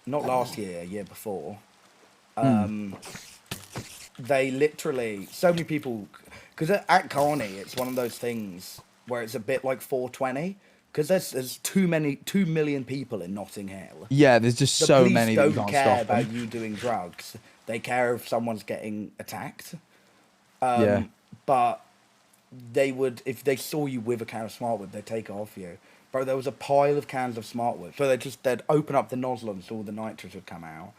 not last year before, they literally so many people because at Carney it's one of those things where it's a bit like 420 because there's 2 million people in Notting Hill. Yeah, there's just The so police many that you don't can't care stop them. about you doing drugs. They care if someone's getting attacked. Yeah. But they would, if they saw you with a can of Smart Whip, they'd take it off you. Bro, there was a pile of cans of Smart Whip. So they'd open up the nozzle and all the nitrous would come out.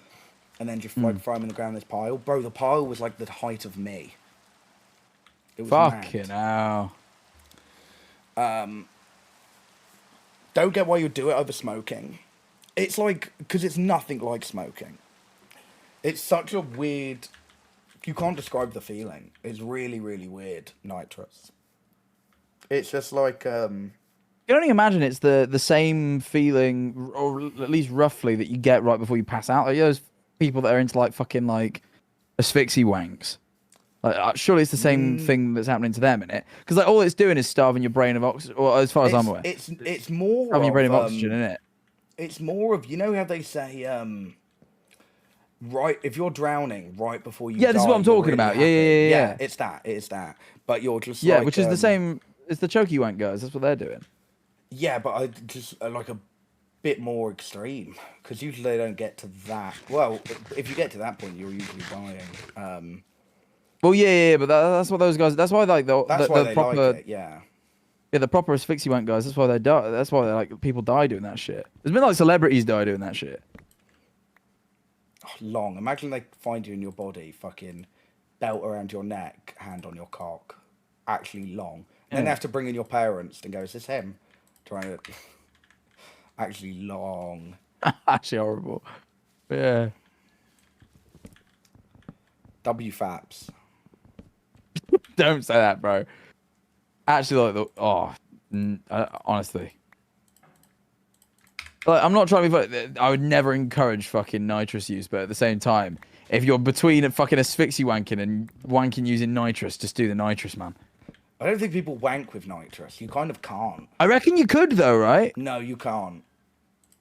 And then just like throw them in the ground in this pile. Bro, the pile was like the height of me. It was Fucking mad. hell. Don't get why you do it over smoking. It's like, because it's nothing like smoking. It's such a weird, you can't describe the feeling. It's really, really weird, nitrous. It's just like, You can only imagine it's the same feeling, or at least roughly, that you get right before you pass out. Like those people that are into like fucking like asphyxie wanks. Like, surely it's the same thing that's happening to them, innit? Because like all it's doing is starving your brain of oxygen. Or as far as I'm aware, it's more starving your brain of of oxygen, innit? it's more of, you know how they say, right, if you're drowning right before you Yeah, this is die, what I'm you're talking really about. happy. Yeah. It's that. But you're just Yeah, like, which is the same. It's the chokey wank guys. That's what they're doing. Yeah, but I just like a bit more extreme because usually they don't get to that. Well, if you get to that point, you're usually dying. Well, yeah, but that's what those guys. That's why like That's why the they proper like it. Yeah. yeah the proper asphyxie wank guys. That's why they die. That's why like people die doing that shit. There's been like celebrities die doing that shit. Oh, long. Imagine they find you in your body, fucking belt around your neck, hand on your cock, actually long. And then they have to bring in your parents and go, "Is this him?" Trying to actually long. Actually horrible. Yeah. WFAPs. Don't say that, bro. Actually, like honestly, like I'm not trying to be. I would never encourage fucking nitrous use, but at the same time, if you're between a fucking asphyxie wanking and wanking using nitrous, just do the nitrous, man. I don't think people wank with nitrous. You kind of can't. I reckon you could though, right? No, you can't.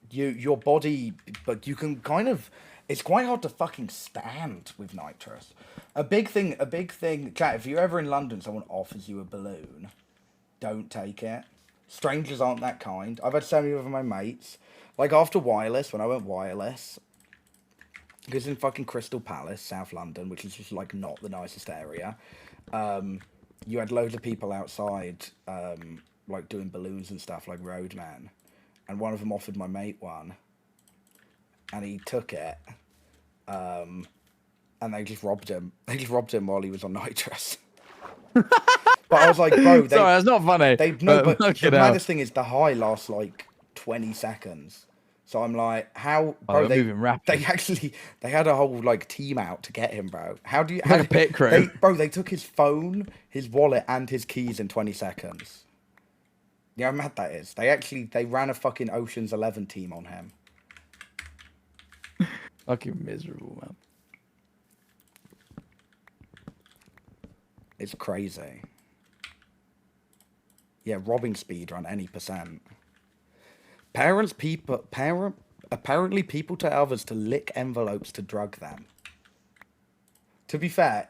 Your body, but you can kind of. It's quite hard to fucking stand with nitrous. A big thing, chat, if you're ever in London, someone offers you a balloon, don't take it. Strangers aren't that kind. I've had so many of my mates, like after Wireless, when I went Wireless, because in fucking Crystal Palace, South London, which is just like not the nicest area, you had loads of people outside, like doing balloons and stuff, like Roadman, and one of them offered my mate one, and he took it, and they just robbed him. They just robbed him while he was on nitrous. But I was like, bro, Sorry, that's not funny. but fucking the hell. maddest thing is the high lasts like 20 seconds. So I'm like, how, Oh, bro? they're moving rapidly. They had a whole like team out to get him, bro. How do you? Like a pit crew. They took his phone, his wallet, and his keys in 20 seconds. Yeah, how mad that is. They ran a fucking Ocean's 11 team on him. Fucking miserable, man. It's crazy. Yeah, robbing speed on any percent. Apparently people tell others to lick envelopes to drug them. To be fair,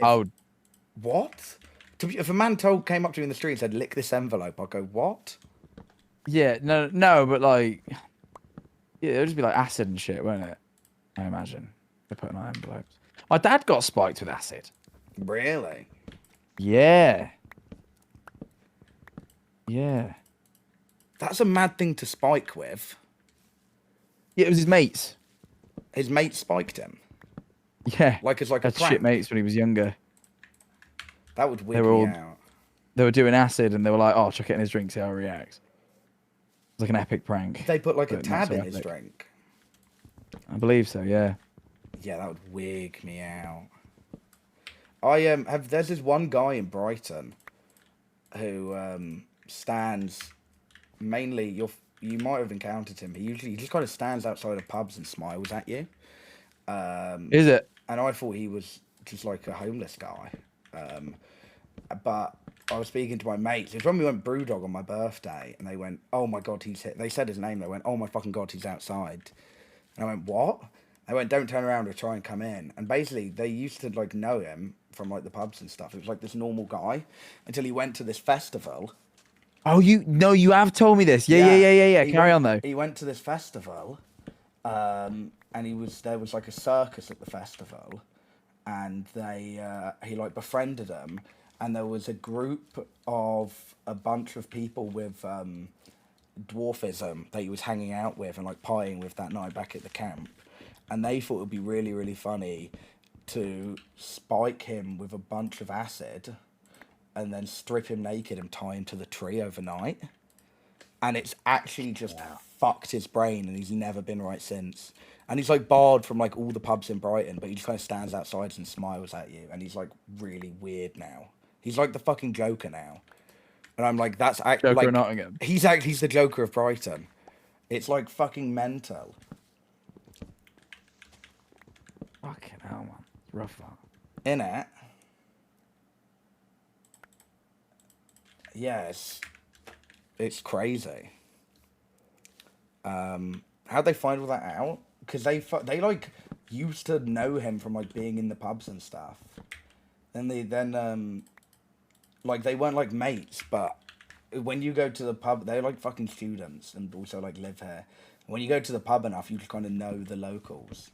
what? If a man came up to me in the street and said, "Lick this envelope," I'd go, "What?" Yeah, no, but like, yeah, it'll just be like acid and shit, won't it? I imagine they're putting on envelopes. My dad got spiked with acid. Really? Yeah. Yeah. That's a mad thing to spike with. Yeah, it was his mates. His mate spiked him. Yeah. Like it's like a Had prank. shit mates when he was younger. That would wig were me all- out. They were doing acid and they were like, "Oh, chuck it in his drink, see how he reacts." It's like an epic prank. They put like a but not tab so in his epic. drink. I believe so. Yeah. Yeah, that would wig me out. There's this one guy in Brighton who stands mainly. You might have encountered him. He just kind of stands outside of pubs and smiles at you. Is it? And I thought he was just like a homeless guy. But I was speaking to my mates. It was when we went Brewdog on my birthday, and they went, "Oh my god, he's here." They said his name. They went, "Oh my fucking god, he's outside." And I went, "What?" They went, "Don't turn around or try and come in." And basically, they used to like know him from like the pubs and stuff. It was like this normal guy until he went to this festival. Oh, you have told me this. Yeah. He Carry went- on though. He went to this festival, and there was like a circus at the festival, and he like befriended them, and there was a group of a bunch of people with dwarfism that he was hanging out with and like partying with that night back at the camp, and they thought it would be really really funny to spike him with a bunch of acid and then strip him naked and tie him to the tree overnight. And it's actually just fucked his brain, and he's never been right since. And he's like barred from like all the pubs in Brighton, but he just kind of stands outside and smiles at you, and he's like really weird now. He's like the fucking Joker now. And I'm like, that's Joker like of Nottingham. he's the Joker of Brighton. It's like fucking mental. Fucking hell, man. It's rough that. In it. Yeah, it's crazy. How'd they find all that out? Because they like used to know him from like being in the pubs and stuff. Then like they weren't like mates, but when you go to the pub, they're like fucking students and also like live here. When you go to the pub enough, you just kind of know the locals.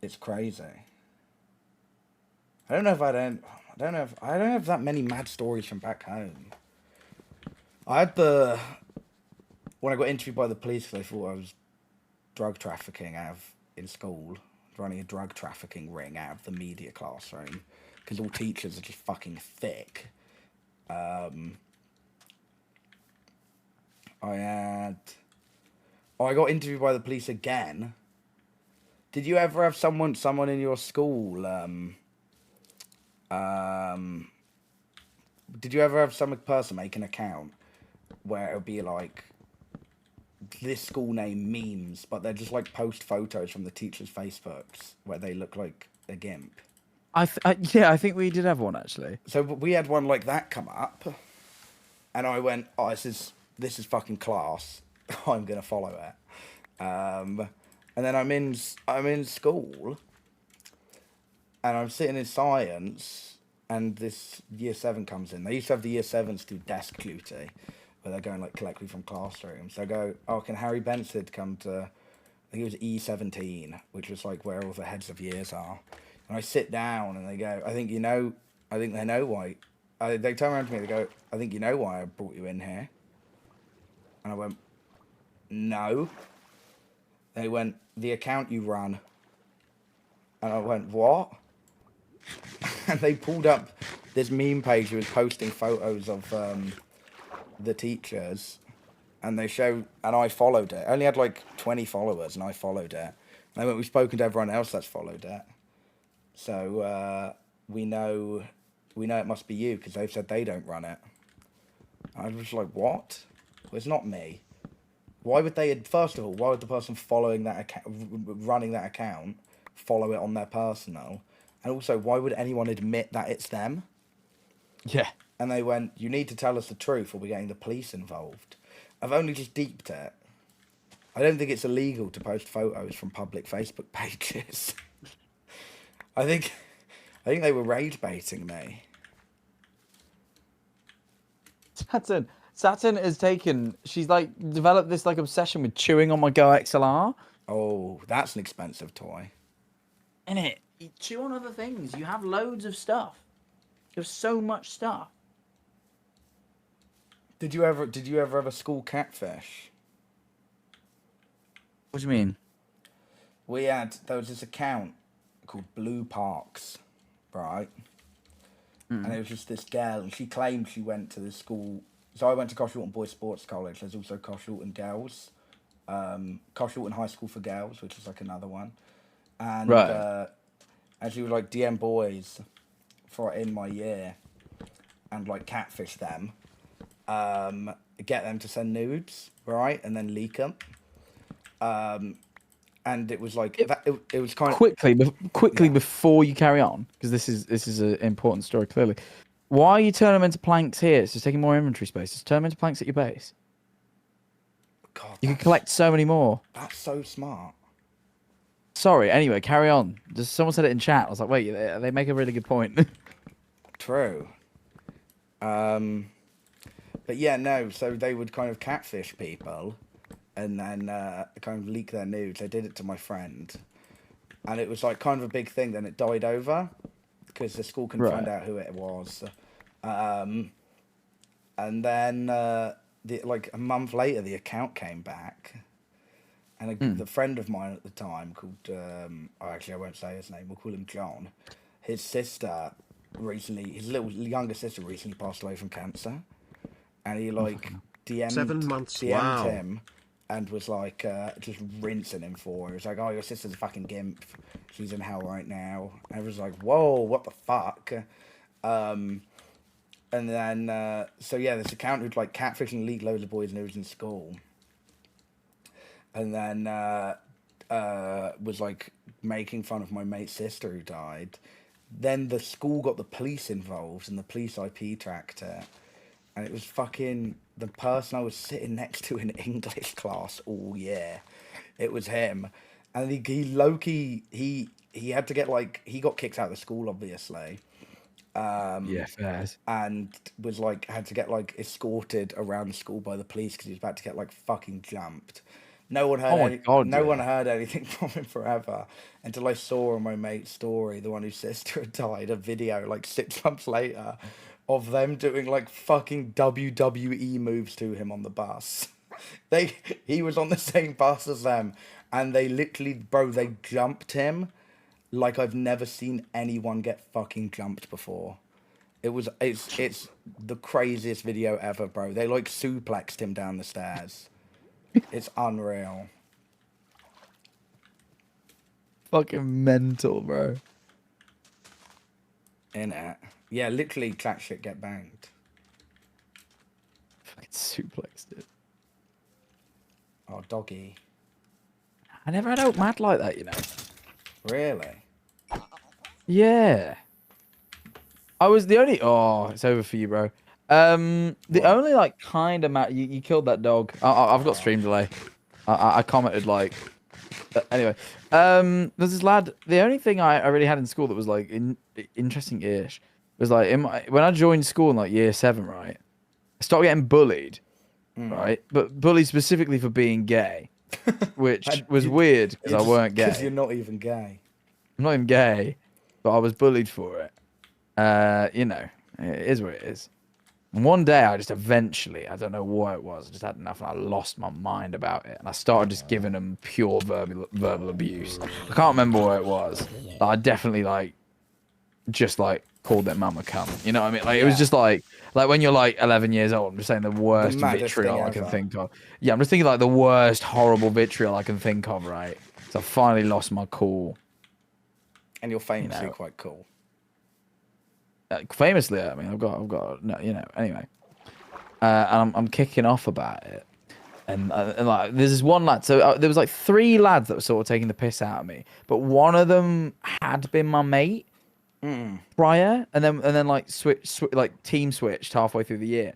It's crazy. I don't know if I don't have that many mad stories from back home. I had when I got interviewed by the police because they thought I was drug trafficking in school, running a drug trafficking ring out of the media classroom because all teachers are just fucking thick. I got interviewed by the police again. Did you ever have someone in your school? Did you ever have some person make an account where it would be like this school name memes, but they're just like post photos from the teachers' Facebooks where they look like a gimp? Yeah, I think we did have one actually. So we had one like that come up, and I went, "Oh, this is fucking class. I'm gonna follow it." And then I'm in school, and I'm sitting in science, and this year 7 comes in. They used to have the year 7s do desk duty, where they're going like collectively from classrooms. They go, "Oh, can Harry Benson come to?" I think it was E17, which was like where all the heads of years are. And I sit down, and they go, I think they know why. They turn around to me, they go, "I think you know why I brought you in here." And I went, "No." They went, "The account you run." And I went, "What?" And they pulled up this meme page who was posting photos of the teachers, and I followed it. I only had like 20 followers, and I followed it. And they went, "We've spoken to everyone else that's followed it. So we know it must be you because they've said they don't run it." I was like, "What? Well, it's not me. Why would they? First of all, why would the person following that account, running that account, follow it on their personal? And also, why would anyone admit that it's them?" Yeah. And they went, "You need to tell us the truth, or we're getting the police involved." I've only just deeped it. I don't think it's illegal to post photos from public Facebook pages. I think they were rage baiting me. Saturn has taken. She's like developed this like obsession with chewing on my Go XLR. Oh, that's an expensive toy. Innit? You chew on other things. You have loads of stuff. You have so much stuff. Did you ever have a school catfish? What do you mean? there was this account called Blue Parks, right? And it was just this girl, and she claimed she went to this school. So I went to Coshilton Boys Sports College. There's also Coshilton Girls, Coshilton High School for Girls, which is like another one. And and she would like DM boys in my year, and like catfish them, get them to send nudes, right, and then leak them. And it was like it was kind of quickly before you carry on, because this is an important story clearly. Why are you turning them into planks here? It's just taking more inventory space. Just turn them into planks at your base. God, You can collect so many more. That's so smart. Sorry. Anyway, carry on. Just someone said it in chat. I was like, wait, they make a really good point. True. But yeah, no. So they would kind of catfish people, and then kind of leak their nudes. They did it to my friend, and it was like kind of a big thing. Then it died over because the school couldn't find out who it was, and then like a month later, the account came back, and the friend of mine at the time called I won't say his name. We'll call him John. His sister recently, his little younger sister recently passed away from cancer, and he like DM'd 7 months. DM'd Wow. him. And was like just rinsing him for her. He was like, "Oh, your sister's a fucking gimp. She's in hell right now." And I was like, "Whoa, what the fuck?" And then so yeah, this account who'd like catfish and leak loads of boys' nudes in school, and then was like making fun of my mate's sister who died. Then the school got the police involved, and the police IP tracked it. And it was fucking the person I was sitting next to in English class all year. It was him. And he low-key, he had to get like, he got kicked out of the school, obviously. Yeah, fairs. And was like, had to get like escorted around the school by the police because he was about to get like fucking jumped. No one heard one heard anything from him forever until I saw on my mate's story, the one whose sister had died, a video like 6 months later of them doing like fucking WWE moves to him on the bus. He was on the same bus as them, and they literally, bro, they jumped him like I've never seen anyone get fucking jumped before. It's the craziest video ever, bro. They like suplexed him down the stairs. It's unreal. Fucking mental, bro. Innit? Yeah, literally chat shit get banged. Fucking suplexed it. Oh, doggy. I never had out mad like that, you know. Really? Yeah. I was the only. Oh, it's over for you, bro. The only like kind of mad. You killed that dog. I've got stream delay. I commented like. Anyway, there's this lad. The only thing I really had in school that was like interesting-ish was like when I joined school in like year 7, right? I started getting bullied, right? But bullied specifically for being gay, which was weird because I weren't gay. Because you're not even gay. I'm not even gay, but I was bullied for it. You know, it is what it is. And one day I just eventually, I don't know what it was, I just had enough and I lost my mind about it. And I started just giving them pure verbal abuse. I can't remember what it was. But I definitely like, just like called their mum a cunt. You know what I mean? Like, it was just like when you're like 11 years old, I'm just saying the worst vitriol I can think of. Yeah, I'm just thinking like the worst horrible vitriol I can think of, right? So I finally lost my cool. And you're famously quite cool. Famously, I mean, I've got, no, you know. Anyway, and I'm kicking off about it, and like, there's this one lad. So there was like 3 lads that were sort of taking the piss out of me, but one of them had been my mate prior, and then like team switched halfway through the year.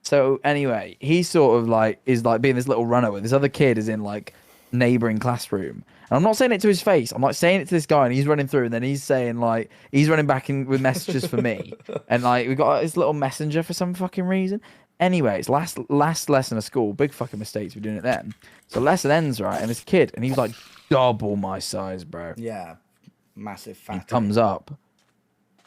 So anyway, he sort of like is like being this little runner with this other kid is in like neighboring classroom. And I'm not saying it to his face. I'm like saying it to this guy, and he's running through, and then he's saying like he's running back in with messages for me, and like we got his little messenger for some fucking reason. Anyway, it's last lesson of school. Big fucking mistakes. We're doing it then. So lesson ends right, and this kid, and he's like double my size, bro. Massive fat. He comes up.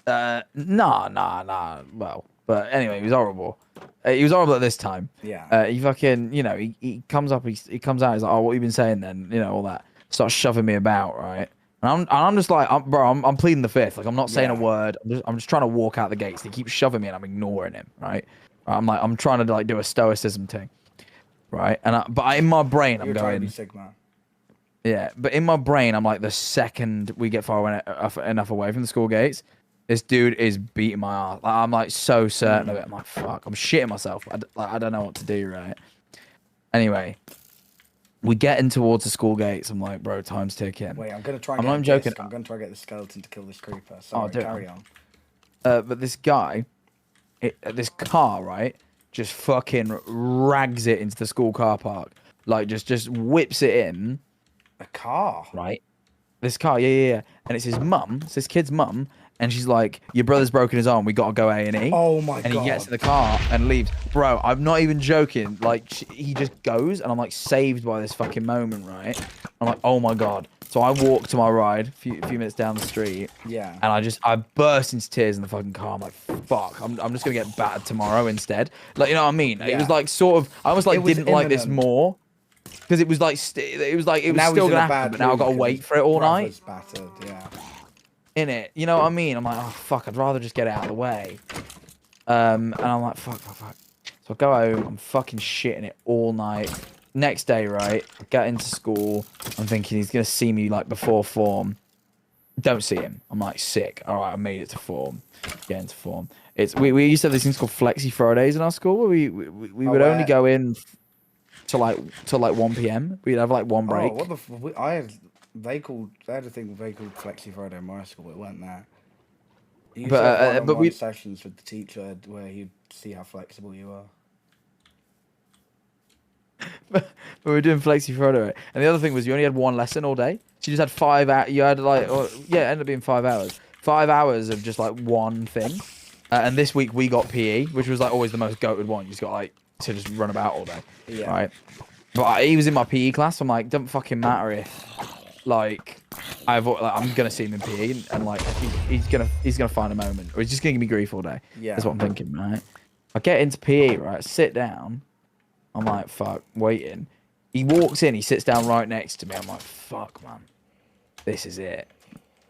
Nah. Well, but anyway, he was horrible. He was horrible at this time. Yeah. He fucking, you know, he comes up, he comes out, he's like, oh, what have you been saying then? You know, all that. starts shoving me about, right? And I'm just like, I'm pleading the fifth. Like, I'm not saying a Yeah. word. I'm just trying to walk out the gates. He keeps shoving me, and I'm ignoring him, right? I'm trying to like do a stoicism thing, right? But in my brain, I'm You're trying to be going, Sigma. yeah. But in my brain, I'm like, the second we get far enough away from the school gates, this dude is beating my ass. Like, I'm like so certain of it. I'm like, fuck, I'm shitting myself. I don't know what to do, right? Anyway, we get in towards the school gates. I'm like, bro, time's ticking. Wait, I'm gonna try and I'm get not a joking. disc. I'm gonna try and get the skeleton to kill this creeper. Sorry, do it, carry man. on. But this guy, this car, right, just fucking rags it into the school car park. Like, just whips it in, A car. right? This car, yeah. And it's his mum. It's this kid's mum. And she's like, your brother's broken his arm. We got to go A&E. Oh my And he gets God. in the car and leaves. Bro, I'm not even joking. Like, he just goes, and I'm like saved by this fucking moment, right? I'm like, oh my God. So I walk to my ride a few minutes down the street. Yeah. And I burst into tears in the fucking car. I'm like, fuck, I'm just going to get battered tomorrow instead. Like, you know what I mean? It Yeah. was like sort of, I almost like It was didn't like this imminent. more. Because it was like, it was Now still he's in going to a happen, bad but now I've mood got to 'cause wait his for it all night. brother's battered. Yeah. In it, you know what I mean? I'm like, oh fuck, I'd rather just get it out of the way. And I'm like, fuck. So I go home, I'm fucking shitting it all night. Next day, right, I get into school, I'm thinking he's gonna see me like before form. Don't see him. I'm like, sick. All right, I made it to form. Get into form. We used to have these things called Flexi Fridays in our school where we would only go in till like 1 p.m. We'd have like one break. Oh, what the? They had a thing they called Flexi Friday in my school. It weren't that. You used to have one-on-one sessions with the teacher where he'd see how flexible you are. But we were doing Flexi Friday, right? And the other thing was you only had one lesson all day. So you just had 5 hours. You had like, it ended up being 5 hours. 5 hours of just like one thing. And this week we got PE, which was like always the most goated one. You just got like to just run about all day, right? But he was in my PE class. So I'm like, doesn't fucking matter if like I'm gonna see him in PE, and like he's gonna find a moment, or he's just gonna give me grief all day. Yeah, that's what I'm thinking, right? I get into PE, right? Sit down. I'm like, fuck, waiting. He walks in, he sits down right next to me. I'm like, fuck, man, this is it.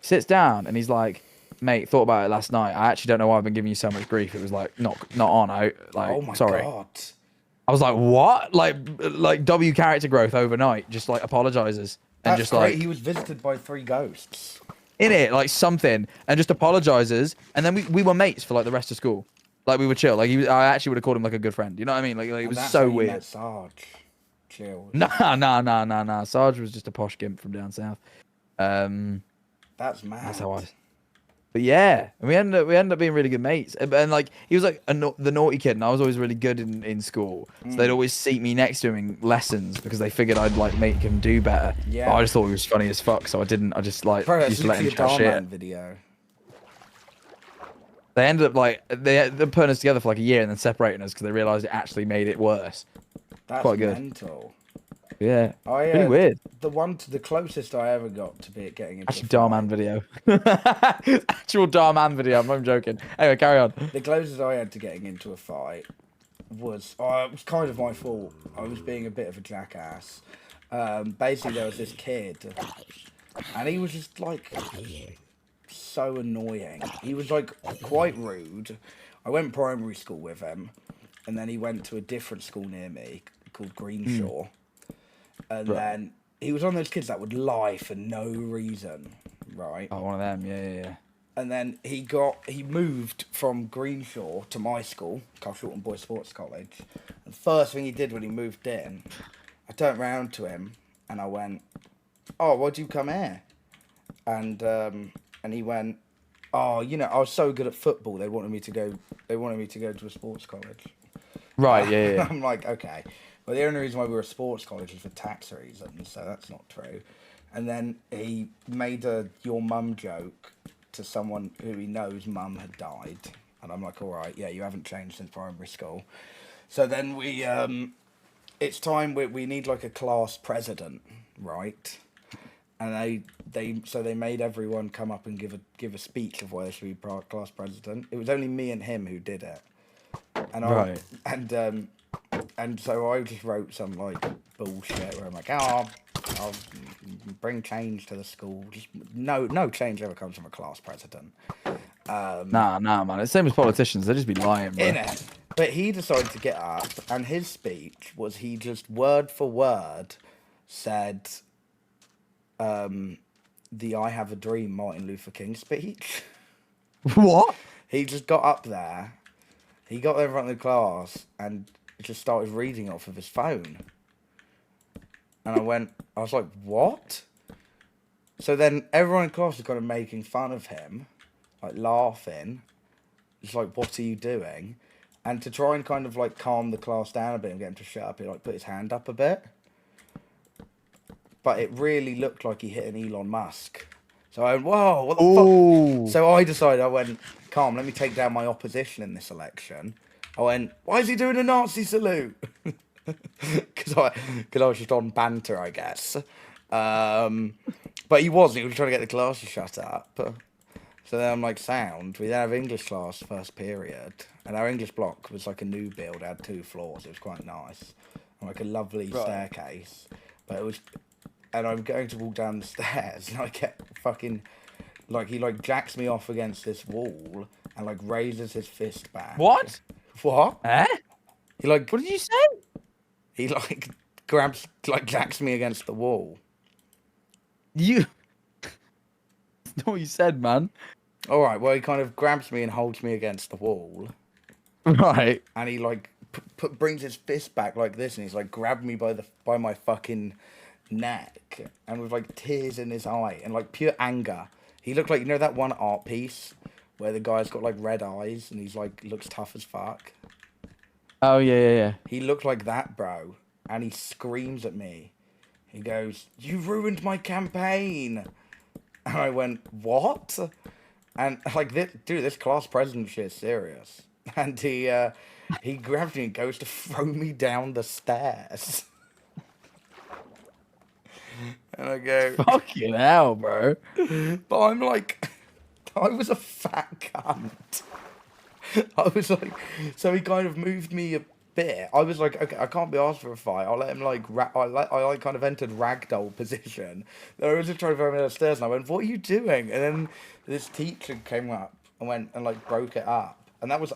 Sits down, and he's like, mate, thought about it last night. I actually don't know why I've been giving you so much grief. It was like not on. Oh my sorry. God. I was like, what? Like W character growth overnight. Just like apologizes and That's just great. like He was visited by 3 ghosts. in it, like something, and just apologizes. And then we were mates for like the rest of school. Like we were chill. Like I actually would have called him like a good friend. You know what I mean? Like it was That's so how you weird. met Sarge. Chill. Nah. Sarge was just a posh gimp from down south. That's mad. That's how I. But yeah, we ended up being really good mates. And like he was like the naughty kid, and I was always really good in school. So they'd always seat me next to him in lessons because they figured I'd like make him do better. Yeah. But I just thought he was funny as fuck, so I didn't. I just like Bro, used to let him chat shit. Man video. They ended up like they're putting us together for like a year and then separating us because they realised it actually made it worse. That's quite good. mental. Yeah, I, pretty weird. The closest I ever got to getting into Actually, Darman video. Actual Darman video. I'm not even joking. Anyway, carry on. The closest I had to getting into a fight was it was kind of my fault. I was being a bit of a jackass. Basically, there was this kid, and he was just like so annoying. He was like quite rude. I went primary school with him, and then he went to a different school near me called Greenshaw. And then he was one of those kids that would lie for no reason, right? Oh, one of them, yeah. And then he moved from Greenshaw to my school, Carl Shorten Boys Sports College. And the first thing he did when he moved in, I turned round to him and I went, "Oh, why'd you come here?" And he went, "Oh, you know, I was so good at football. They wanted me to go to a sports college." Right, yeah. I'm like, okay. Well, the only reason why we were a sports college is for tax reasons, so that's not true. And then he made a "your mum" joke to someone who he knows mum had died. And I'm like, all right, yeah, you haven't changed since primary school. So then we, it's time we need like a class president, right? And they made everyone come up and give a speech of why they should be class president. It was only me and him who did it. And and so I just wrote some like bullshit where I'm like, I'll bring change to the school. Just no change ever comes from a class president. Nah, man. It's the same as politicians. They just be lying, bro. Innit? But he decided to get up, and his speech was he just word for word said, the "I Have a Dream" Martin Luther King speech. What? He just got up there. He got there in front of the class and just started reading off of his phone. And I was like, what? So then everyone in class was kind of making fun of him, like laughing. It's like, what are you doing? And to try and kind of like calm the class down a bit and get him to shut up, he like put his hand up a bit. But it really looked like he hit an Elon Musk. So I went, whoa, what the fuck? So I decided, I went, calm, let me take down my opposition in this election. I went, why is he doing a Nazi salute? Because I was just on banter, I guess. But he was trying to get the class to shut up. So then I'm like, sound. We then have English class first period. And our English block was like a new build, it had 2 floors. It was quite nice. And like a lovely staircase. But it was... And I'm going to walk down the stairs, and I get fucking... Like, he, like, jacks me off against this wall, and, like, raises his fist back. What? What? Eh? He, like... What did you say? He, like, grabs... Like, jacks me against the wall. You... That's not what you said, man. Alright, well, he kind of grabs me and holds me against the wall. Right. And he, like, brings his fist back like this, and he's, like, grabbed me by my fucking... neck, and with like tears in his eye and like pure anger. He looked like, you know, that one art piece where the guy's got like red eyes and he's like looks tough as fuck. Oh yeah. He looked like that, bro, and he screams at me. He goes, "You ruined my campaign!" And I went, "What?" And like, this class president shit is serious. And he grabs me and goes to throw me down the stairs. And I go, Fucking hell, bro. but I'm like, I was a fat cunt. I was like, so he kind of moved me a bit. I was like, okay, I can't be asked for a fight. I'll let him like, I kind of entered ragdoll position. Then I was just trying to throw him downstairs, and I went, "What are you doing?" And then this teacher came up and went and like broke it up, and that was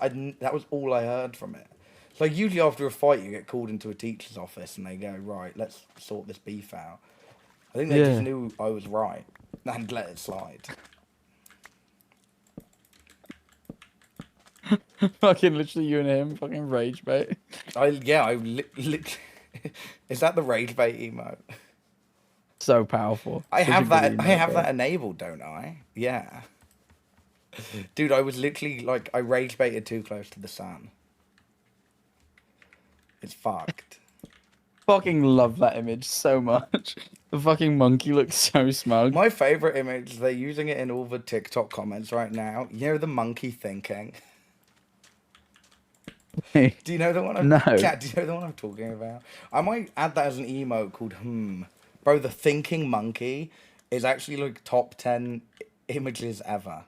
all I heard from it. It's like usually after a fight, you get called into a teacher's office, and they go, "Right, let's sort this beef out." I think they just knew I was right and let it slide. Fucking literally you and him, fucking rage bait. Is that the rage bait emote? So powerful. I Such have a that. good I emote, have bro. that enabled, don't I? Yeah. Dude, I was literally like, I rage baited too close to the sun. It's fucked. Fucking love that image so much. The fucking monkey looks so smug. My favorite image, they're using it in all the TikTok comments right now. You know the monkey thinking? Do you know the one I'm No. Chat, do you know the one I'm talking about? I might add that as an emote called Bro, the thinking monkey is actually like top 10 images ever.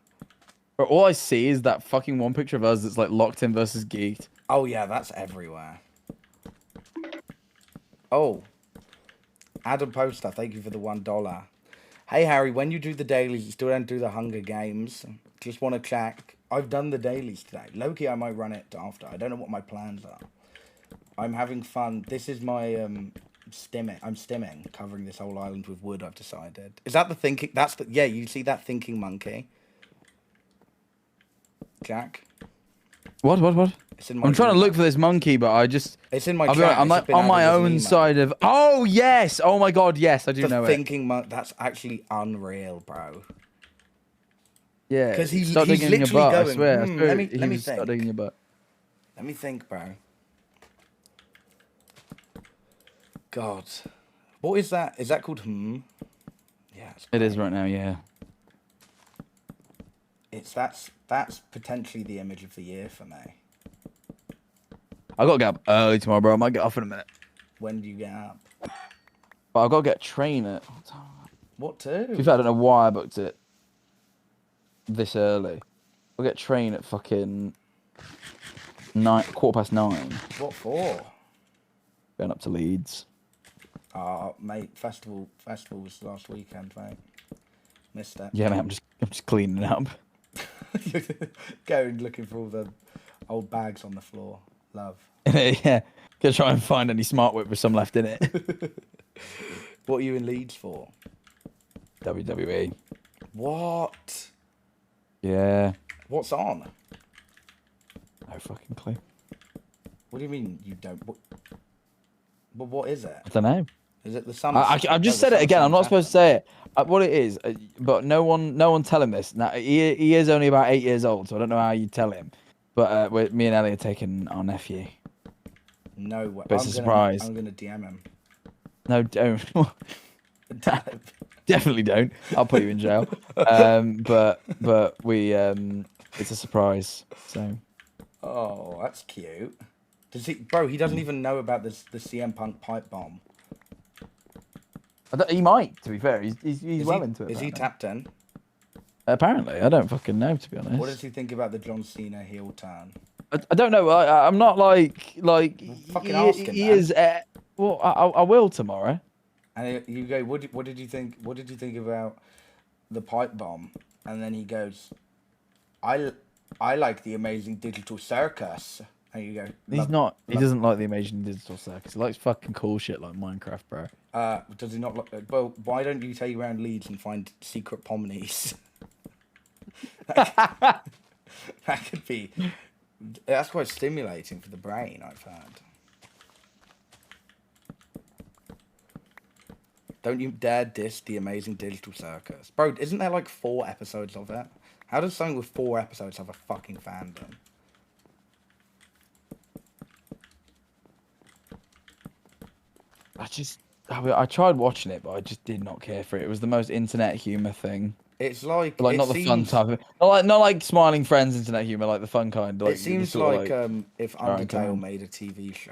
But all I see is that fucking one picture of us that's like locked in versus geeked. Oh yeah, that's everywhere. Oh. Adam Poster, thank you for the $1. Hey Harry, when you do the dailies, you still don't do the Hunger Games. Just want to check. I've done the dailies today. Loki, I might run it after. I don't know what my plans are. I'm having fun. This is my stimming. I'm stimming, covering this whole island with wood, I've decided. Is that the thinking? That's the... Yeah, you see that thinking monkey? Jack? What? It's in my I'm trying to email. look for this monkey, but I just... It's in my I'll be chat. honest, I'm It's like been on my added as an own email. side of... Oh, yes! Oh my god, yes, I do The know it. thinking monkey. That's actually unreal, bro. Yeah. 'Cause he's Start digging in your literally butt, I going, swear. I "Hmm, swear let me he was think." start digging in your butt. Let me think, bro. God. What is that? Is that called Yeah. It is right now, yeah. That's potentially the image of the year for me. I gotta get up early tomorrow, bro. I might get off in a minute. When do you get up? But I've got to get a train at... What To be to? fair, I don't know why I booked it this early. I'll get a train at fucking 9, 9:15. What for? Going up to Leeds. Mate, festival was last weekend, mate. Missed it. Yeah, mate, I'm just cleaning up. Going looking for all the old bags on the floor. Love. Yeah, gonna try and find any smart whip with some left in it. What are you in Leeds for? WWE. What? Yeah. What's on? No fucking clue. What do you mean you don't? But what is it? I don't know. Is it the sun? I've just said it again. I'm not supposed to say it. What it is, but no one tell him this. Now he is only about 8 years old, so I don't know how you tell him. But me and Ellie are taking our nephew. No way. But it's a surprise. I'm gonna DM him. No, don't. Definitely don't. I'll put you in jail. But we it's a surprise. So. Oh, that's cute. Does he, bro? He doesn't even know about the CM Punk pipe bomb. He might, to be fair. He's well into it. Is he tapped in? Apparently, I don't fucking know, to be honest. What does he think about the John Cena heel turn? I don't know. I'm not like fucking ask him, he man. is. Well, I will tomorrow. And you go, what did you think? What did you think about the pipe bomb? And then he goes, I like the amazing digital circus. And you go, He's not. He doesn't like the Amazing Digital Circus. He likes fucking cool shit like Minecraft, bro. Does he not? Well, why don't you take around Leeds and find secret pomnies? that could be. That's quite stimulating for the brain, I've heard. Don't you dare diss the Amazing Digital Circus, bro. Isn't there like 4 episodes of it? How does something with 4 episodes have a fucking fandom? I tried watching it, but I just did not care for it. It was the most internet humor thing. It's like Not the fun type of it. Not like Smiling Friends internet humor, like the fun kind. Like, it seems like if Undertale made a TV show.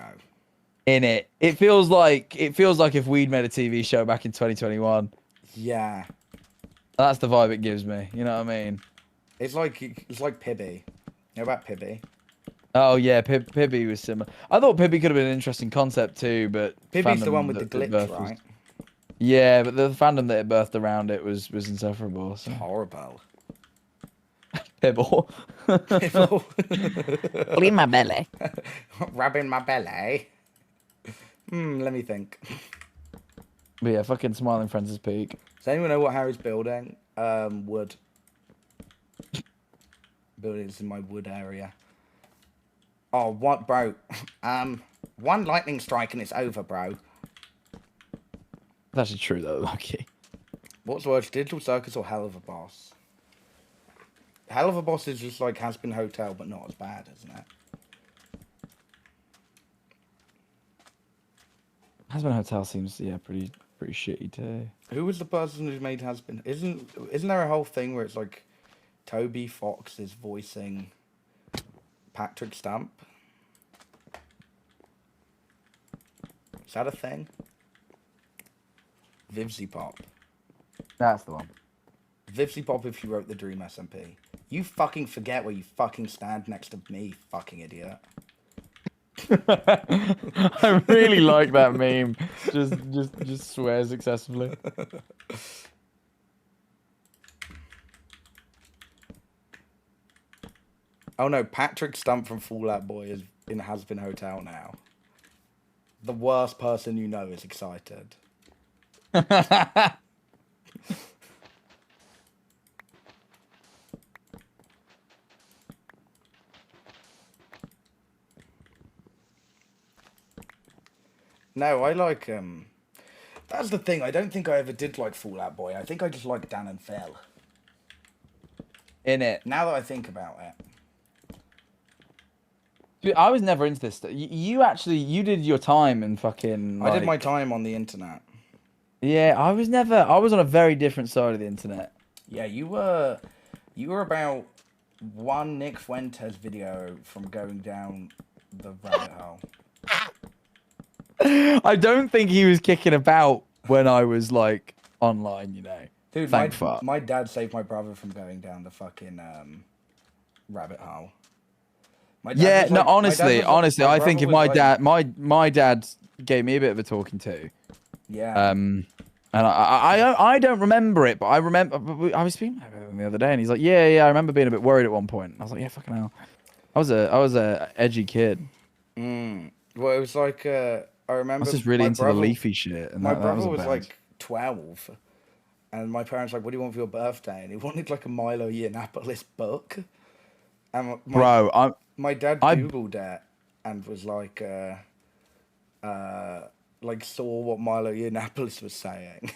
In it, it feels like if we'd made a TV show back in 2021. Yeah. That's the vibe it gives me. You know what I mean? It's like Pibby. You know about Pibby? Oh yeah, Pibby was similar. I thought Pibby could have been an interesting concept too, but Pibby's the one with the glitch, right? Yeah, but the fandom that it birthed around it was insufferable. So. Horrible. Pibble. Pibble. In my belly. Rubbing my belly. Let me think. But yeah, fucking Smiling Friends is peak. Does anyone know what Harry's building? Wood. Buildings in my wood area. Oh, what, bro? One lightning strike and it's over, bro. That's actually true though, Lucky. What's worse, Digital Circus or Hell of a Boss? Hell of a Boss is just like Has Been Hotel, but not as bad, isn't it? Has Been Hotel seems pretty shitty too. Who was the person who made Has Been? Isn't there a whole thing where it's like Toby Fox is voicing Patrick Stump? Is that a thing? Vivzy Pop. That's the one. Vivzy Pop if you wrote the Dream SMP. You fucking forget where you fucking stand next to me, fucking idiot. I really like that meme. Just swears excessively. Oh no, Patrick Stump from Fallout Boy is in Has Been Hotel now. The worst person you know is excited. No, I like that's the thing. I don't think I ever did like Fallout Boy. I think I just like Dan and Phil. In it. Now that I think about it. Dude, I was never into this stuff. You did your time and fucking. I did my time on the internet. Yeah, I was on a very different side of the internet. Yeah, you were about one Nick Fuentes video from going down the rabbit hole. I don't think he was kicking about when I was like online, you know. Dude, my dad saved my brother from going down the fucking rabbit hole. Yeah, no, honestly, I think if my dad gave me a bit of a talking to, Yeah. And I don't remember it, but I remember I was speaking to him the other day, and he's like, yeah, I remember being a bit worried at one point. I was like, yeah, fucking hell. I was a edgy kid. Well, it was like I I remember was just really my into brother, the leafy shit, and my that brother was, a was bad. like 12, and my parents were like, "What do you want for your birthday?" And he wanted like a Milo Yiannopoulos book. And Bro, my dad I- googled it and was like saw what Milo Yiannopoulos was saying,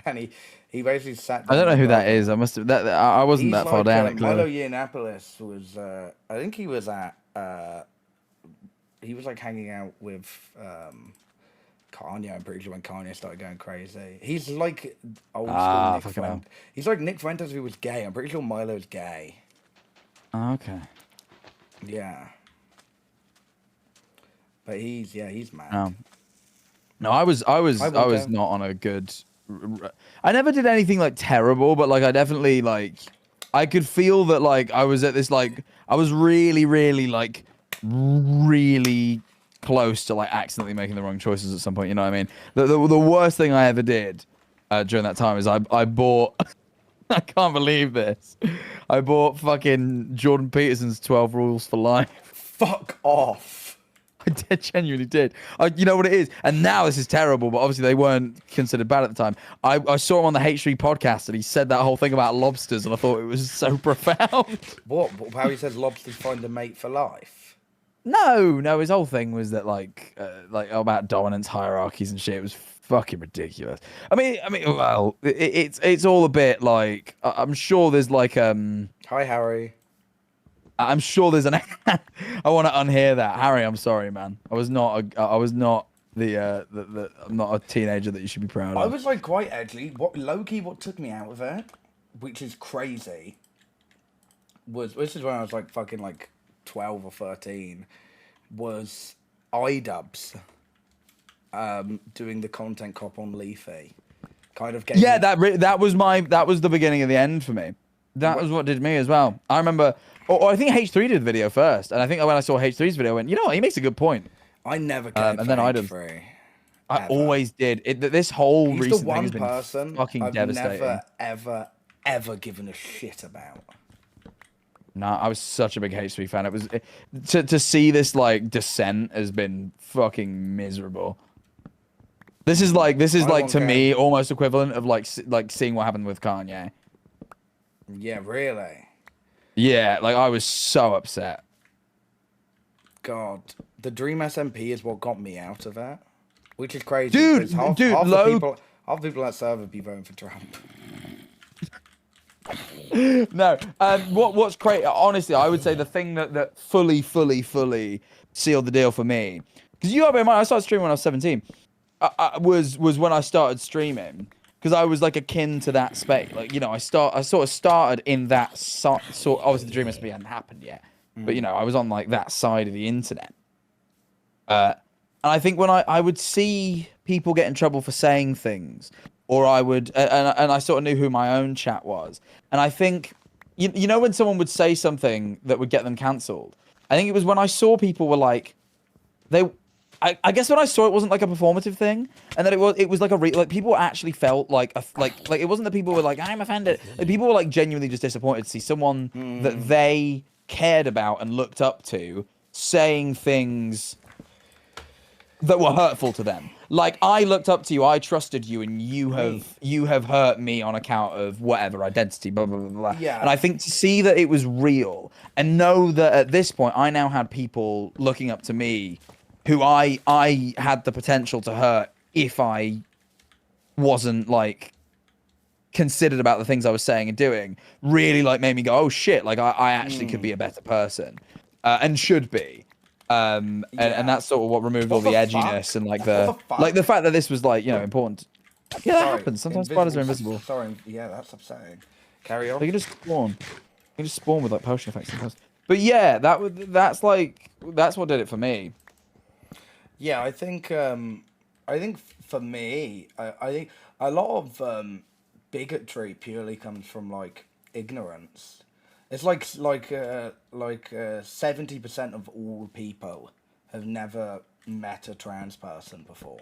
and he basically sat down. I don't know with who my that brother. is. I must have I wasn't He's that far like, down it. Milo Clearly. Yiannopoulos was I think he was at he was like hanging out with Kanye. I'm pretty sure when Kanye started going crazy. He's like old school Nick fucking hell. Fuentes. He's like Nick Fuentes who was gay. I'm pretty sure Milo's gay. Oh, okay. Yeah. But he's mad. No, I was go. not on a good. I never did anything like terrible, but like I definitely like I could feel that like I was at this like I was really like really close to like accidentally making the wrong choices at some point. You know what I mean? The worst thing I ever did during that time is I bought. I can't believe this. I bought fucking Jordan Peterson's 12 Rules for Life. Fuck off. I genuinely did. You know what it is? And now this is terrible, but obviously they weren't considered bad at the time. I saw him on the H3 podcast and he said that whole thing about lobsters and I thought it was so profound. What? How he says lobsters find a mate for life? No, his whole thing was that like about dominance hierarchies and shit. It was fucking ridiculous. I mean, well, it's all a bit like I'm sure there's like Hi, Harry. I'm sure there's an. I want to unhear that, Harry. I'm sorry, man. I was not the I'm not a teenager that you should be proud of. I was like quite edgy. What took me out of it, which is crazy, this is when I was like fucking like 12 or 13, was iDubbbz doing the content cop on Leafy. Kind of gave Yeah, me... that was the beginning of the end for me. That was what did me as well. I remember, or I think H3 did the video first, and I think when I saw H3's video, I went, you know what, he makes a good point. I never cared and for then H3. I always did. This whole He's recent the thing one has been person fucking I've devastating. never, ever given a shit about. Nah, I was such a big H3 fan. It was to see this like descent has been fucking miserable. This is like to me almost equivalent of like seeing what happened with Kanye. Yeah, really. Yeah, like I was so upset. God, the Dream SMP is what got me out of it, which is crazy. Dude, because half the people that server be voting for Trump. No, what's great? Honestly, I would say the thing that fully sealed the deal for me, because you have in mind, I started streaming when I was 17. Was when I started streaming, because I was like akin to that space. Like, you know, I sort of started in that sort. Obviously, the Dream SMP hadn't happened yet, but you know, I was on like that side of the internet. And I think when I would see people get in trouble for saying things, or I would, and I sort of knew who my own chat was, and I think, you know, when someone would say something that would get them cancelled, I think it was when I saw people were like, I guess when I saw it wasn't like a performative thing, and that it was like like people actually felt like it wasn't that people were like, I'm offended. Like, people were like genuinely just disappointed to see someone that they cared about and looked up to saying things that were hurtful to them. Like, I looked up to you, I trusted you, and you have hurt me on account of whatever identity, blah blah blah blah. Yeah. And I think to see that it was real and know that at this point I now had people looking up to me who I had the potential to hurt if I wasn't like considered about the things I was saying and doing, really like made me go, oh shit, like I actually could be a better person, and should be. And that's sort of what removed all the edginess and like the fact that this was like, you know, important. Yeah, that happens. Sometimes spiders are invisible. Sorry, yeah, that's upsetting. Carry on. They can just spawn. They can just spawn with like potion effects sometimes. But yeah, that's what did it for me. Yeah, I think for me, I think a lot of bigotry purely comes from like ignorance. It's like 70% of all people have never met a trans person before,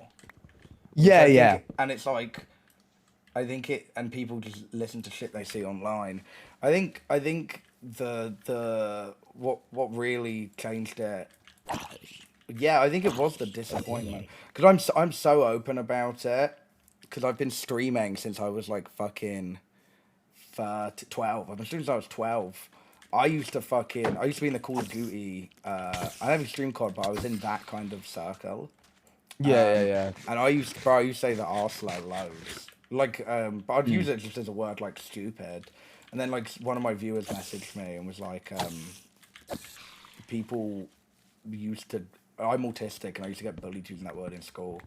Yeah, yeah. And it's like, I think it, and people just listen to shit they see online. I think the what really changed it. Yeah, I think it was the disappointment, because I'm so open about it, because I've been streaming since I was like fucking 12. I've been streaming since I was 12. I used to be in the Call of Duty. I never streamed COD, but I was in that kind of circle. Yeah. And I used to say the arsehole loads. Like, but I'd use it just as a word, like stupid. And then like one of my viewers messaged me and was like, people used to. I'm autistic, and I used to get bullied using that word in school.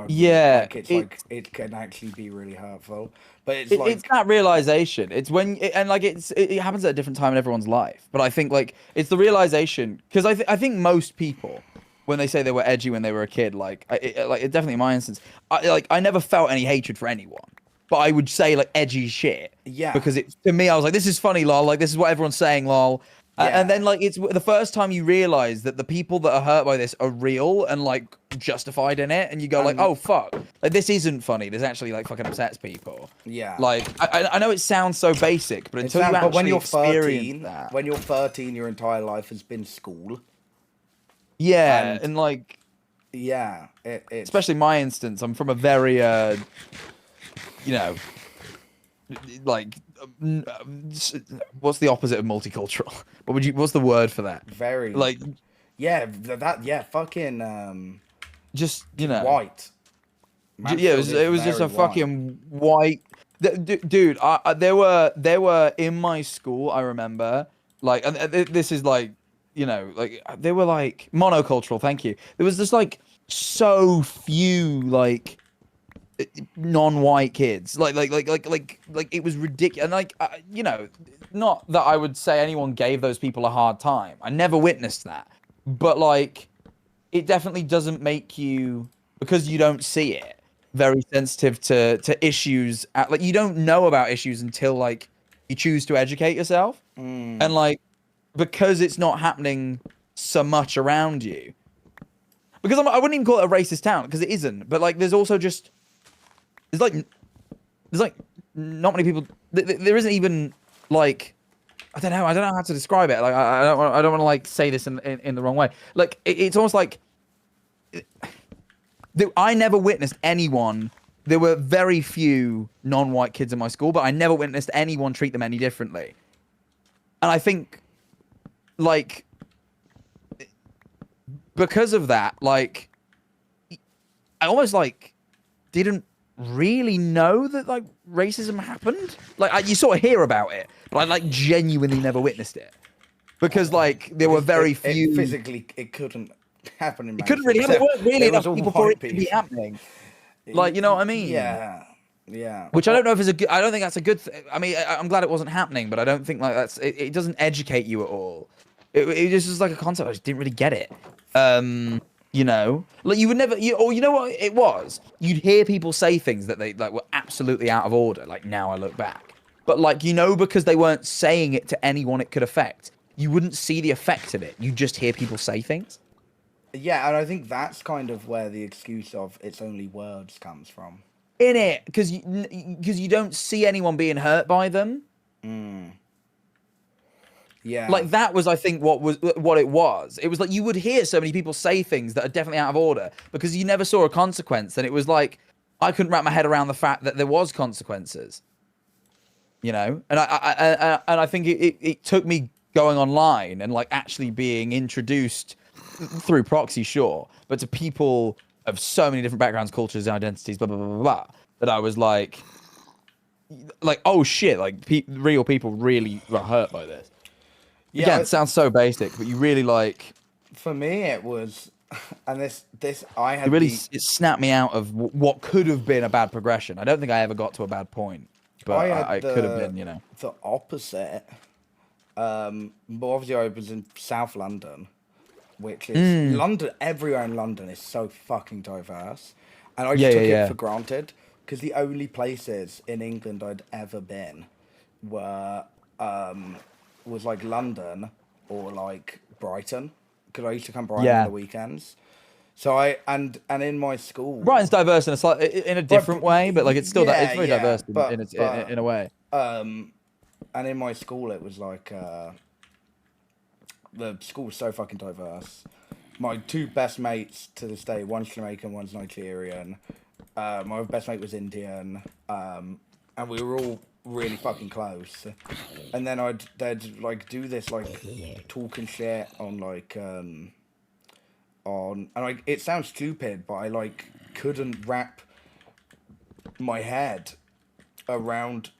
Yeah, it can actually be really hurtful. But it's it's that realization. It's when it happens at a different time in everyone's life. But I think like it's the realization, because I think most people, when they say they were edgy when they were a kid, definitely in my instance, I never felt any hatred for anyone. But I would say like edgy shit. Yeah. Because to me, I was like, this is funny, lol. Like, this is what everyone's saying, lol. And then like it's the first time you realize that the people that are hurt by this are real and like justified in it, and you go like, oh fuck, like this isn't funny. This actually like fucking upsets people. Yeah. Like I know it sounds so basic, but until you actually experience that, when you're 13, your entire life has been school. Yeah, and like, yeah, especially my instance, I'm from a very like, what's the opposite of multicultural? What's the word for that? Very like, fucking just white. Yeah, it was just a fucking white. Dude, there were in my school, I remember, like, and this is like, like they were like monocultural. Thank you. There was just like so few like non-white kids, like it was ridiculous. And like, not that I would say anyone gave those people a hard time. I never witnessed that, but like, it definitely doesn't make you, because you don't see it, very sensitive to issues. Like, you don't know about issues until like you choose to educate yourself, and like, because it's not happening so much around you. Because I wouldn't even call it a racist town, because it isn't. But like, there's also just there's like not many people. There isn't even like, I don't know how to describe it. Like, I don't want to like say this in the wrong way. Like, it's almost like I never witnessed anyone. There were very few non-white kids in my school, but I never witnessed anyone treat them any differently. And I think, like, because of that, like, I almost like didn't really know that like racism happened. Like, you sort of hear about it, but I like genuinely never witnessed it, because like there were very few. Physically, it couldn't happen in. It couldn't really happen. There weren't really enough people for it to be happening. Like, you know what I mean? Yeah. Which I don't know if is a good. I don't think that's a good thing. I mean, I'm glad it wasn't happening, but I don't think like that's. It doesn't educate you at all. It just was like a concept. I just didn't really get it. Like, you would never. Or you know what it was? You'd hear people say things that they like were absolutely out of order. Like, now I look back, but like, because they weren't saying it to anyone it could affect, you wouldn't see the effect of it. You just hear people say things. Yeah, and I think that's kind of where the excuse of it's only words comes from. In it, because you don't see anyone being hurt by them. Yeah. Like, that was, I think, what it was. It was like you would hear so many people say things that are definitely out of order because you never saw a consequence, and it was like I couldn't wrap my head around the fact that there was consequences. And I think it took me going online and like actually being introduced through proxy, sure, but to people of so many different backgrounds, cultures, identities, blah blah blah blah blah, that I was like, oh shit, like real people really were hurt by this. Yeah, again, it sounds so basic, but you really like. For me, it was, and this I had. It snapped me out of what could have been a bad progression. I don't think I ever got to a bad point, but I could have been, the opposite. But obviously, I was in South London, which is London. Everywhere in London is so fucking diverse, and I just took it for granted, because the only places in England I'd ever been were was like London or like Brighton, because I used to come Brighton on the weekends. So and in my school, Brighton's diverse in a different way, but like it's still it's very yeah, diverse but- in a way. and in my school it was like the school was so fucking diverse. My two best mates to this day, one's Jamaican, one's Nigerian. My best mate was Indian, and we were all really fucking close. And then they'd like do this like talking shit on like and like it sounds stupid, but I like couldn't wrap my head around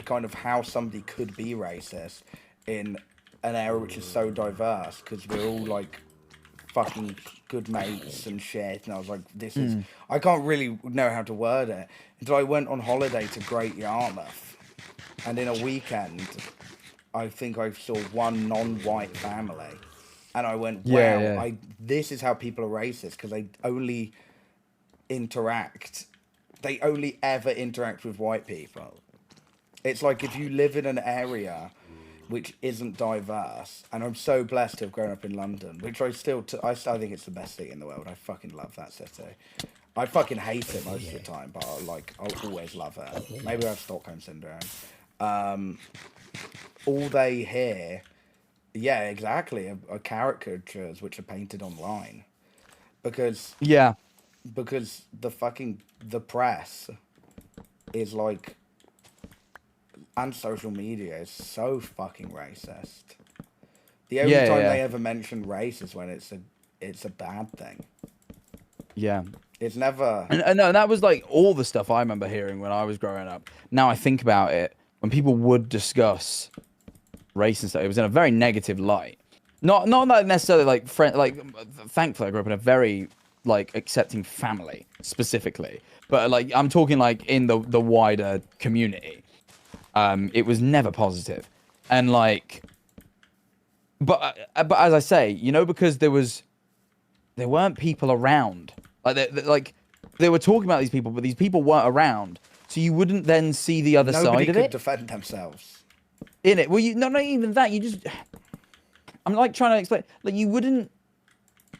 kind of how somebody could be racist in an area which is so diverse, because we're all like fucking good mates and shit, and I was like, this is I can't really know how to word it until I went on holiday to Great Yarmouth, and in a weekend I think I saw one non-white family, and I went, wow, Yeah. this is how people are racist, because they only ever interact with white people. It's like if you live in an area which isn't diverse, and I'm so blessed to have grown up in London, which I still think it's the best city in the world. I fucking love that city. I fucking hate it most of the time, but I'll always love it. Maybe I have Stockholm syndrome. All they hear, yeah, exactly, are caricatures which are painted online, because the press is like, and social media is so fucking racist. The only time they ever mention race is when it's a bad thing. Yeah. It's never. And no, that was like all the stuff I remember hearing when I was growing up. Now I think about it, when people would discuss race and stuff, it was in a very negative light. Not like necessarily like thankfully I grew up in a very like accepting family specifically, but like I'm talking like in the wider community. It was never positive, and like, but as I say, you know, because there weren't people around, like they were talking about these people, but these people weren't around, so you wouldn't then see the other Nobody side of could it. defend themselves. In it, well, not even that. You just, I'm like trying to explain, like you wouldn't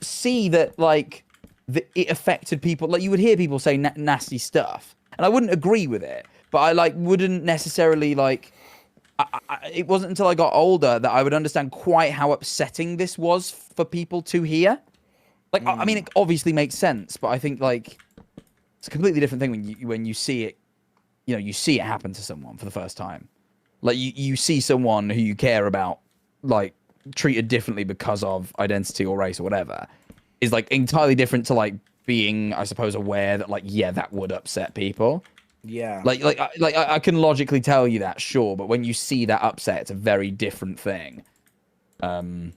see that like it affected people. Like you would hear people say nasty stuff, and I wouldn't agree with it, but I like wouldn't necessarily like. It wasn't until I got older that I would understand quite how upsetting this was for people to hear. Like, I mean, it obviously makes sense, but I think like it's a completely different thing when you see it. You know, you see it happen to someone for the first time. Like you see someone who you care about, like treated differently because of identity or race or whatever, is like entirely different to like being, I suppose, aware that like, yeah, that would upset people. Yeah. Like I can logically tell you that, sure, but when you see that upset, it's a very different thing. And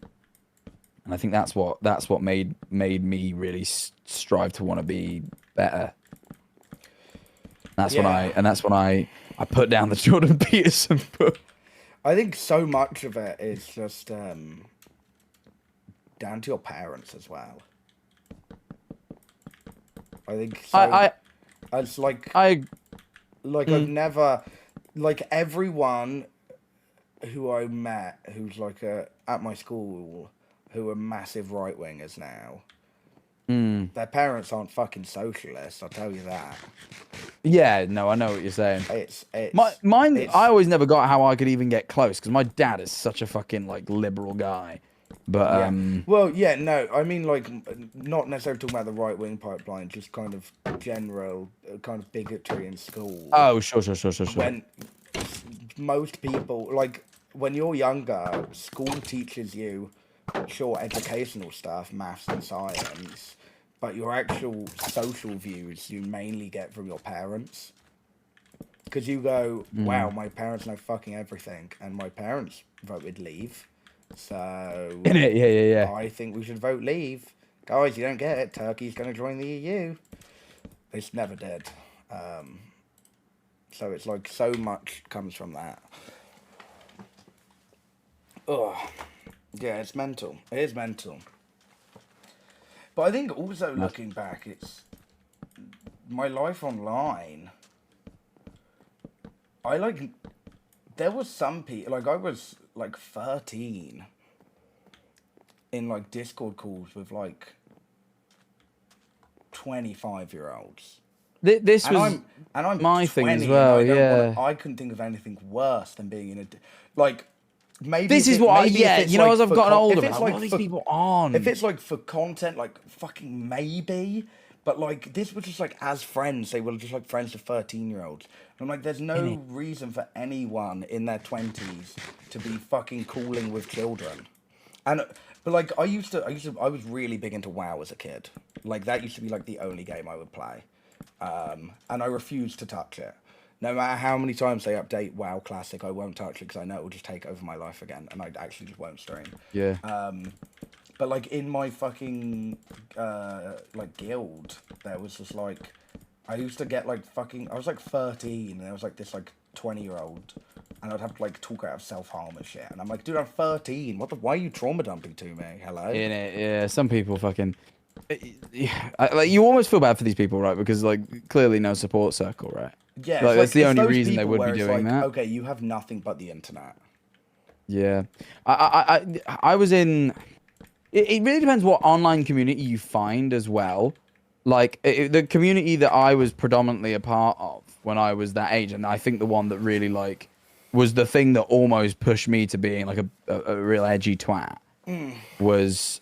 I think that's what made me really strive to want to be better. That's when I put down the Jordan Peterson book. I think so much of it is just down to your parents as well. I think so. It's like I've never, like everyone who I met who's like at my school who are massive right wingers now. Their parents aren't fucking socialists, I'll tell you that. Yeah, no, I know what you're saying. Mine. I always never got how I could even get close because my dad is such a fucking like liberal guy. But yeah. Well, yeah, no, I mean like not necessarily talking about the right wing pipeline, just kind of general kind of bigotry in school. Oh, sure. When most people, like when you're younger, school teaches you sure educational stuff, maths and science, but your actual social views you mainly get from your parents. Because you go, wow, my parents know fucking everything, and my parents voted leave. So yeah. I think we should vote leave. Guys, you don't get it. Turkey's going to join the EU. They just never did. So it's like so much comes from that. Ugh. Yeah, it's mental. It is mental. But I think also looking back, it's my life online. There was some people, like I was like 13 in like Discord calls with like 25-year-olds. This And was I'm my 20, thing as and well. I don't Yeah. I couldn't think of anything worse than being in a like. Maybe This if is it- what I maybe if yeah. it's You know, like as I've for gotten con- older, if I'm it's like, like what are these for- people on? If it's like for content, like fucking maybe. But like this was just like as friends, they were just like friends to 13-year-olds. I'm like, there's no reason for anyone in their 20s to be fucking cooling with children. And but like I was really big into WoW as a kid. Like that used to be like the only game I would play. And I refused to touch it. No matter how many times they update WoW Classic, I won't touch it because I know it will just take over my life again, and I actually just won't stream. Yeah. But like in my fucking like guild, there was just like I used to get like fucking I was like 13, and there was like this like 20-year-old, and I'd have to like talk out of self-harm and shit, and I'm like, dude, I'm 13. Why are you trauma dumping to me? Hello. In it, yeah. Some people fucking. Like you almost feel bad for these people, right? Because like clearly no support circle, right? Yeah, Like, that's the it's only those reason they people would where be it's doing like, that. okay, you have nothing but the internet. Yeah, I was in. It really depends what online community you find as well. Like the community that I was predominantly a part of when I was that age, and I think the one that really like was the thing that almost pushed me to being like a real edgy twat was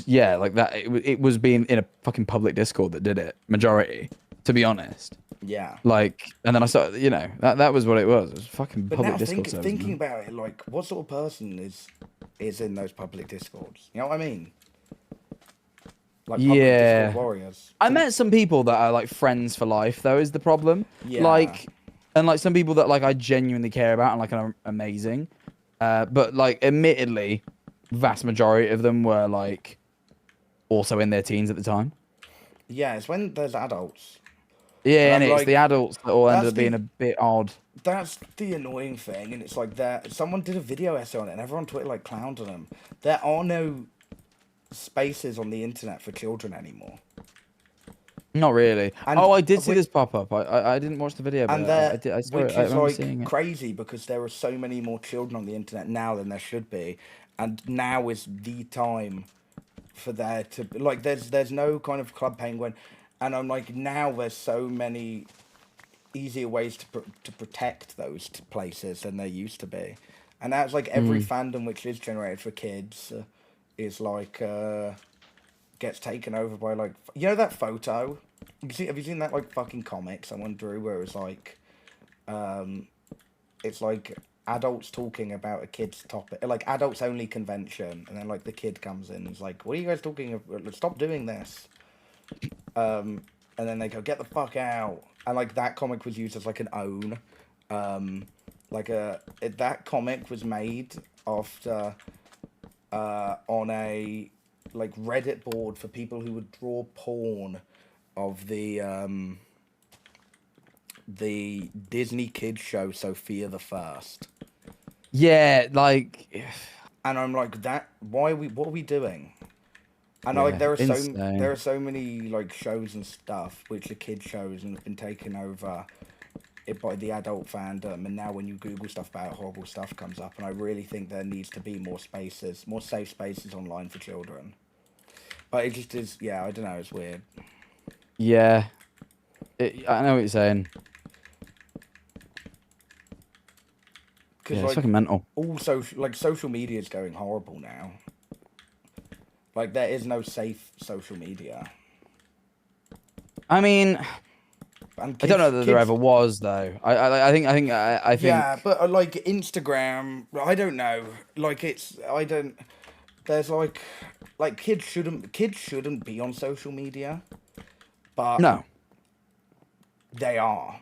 yeah, like that. It was being in a fucking public Discord that did it. Majority, to be honest. Yeah. Like, and then I started, you know, that was what it was. It was fucking But public now Discord servers, thinking man. about it, like, what sort of person is in those public Discords? You know what I mean? Like public Yeah. Discord warriors. I met some people that are like friends for life, though, is the problem. Yeah. Like, and like some people that like I genuinely care about and like are amazing. But like, admittedly, vast majority of them were like also in their teens at the time. Yeah, it's when there's adults. Yeah, and I'm it's like, the adults that all ended that's up being the- a bit odd. That's the annoying thing, and it's like that. Someone did a video essay on it, and everyone on Twitter like clowned on them. There are no spaces on the internet for children anymore. Not really. And Oh, I did see we- this pop up. I didn't watch the video, but And I did. I saw which it. I is remember like seeing it. crazy because there are so many more children on the internet now than there should be, and now is the time for there to like. There's no kind of Club Penguin, and I'm like now there's so many easier ways to protect those places than there used to be, and that's like every fandom which is generated for kids is like gets taken over by like that photo. Have you seen that like fucking comic someone drew where it's like, it's like adults talking about a kid's topic, like adults only convention, and then like the kid comes in and is like, "What are you guys talking about? Stop doing this." And then they go, "Get the fuck out!" And like that comic was used as like an own, that comic was made after on a like Reddit board for people who would draw porn of the Disney kids show Sophia the First. Yeah, like. And I'm like, what are we doing? And Yeah, like there insane. are so many like shows and stuff which are kid shows and have been taken over by the adult fandom, and now when you Google stuff about it, horrible stuff comes up, and I really think there needs to be more safe spaces online for children. But it just is, yeah, I don't know, it's weird. Yeah. I know what you're saying. Because Yeah, it's fucking mental. also, like, social media is going horrible now. Like, there is no safe social media. I mean, And I don't know that there kids- ever was though. I think. Yeah, but like Instagram, I don't know. Like there's like kids shouldn't be on social media, but No. they are.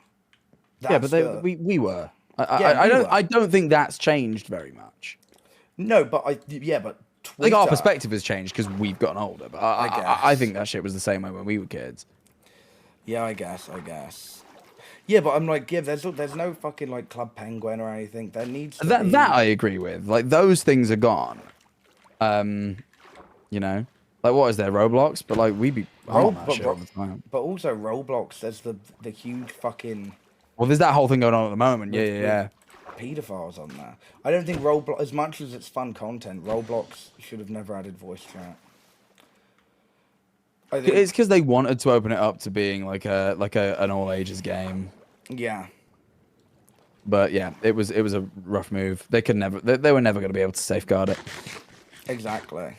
Yeah, but That's we were. Yeah, I we don't. were. I don't think that's changed very much. no, but but Like our Twitter- perspective has changed because we've gotten older. But I think that shit was the same way when we were kids. Yeah, I guess. Yeah, but I'm like, yeah, there's no fucking like Club Penguin or anything. There needs to be... That I agree with. Like those things are gone. You know, like what is there Roblox? But like we be on that shit all the time. But also Roblox, there's the huge fucking Well, there's that whole thing going on at the moment. Yeah. pedophiles on there. I don't think Roblox, as much as it's fun content, Roblox should have never added voice chat. I think, It's because they wanted to open it up to being like an all ages game. yeah. But yeah, it was a rough move. They could never. They were never going to be able to safeguard it. Exactly.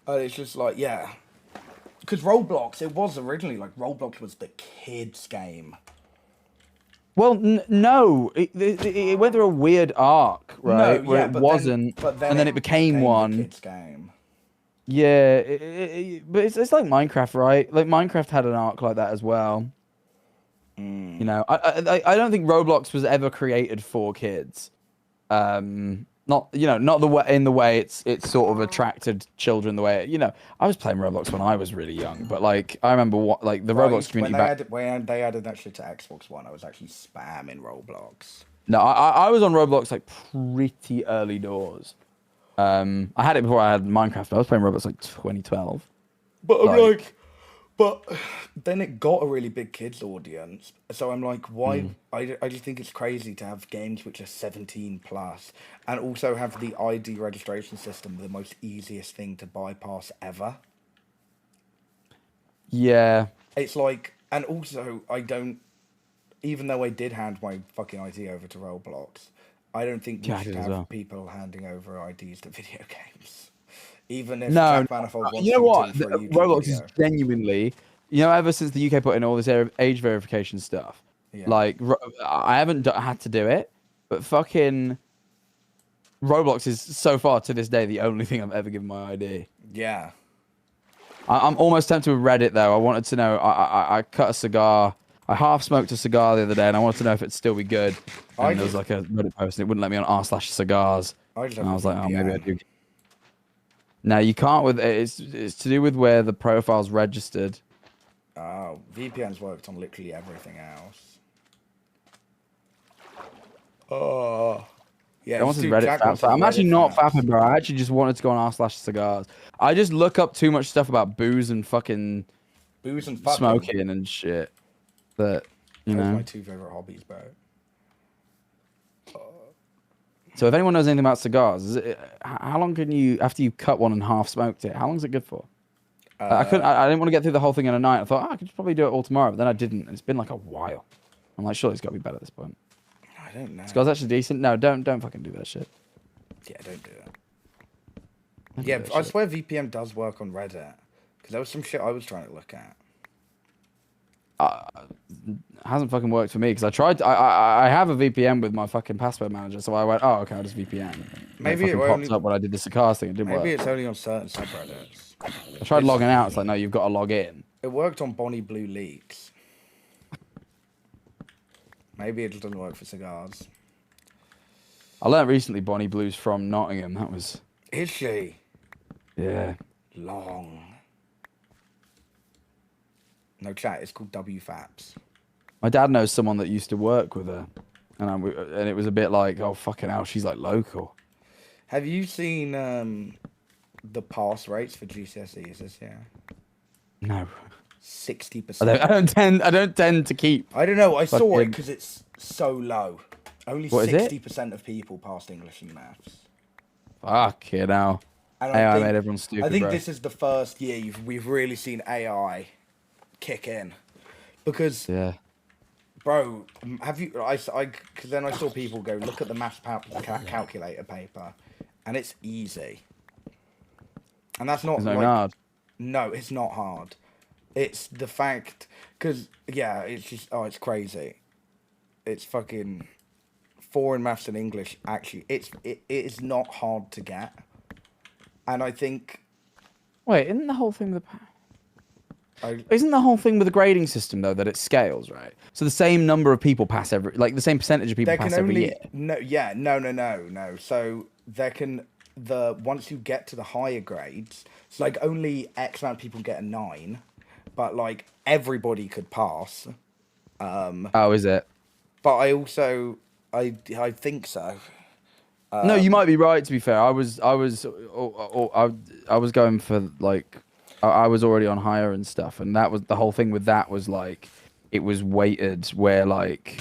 It's just like, yeah. Because Roblox, it was originally like Roblox was the kids' game. Well, no, it went through a weird arc, right? No, where yeah, it but wasn't, and then it became the one. kids' game. Yeah, but it's like Minecraft, right? Like Minecraft had an arc like that as well. You know, I don't think Roblox was ever created for kids. Not not the way in the way it's sort of attracted children the way I was playing Roblox when I was really young, but like I remember what like the Roblox community when they added that shit to Xbox One, I was actually spamming Roblox. No, I was on Roblox like pretty early doors. I had it before I had Minecraft. But I was playing Roblox like 2012. But I'm like, but then it got a really big kids audience. So I'm like, why? I just think it's crazy to have games which are 17 plus and also have the ID registration system, the most easiest thing to bypass ever. Yeah. It's like, and also even though I did hand my fucking ID over to Roblox, I don't think we should have people handing over IDs to video games. Even if Jack Manifold wants you know what? for a YouTube Roblox video. is genuinely, ever since the UK put in all this age verification stuff, like I haven't had to do it, but fucking Roblox is so far to this day the only thing I've ever given my ID. Yeah. I'm almost tempted with Reddit though. I wanted to know. I cut a cigar. I half smoked a cigar the other day, and I wanted to know if it'd still be good. And there was like a Reddit post, and it wouldn't let me on r/cigars. And I was like, oh, maybe I do. No, you can't with it's to do with where the profile's registered. Oh, VPN's worked on literally everything else. Oh. Yeah, I wanted Reddit faps. I'm actually not fapping, bro. I actually just wanted to go on r/cigars. I just look up too much stuff about booze and fucking smoking and shit. That Those are my two favorite hobbies, bro. So if anyone knows anything about cigars, how long can you, after you cut one and half smoked it, how long is it good for? I didn't want to get through the whole thing in a night. I thought, I could probably do it all tomorrow, but then I didn't. It's been like a while. I'm like, surely it's got to be better at this point. I don't know. Cigars actually decent. No, don't fucking do that shit. Yeah, don't do that. Yeah, I swear VPN does work on Reddit. Because there was some shit I was trying to look at. Hasn't fucking worked for me because I tried. I have a VPN with my fucking password manager, so I went, oh, okay, I'll just VPN. Maybe it popped up when I did the cigars thing. It didn't work. Maybe it's only on certain subreddits. I tried logging out. It's like, no, you've got to log in. It worked on Bonnie Blue Leaks. Maybe it just doesn't work for cigars. I learned recently Bonnie Blue's from Nottingham. That was. Is she? Yeah. Long. No chat. It's called WFAPS. My dad knows someone that used to work with her, and it was a bit like, oh fucking hell, she's like local. Have you seen the pass rates for GCSEs this year? No. 60%. I don't tend to keep. I don't know. I saw it because it's so low. Only 60% of people passed English and maths. Fuck you know. AI made everyone stupid. I think bro. this is the first year we've really seen AI kick in, because bro, have you? Because then I saw people go look at the maths calculator paper, and it's easy. And that's not hard. No, it's not hard. It's the fact, because it's just it's crazy. It's fucking foreign maths and English. Actually, it is not hard to get. And I think. Wait, isn't the whole thing with the grading system though that it scales, right? So the same number of people pass the same percentage of people pass every year. No. So once you get to the higher grades, it's like only X amount of people get a 9, but like everybody could pass. Oh, is it? But I also I think so. No, you might be right. To be fair, I was going for like, I was already on higher and stuff, and that was the whole thing with that was like, it was weighted where like.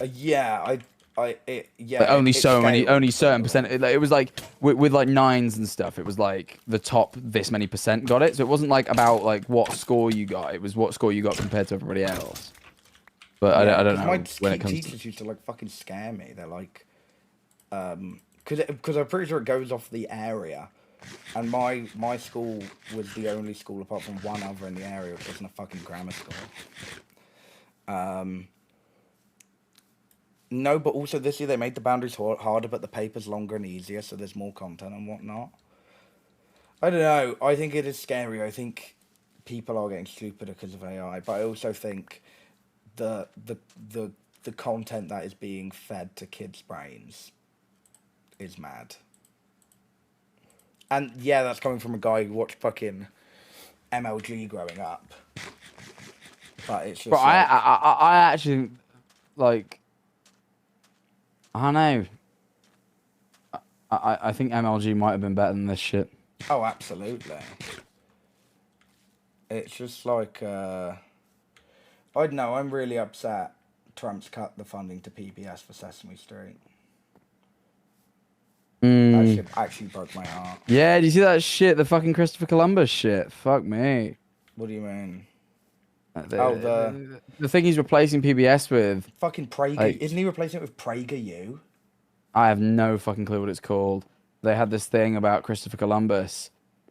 Yeah. Only it so many, scaled. only certain percent. It was like with like nines and stuff. It was like the top this many percent got it. So it wasn't like about like what score you got. It was what score you got compared to everybody else. But I don't know My when it comes teachers used to like fucking scare me. They're like, because I'm pretty sure it goes off the area, and my school was the only school apart from one other in the area which wasn't a fucking grammar school. No, but also this year they made the boundaries harder, but the paper's longer and easier, so there's more content and whatnot. I don't know. I think it is scary. I think people are getting stupider because of AI, but I also think the content that is being fed to kids' brains is mad. And yeah, that's coming from a guy who watched fucking MLG growing up. But it's just But like, I actually like. I don't know. I think MLG might have been better than this shit. oh, absolutely. It's just like, I don't know, I'm really upset Trump's cut the funding to PBS for Sesame Street. That shit actually broke my heart. Yeah, do you see that shit? The fucking Christopher Columbus shit. Fuck me. What do you mean? The thing he's replacing PBS with. Fucking Prager. Like- Isn't he replacing it with PragerU? I have no fucking clue what it's called. They had this thing about Christopher Columbus.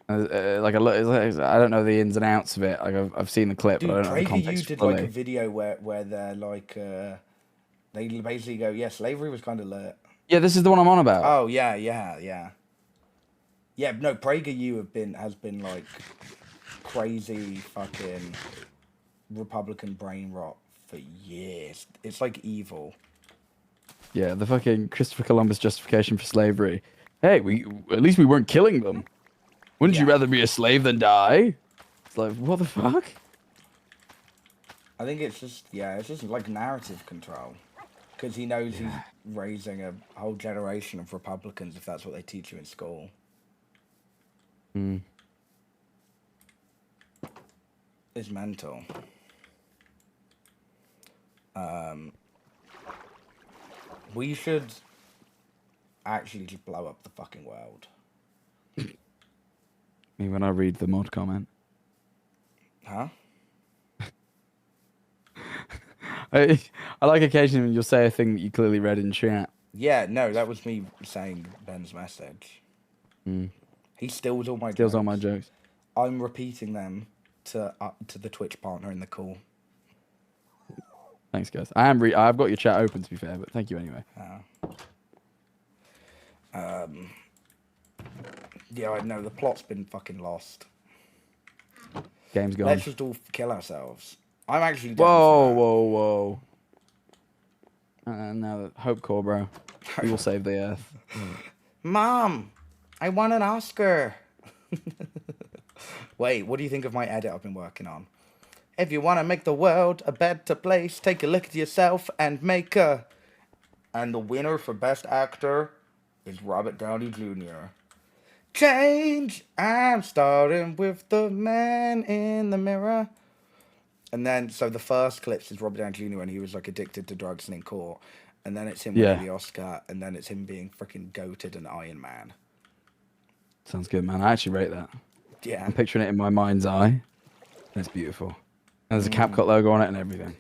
Like I don't know the ins and outs of it. Like I've seen the clip, Dude, but I don't know the PragerU context did fully. like a video where they're like, they basically go, yeah, slavery was kind of lit. Yeah, this is the one I'm on about. Oh yeah. Yeah, no, PragerU has been like crazy fucking Republican brain rot for years. It's like evil. Yeah, the fucking Christopher Columbus justification for slavery. Hey, at least we weren't killing them. Wouldn't you Yeah. rather be a slave than die? It's like, what the fuck? I think it's just like narrative control, because he knows he's raising a whole generation of Republicans if that's what they teach you in school. It's mental. We should actually just blow up the fucking world. Me when I read the mod comment. Huh? I like occasionally when you'll say a thing that you clearly read in chat. Yeah, no, that was me saying Ben's message. He steals all my Steals jokes. all my jokes. I'm repeating them to the Twitch partner in the call. Thanks, guys. I've got your chat open, to be fair, but thank you anyway. Yeah, I know the plot's been fucking lost. Game's gone. Let's just all kill ourselves. I'm actually down Whoa, for whoa. No, Hope Core, bro. We will save the Earth. that. Mom, I won an Oscar. Wait, what do you think of my edit I've been working on? If you want to make the world a better place, take a look at yourself and make a... And the winner for Best Actor is Robert Downey Jr. Change! I'm starting with the man in the mirror. And then, so the first clips is Robert Downey Jr. when he was like addicted to drugs and in court. And then it's him winning the Oscar. And then it's him being freaking goated and Iron Man. Sounds good, man. I actually rate that. Yeah. I'm picturing it in my mind's eye. And it's beautiful. And there's a CapCut logo on it and everything.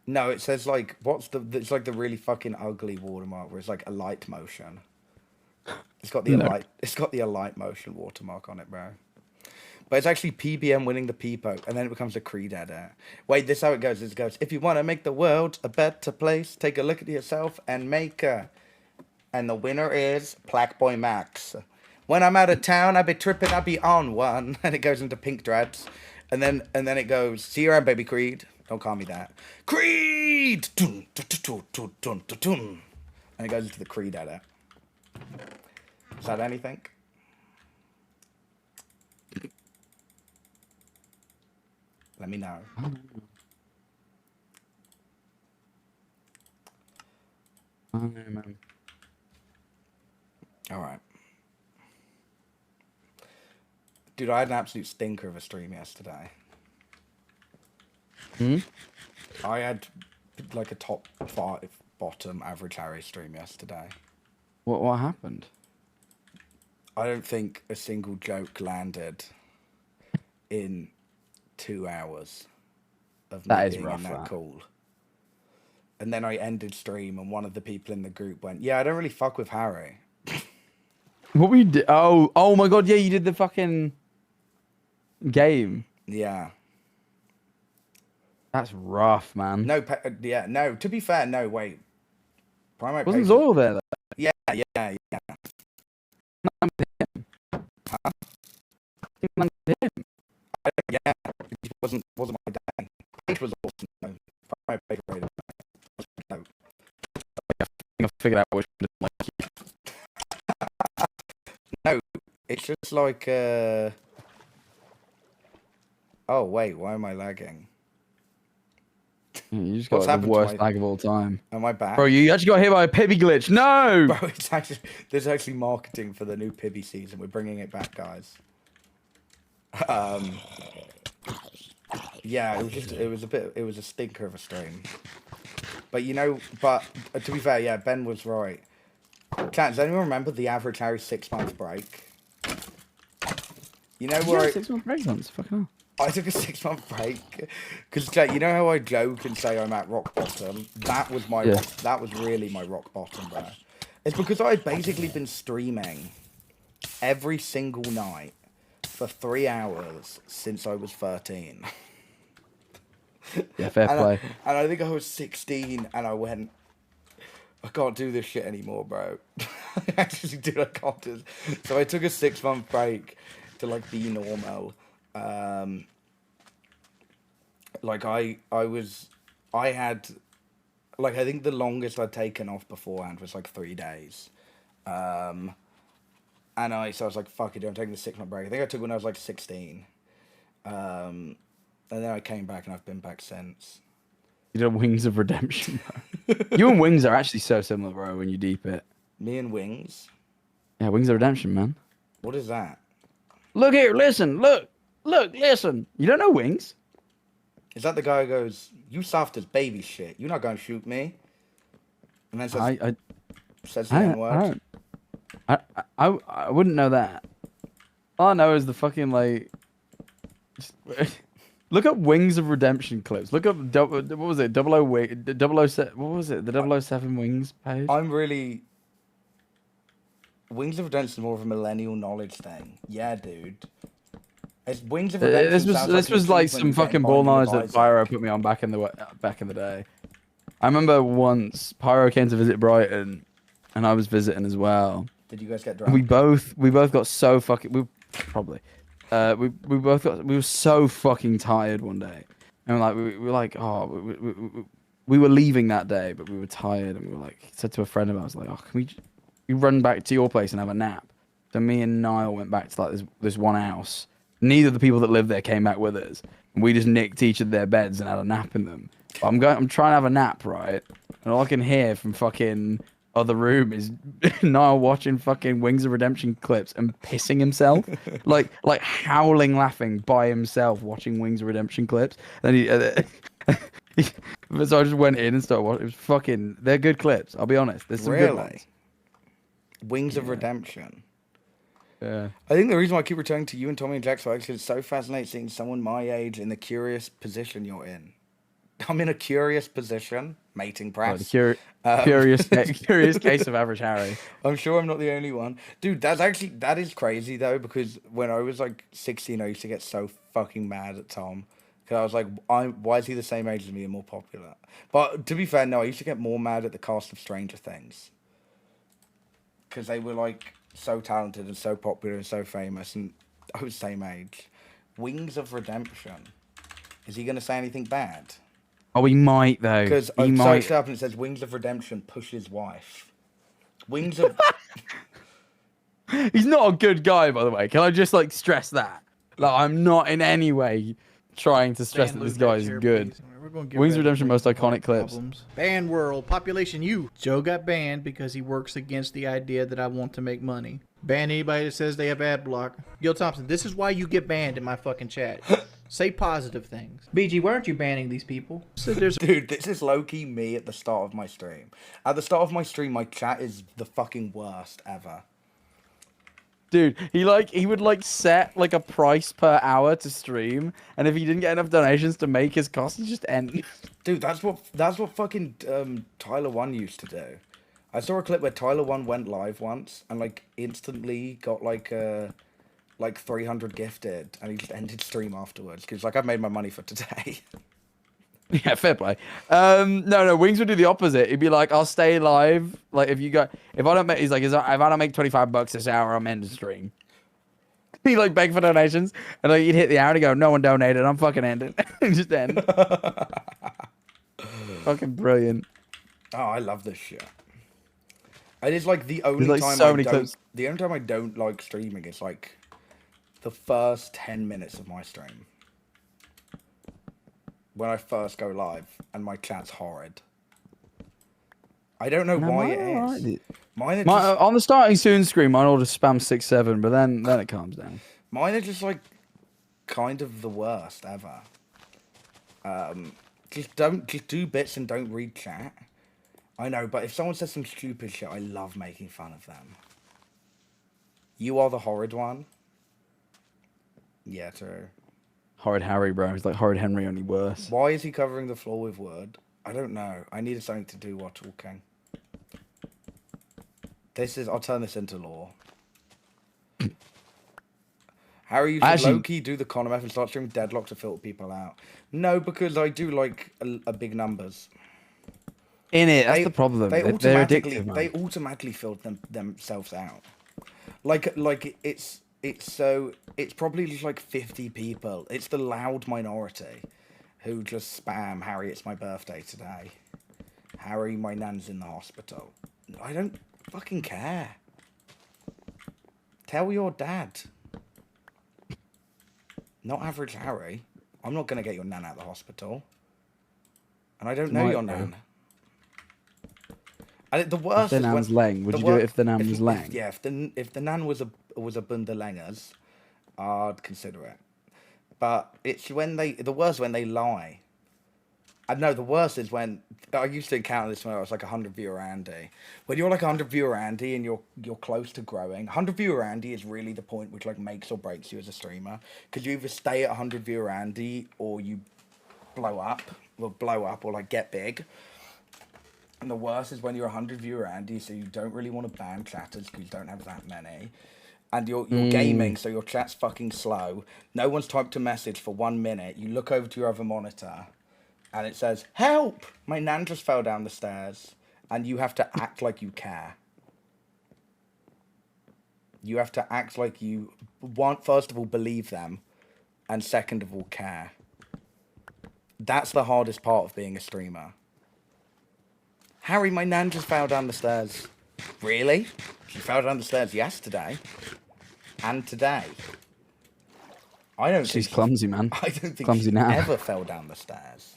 No, it says like, it's like the really fucking ugly watermark where it's like a light motion. It's got the Alight motion watermark on it, bro. But it's actually PBM winning the Peepo, and then it becomes a Creed edit. Wait, this is how it goes. It goes, if you want to make the world a better place, take a look at yourself and make a... And the winner is Plaque Boy Max. When I'm out of town, I be tripping, I be on one. And it goes into pink dreads. And then it goes, see you around, baby Creed. Don't call me that. Creed! Dun, dun, dun, dun, dun, dun, dun. And it goes into the Creed edit. Is that anything? Let me know. Oh, man. All right. Dude, I had an absolute stinker of a stream yesterday. I had like a top 5 bottom Average Harry stream yesterday. What happened? I don't think a single joke landed in 2 hours of me That is being rough, in that that. call. And then I ended stream, and one of the people in the group went, "Yeah, I don't really fuck with Harry." What were you do? Oh my god, yeah, you did the fucking game. Yeah. That's rough, man. No, yeah, no. To be fair, no. Wait. Primate Wasn't Patron- Zoil there? Though? Yeah. Huh? Yeah. It wasn't my day. It was awesome. Though. Primate Patron- no. I figured out which one didn't like you. No, it's just like. Oh wait, why am I lagging? You just What's got the happened to worst my- lag of all time. Am I back? Bro, you actually got hit by a Pibby glitch. No! Bro, it's actually there's actually marketing for the new Pibby season. We're bringing it back, guys. Yeah, it was a stinker of a stream. But to be fair, yeah, Ben was right. Chat, does anyone remember the Average Harry 6-month break? You know You where had a 6-month break once. Fucking hell. I took a 6-month break because you know how I joke and say I'm at rock bottom. That was that was really my rock bottom, bro. It's because I'd basically been streaming every single night for 3 hours since I was 13. Yeah, fair play. And I think I was 16, and I went, I can't do this shit anymore, bro. I actually did. I can't do this. So I took a 6-month break to like be normal. Like I had, like, I think the longest I'd taken off beforehand was like 3 days. So I was like, fuck it, I'm taking the 6-month break. I think I took when I was like 16. And then I came back, and I've been back since. You did Wings of Redemption, bro. You and Wings are actually so similar, bro, when you deep it. Me and Wings? Yeah, Wings of Redemption, man. What is that? Look here, listen, look, listen. You don't know Wings? Is that the guy who goes, "You soft as baby shit. You're not gonna shoot me"? And then says the N-word. I wouldn't know that. All I know is the fucking, like... Look up Wings of Redemption clips. Look up, what was it? 007, what was it? The 007 Wings page? I'm really... Wings of Redemption is more of a millennial knowledge thing. Yeah, dude. It's Wings of Redemption. This was like some fucking ball knowledge that Pyro put me on back in the day. I remember once Pyro came to visit Brighton, and I was visiting as well. Did you guys get drunk? We both got so fucking... we were so fucking tired one day, and we were like, we were leaving that day, but we were tired, and we were like, said to a friend of ours, like, oh, can we run back to your place and have a nap? So me and Niall went back to like this one house. Neither of the people that lived there came back with us, and we just nicked each of their beds and had a nap in them. But I'm trying to have a nap, right? And all I can hear from fucking other room is Niall watching fucking Wings of Redemption clips and pissing himself, like howling, laughing by himself, watching Wings of Redemption clips. Then so I just went in and started watching. It was fucking. They're good clips. I'll be honest. There's some good ones. Wings of Redemption. Yeah. I think the reason why I keep returning to you and Tommy and Jack is because it's so fascinating seeing someone my age in the curious position you're in. I'm in a curious position, mating press. Curious case of Average Harry. I'm sure I'm not the only one. Dude, that is crazy though, because when I was like 16, I used to get so fucking mad at Tom. Because I was like, why is he the same age as me and more popular? But to be fair, no, I used to get more mad at the cast of Stranger Things. Because they were like so talented and so popular and so famous, and I was the same age. Wings of Redemption. Is he going to say anything bad? Oh, he might though. Because I searched it up and it says Wings of Redemption pushes wife. Wings of... He's not a good guy, by the way. Can I just like stress that? Like, I'm not in any way trying to stress that this guy is good. Wings of Redemption most iconic clips. Ban world, population U. Joe got banned because he works against the idea that I want to make money. Ban anybody that says they have ad block. Gil Thompson, this is why you get banned in my fucking chat. Say positive things. BG, why aren't you banning these people? So there's Dude, this is low-key me at the start of my stream. At the start of my stream, my chat is the fucking worst ever. Dude, he would like set like a price per hour to stream, and if he didn't get enough donations to make his cost, he'd just end. Dude, that's what fucking Tyler One used to do. I saw a clip where Tyler One went live once and like instantly got like 300 gifted, and he just ended stream afterwards because like I've made my money for today. Yeah, fair play. No, Wings would do the opposite. He'd be like, I'll stay live. Like, if I don't make, he's like, if I don't make $25 this hour, I'm ending stream. He like beg for donations, and like he'd hit the hour and go, no one donated, I'm fucking ending. Just end. Fucking brilliant. Oh, I love this shit. It is like the only like time so I many don't. clips. The only time I don't like streaming is like the first 10 minutes of my stream. When I first go live and my chat's horrid. I don't know why it is. Mine are just, On the starting soon screen, mine will just spam 6-7, but then it calms down. mine are just like kind of the worst ever. Just do bits and don't read chat. I know, but if someone says some stupid shit, I love making fun of them. You are the horrid one. Yeah, true. Horrid Harry, bro. He's like Horrid Henry, only worse. Why is he covering the floor with wood? I don't know. I needed something to do while talking. I'll turn this into law. Harry, you should low-key do the Conor method and start streaming Deadlock to filter people out. No, because I do like a big numbers. In it, that's the problem. They're addictive, man. They automatically filter themselves out. Like it's probably just like 50 people. It's the loud minority who just spam Harry, it's my birthday today. Harry, my nan's in the hospital. I don't fucking care. Tell your dad. Not average Harry. I'm not gonna get your nan out of the hospital. And I don't know your nan. And the worst if the nan's Leng, would you do it if the nan was Leng? Yeah, if the nan was a Bundelengers, I'd consider it. But it's when the worst when they lie. And no, the worst is when I used to encounter this when I was like 100 viewer Andy. When you're like 100 viewer Andy and you're close to growing, 100 viewer Andy is really the point which like makes or breaks you as a streamer, because you either stay at 100 viewer Andy or you blow up or like get big. And the worst is when you're 100 viewer Andy, so you don't really want to ban chatters because you don't have that many. And you're gaming, so your chat's fucking slow. No one's typed a message for 1 minute. You look over to your other monitor, and it says, "Help! My nan just fell down the stairs." And you have to act like you care. You have to act like you first of all, believe them, and second of all, care. That's the hardest part of being a streamer. Harry, my nan just fell down the stairs. Really? She fell down the stairs yesterday. And today. I don't think She's clumsy, man. I don't think Clumsy she now. ever fell down the stairs.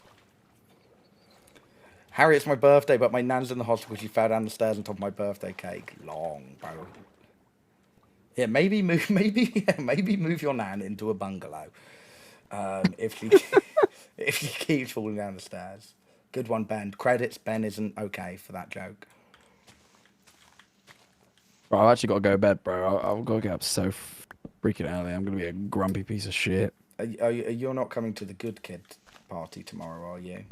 Harry, it's my birthday, but my nan's in the hospital. She fell down the stairs on top of my birthday cake. Long, bro. Yeah, maybe move your nan into a bungalow. If she keeps falling down the stairs. Good one, Ben. Credits, Ben isn't okay for that joke. Bro, I've actually got to go to bed, bro. I've got to get up so freaking early. I'm going to be a grumpy piece of shit. You're not coming to the good kid party tomorrow, are you?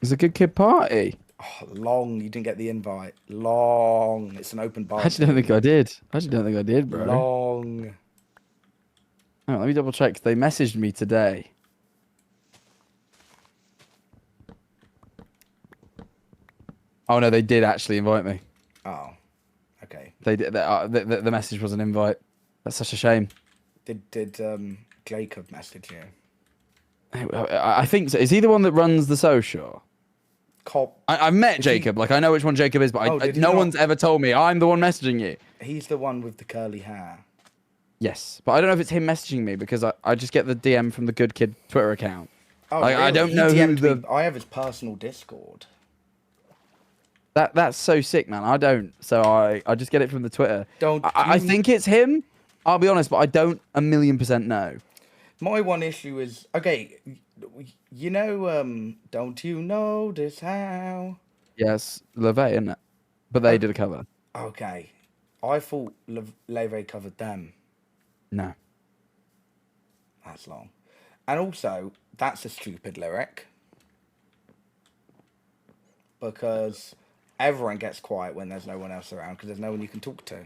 It's a good kid party. Oh, long. You didn't get the invite. Long. It's an open bar. I actually don't think I did. Bro. Long. Oh, let me double check. They messaged me today. Oh no, they did actually invite me. Oh, okay. They did. The message was an invite. That's such a shame. Did Jacob message you? I think so. Is he the one that runs the social? I've met Jacob. Like I know which one Jacob is, but no one's ever told me I'm the one messaging you. He's the one with the curly hair. Yes, but I don't know if it's him messaging me because I just get the DM from the Good Kid Twitter account. Oh, like, really? I don't know who the. I have his personal Discord. That's so sick, man. I don't. So I just get it from the Twitter. Don't I you- think it's him. I'll be honest, but I don't 1,000,000% know. My one issue is okay. You know, don't you notice how? Yes, LeVay, isn't it? But they did a cover. Okay, I thought Leve covered them. No. That's long, and also that's a stupid lyric because everyone gets quiet when there's no one else around because there's no one you can talk to.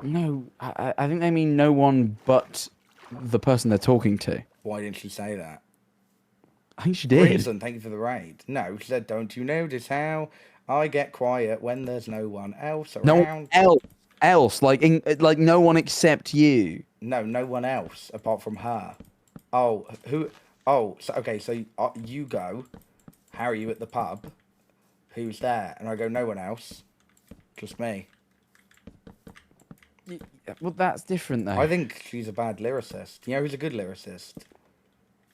No, I think they mean no one but the person they're talking to. Why didn't she say that? I think she did. Reason, thank you for the raid. No, she said, don't you notice how I get quiet when there's no one else around? No one else, like no one except you. No, no one else apart from her. Oh, who? Oh, so okay, so you go. How are you at the pub? Who's there? And I go, no one else. Just me. Well, that's different though. I think she's a bad lyricist. You know who's a good lyricist?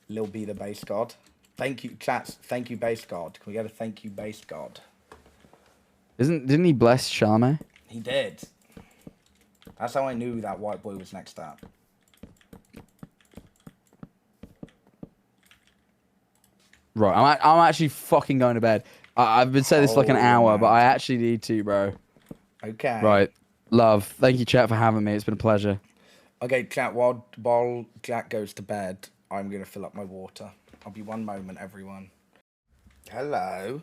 Lil B the bass god. Thank you, chats. Thank you, bass god. Can we get a thank you, bass god? Didn't he bless Charme? He did. That's how I knew that white boy was next up. Right, I'm actually fucking going to bed. I've been saying this for like an hour, but I actually need to, bro. Okay. Right, love. Thank you, chat, for having me. It's been a pleasure. Okay, chat. While Jack goes to bed, I'm gonna fill up my water. I'll be one moment, everyone. Hello.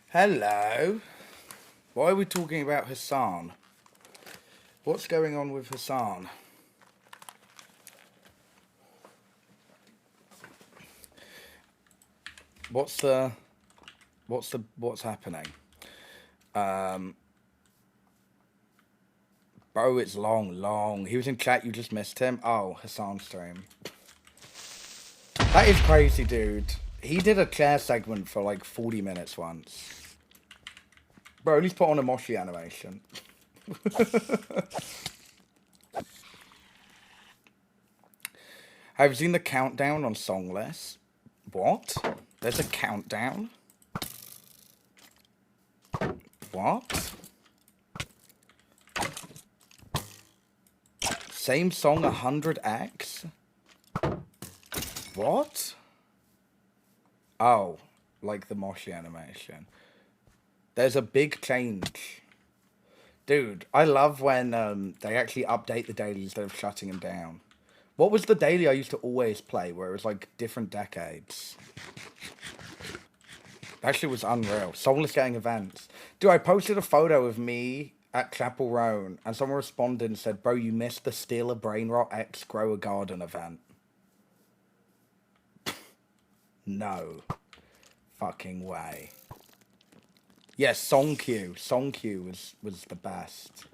Hello. Why are we talking about Hassan? What's going on with Hassan? What's happening? Bro, it's long. He was in chat, you just missed him. Oh, Hassan stream. That is crazy, dude. He did a chair segment for like 40 minutes once. Bro, at least put on a Moshi animation. Have you seen the countdown on Songless? What? There's a countdown? What? Same song 100x? What? Oh, like the Moshi animation. There's a big change. Dude, I love when they actually update the daily instead of shutting them down. What was the daily I used to always play where it was like different decades? That shit was unreal. Soulless getting events. Dude, I posted a photo of me at Chapel Roan and someone responded and said, bro, you missed the Steal a Brain Rot X Grow a Garden event. No fucking way. Yes, Song Q. Song Q was the best.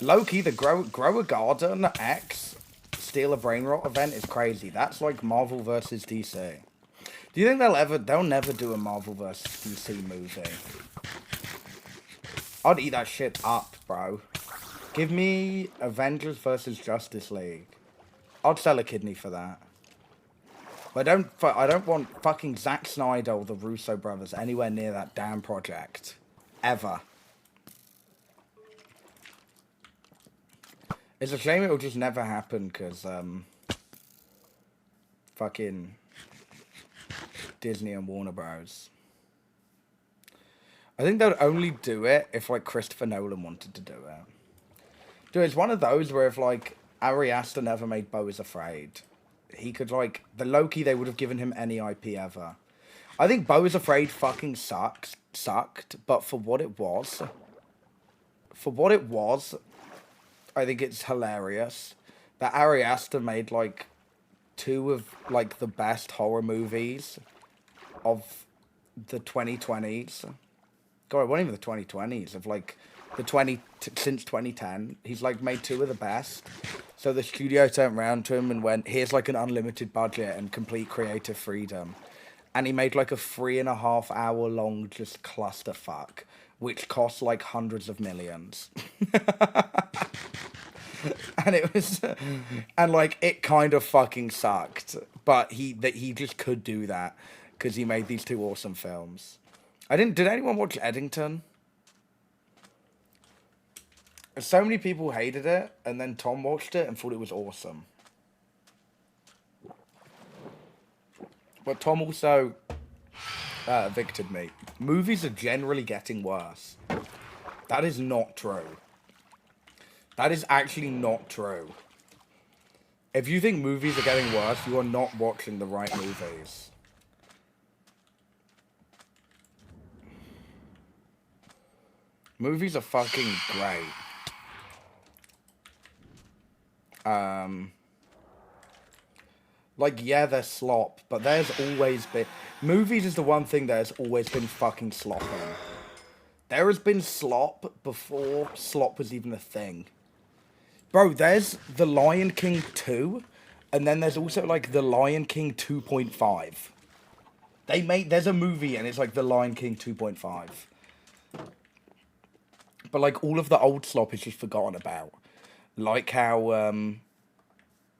Loki, the Grow a Garden X Steal a Brain Rot event is crazy. That's like Marvel versus DC. Do you think they'll never do a Marvel versus DC movie? I'd eat that shit up, bro. Give me Avengers versus Justice League. I'd sell a kidney for that. But I don't want fucking Zack Snyder or the Russo brothers anywhere near that damn project. Ever. It's a shame it'll just never happen, because, fucking Disney and Warner Bros. I think they'd only do it if, like, Christopher Nolan wanted to do it. Dude, it's one of those where if, like, Ari Aster never made Beau is Afraid, he could, like, the Loki, they would have given him any IP ever. I think Beau is Afraid fucking sucked, but for what it was, I think it's hilarious that Ari Aster made, like, 2 of, like, the best horror movies of the 2020s. God, it wasn't even the 2020s, of, like, since 2010. He's, like, made 2 of the best. So the studio turned around to him and went, here's, like, an unlimited budget and complete creative freedom. And he made, like, a 3.5 hour long just clusterfuck, which cost, like, hundreds of millions. And it was, and like, it kind of fucking sucked, but he just could do that because he made these 2 awesome films. Did anyone watch Eddington? So many people hated it, and then Tom watched it and thought it was awesome. But Tom also evicted me. Movies are generally getting worse. That is not true. That is actually not true. If you think movies are getting worse, you are not watching the right movies. Movies are fucking great. Like, yeah, they're slop, but there's always been... Movies is the one thing there's always been fucking slop in. There has been slop before slop was even a thing. Bro, there's The Lion King 2, and then there's also, like, The Lion King 2.5. There's a movie, and it's, like, The Lion King 2.5. But, like, all of the old slop is just forgotten about. Like how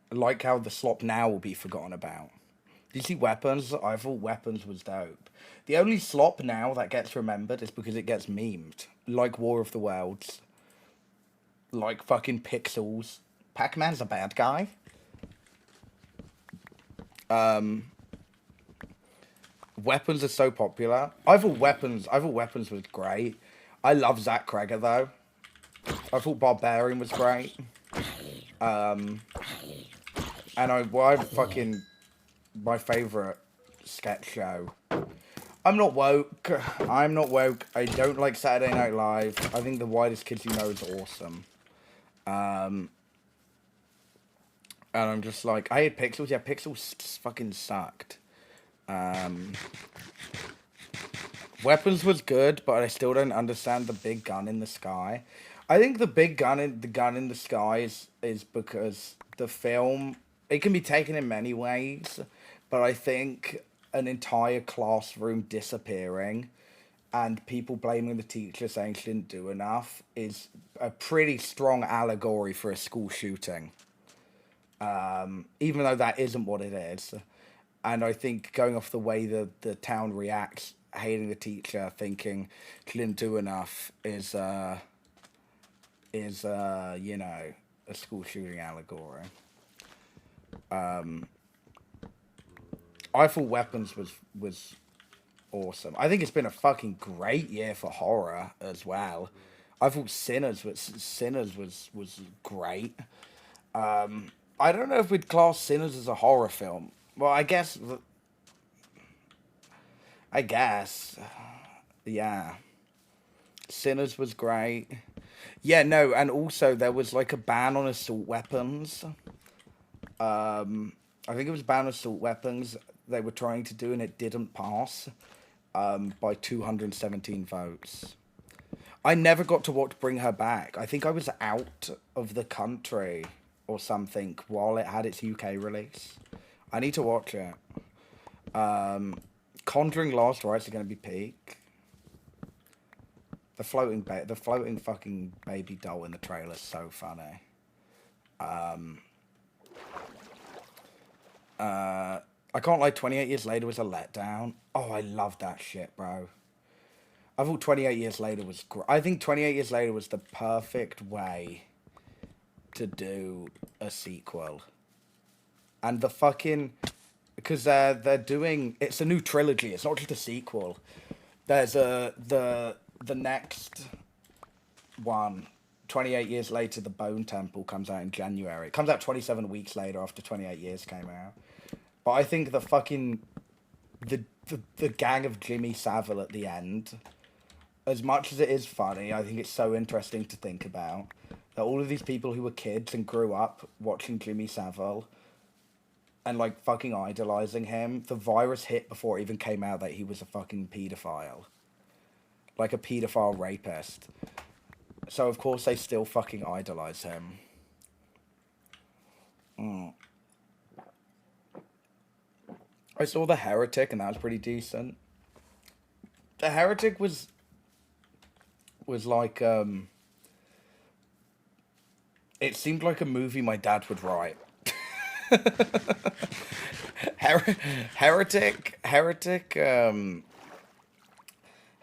the slop now will be forgotten about. Did you see Weapons? I thought Weapons was dope. The only slop now that gets remembered is because it gets memed. Like War of the Worlds. Like fucking Pixels. Pac-Man's a bad guy. Weapons are so popular. I thought Weapons was great. I love Zach Cregger though. I thought Barbarian was great. And I fucking my favorite sketch show. I'm not woke. I don't like Saturday Night Live. I think The Widest Kids You Know is awesome. And I'm just like, I hate Pixels. Yeah, Pixels fucking sucked. Weapons was good, but I still don't understand the big gun in the sky. I think the gun in the sky is because the film, it can be taken in many ways, but I think an entire classroom disappearing and people blaming the teacher saying she didn't do enough is a pretty strong allegory for a school shooting. Even though that isn't what it is. And I think going off the way the town reacts, hating the teacher, thinking she didn't do enough is you know, a school shooting allegory. I thought Weapons was awesome. I think it's been a fucking great year for horror as well. I thought Sinners was great. I don't know if we'd class Sinners as a horror film. Well, I guess, yeah. Sinners was great. Yeah, no, and also there was like a ban on assault weapons. I think it was ban on assault weapons they were trying to do, and it didn't pass by 217 votes. I never got to watch Bring Her Back. I think I was out of the country or something while it had its UK release. I need to watch it. Conjuring Last Rites are going to be peak. The floating fucking baby doll in the trailer is so funny. I can't lie, 28 Years Later was a letdown. Oh, I love that shit, bro. I thought 28 Years Later was I think 28 Years Later was the perfect way to do a sequel. And the fucking... Because they're doing... It's a new trilogy. It's not just a sequel. There's the next one, 28 Years Later, The Bone Temple, comes out in January. It comes out 27 weeks later after 28 Years came out. But I think the fucking... The gang of Jimmy Savile at the end, as much as it is funny, I think it's so interesting to think about. That all of these people who were kids and grew up watching Jimmy Savile and, like, fucking idolizing him, the virus hit before it even came out that he was a fucking pedophile. Like a pedophile rapist. So, of course, they still fucking idolize him. I saw The Heretic, and that was pretty decent. The Heretic was like, it seemed like a movie my dad would write. Heretic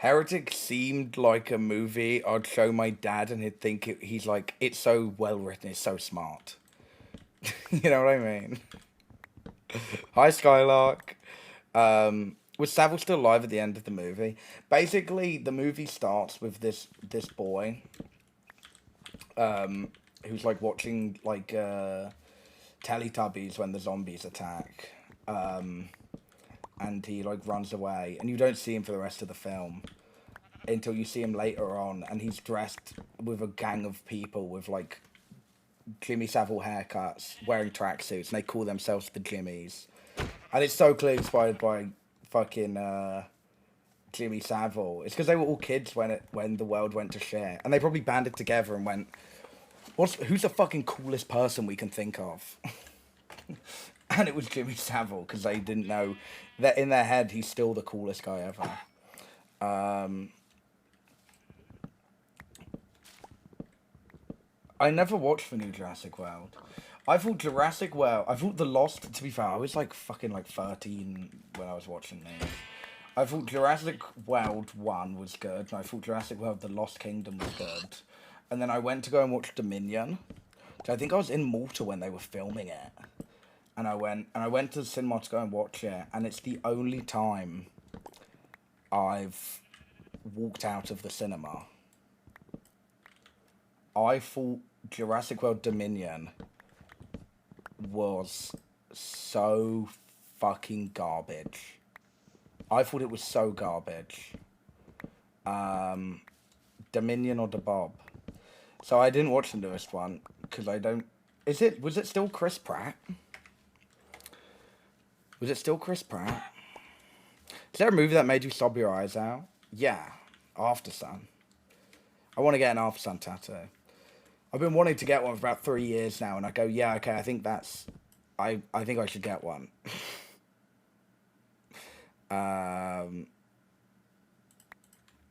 Heretic seemed like a movie I'd show my dad and he'd think he's like, it's so well written, it's so smart. You know what I mean? Hi, Skylark. Was Savile still alive at the end of the movie? Basically, the movie starts with this boy, who's like watching like Teletubbies when the zombies attack, and he like runs away, and you don't see him for the rest of the film until you see him later on, and he's dressed with a gang of people with like Jimmy Savile haircuts, wearing tracksuits, and they call themselves the Jimmies. And it's so clearly inspired by fucking Jimmy Savile. It's because they were all kids when the world went to shit, and they probably banded together and went, who's the fucking coolest person we can think of? And it was Jimmy Savile, because they didn't know that in their head he's still the coolest guy ever. I never watched the new Jurassic World. I thought The Lost, to be fair, I was like fucking like 13 when I was watching these. I thought Jurassic World 1 was good, and I thought Jurassic World The Lost Kingdom was good. And then I went to go and watch Dominion. So I think I was in Malta when they were filming it. And I went to the cinema to go and watch it, and it's the only time I've walked out of the cinema. I thought Jurassic World Dominion was so fucking garbage. I thought it was so garbage. Dominion or DeBob. So I didn't watch the newest one because I don't. Was it still Chris Pratt? Was it still Chris Pratt? Is there a movie that made you sob your eyes out? Yeah, After Sun. I want to get an After Sun tattoo. I've been wanting to get one for about 3 years now, and I go, yeah, okay, I think I should get one.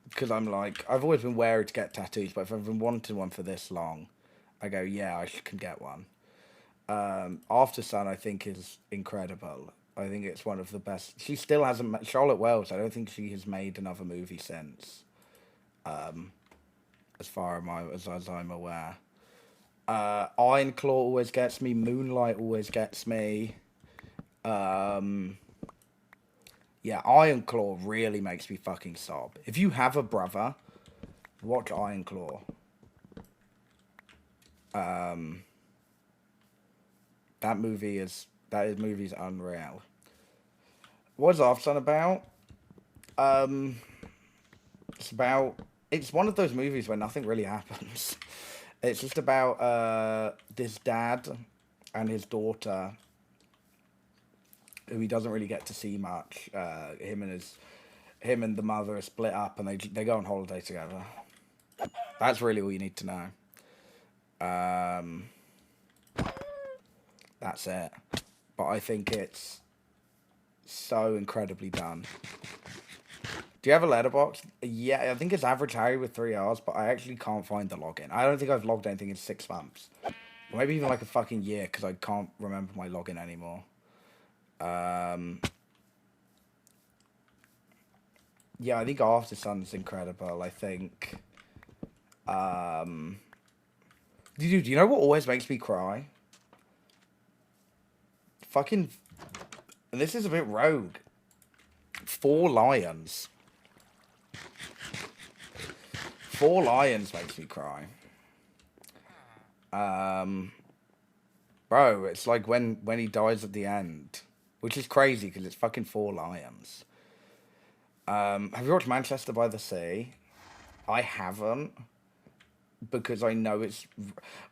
Because I'm like, I've always been wary to get tattoos, but if I've been wanting one for this long, I go, yeah, I can get one. After Sun, I think, is incredible. I think it's one of the best. She still hasn't. Charlotte Wells, I don't think she has made another movie since. As far as I'm aware. Iron Claw always gets me. Moonlight always gets me. Yeah, Iron Claw really makes me fucking sob. If you have a brother, watch Iron Claw. That movie's unreal. What's After Sun about? It's one of those movies where nothing really happens. It's just about this dad and his daughter, who he doesn't really get to see much. Him and the mother are split up, and they go on holiday together. That's really all you need to know. That's it. But I think it's so incredibly done. Do you have a letterbox? Yeah, I think it's Average Harry with 3 R's, but I actually can't find the login. I don't think I've logged anything in 6 months. Or maybe even like a fucking year, because I can't remember my login anymore. Yeah, I think After Sun's incredible. I think... Do you know what always makes me cry? Fucking... And this is a bit rogue. 4 Lions. 4 Lions makes me cry. Bro, it's like when he dies at the end. Which is crazy, because it's fucking 4 Lions. Have you watched Manchester by the Sea? I haven't. Because I know it's...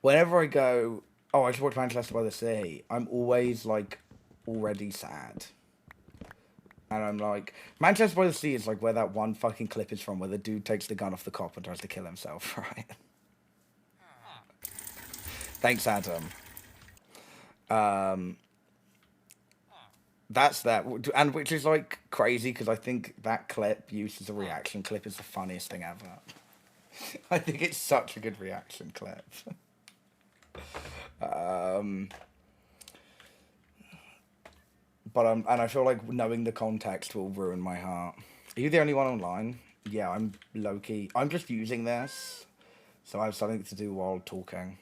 Whenever I go, oh, I should watch Manchester by the Sea, I'm always, like, already sad. And I'm like... Manchester by the Sea is, like, where that one fucking clip is from, where the dude takes the gun off the cop and tries to kill himself, right? Thanks, Adam. That's that. And which is, like, crazy, because I think that clip, used as a reaction clip, is the funniest thing ever. I think it's such a good reaction clip. But and I feel like knowing the context will ruin my heart. Are you the only one online? yeah, I'm low-key. I'm just using this, so I have something to do while talking.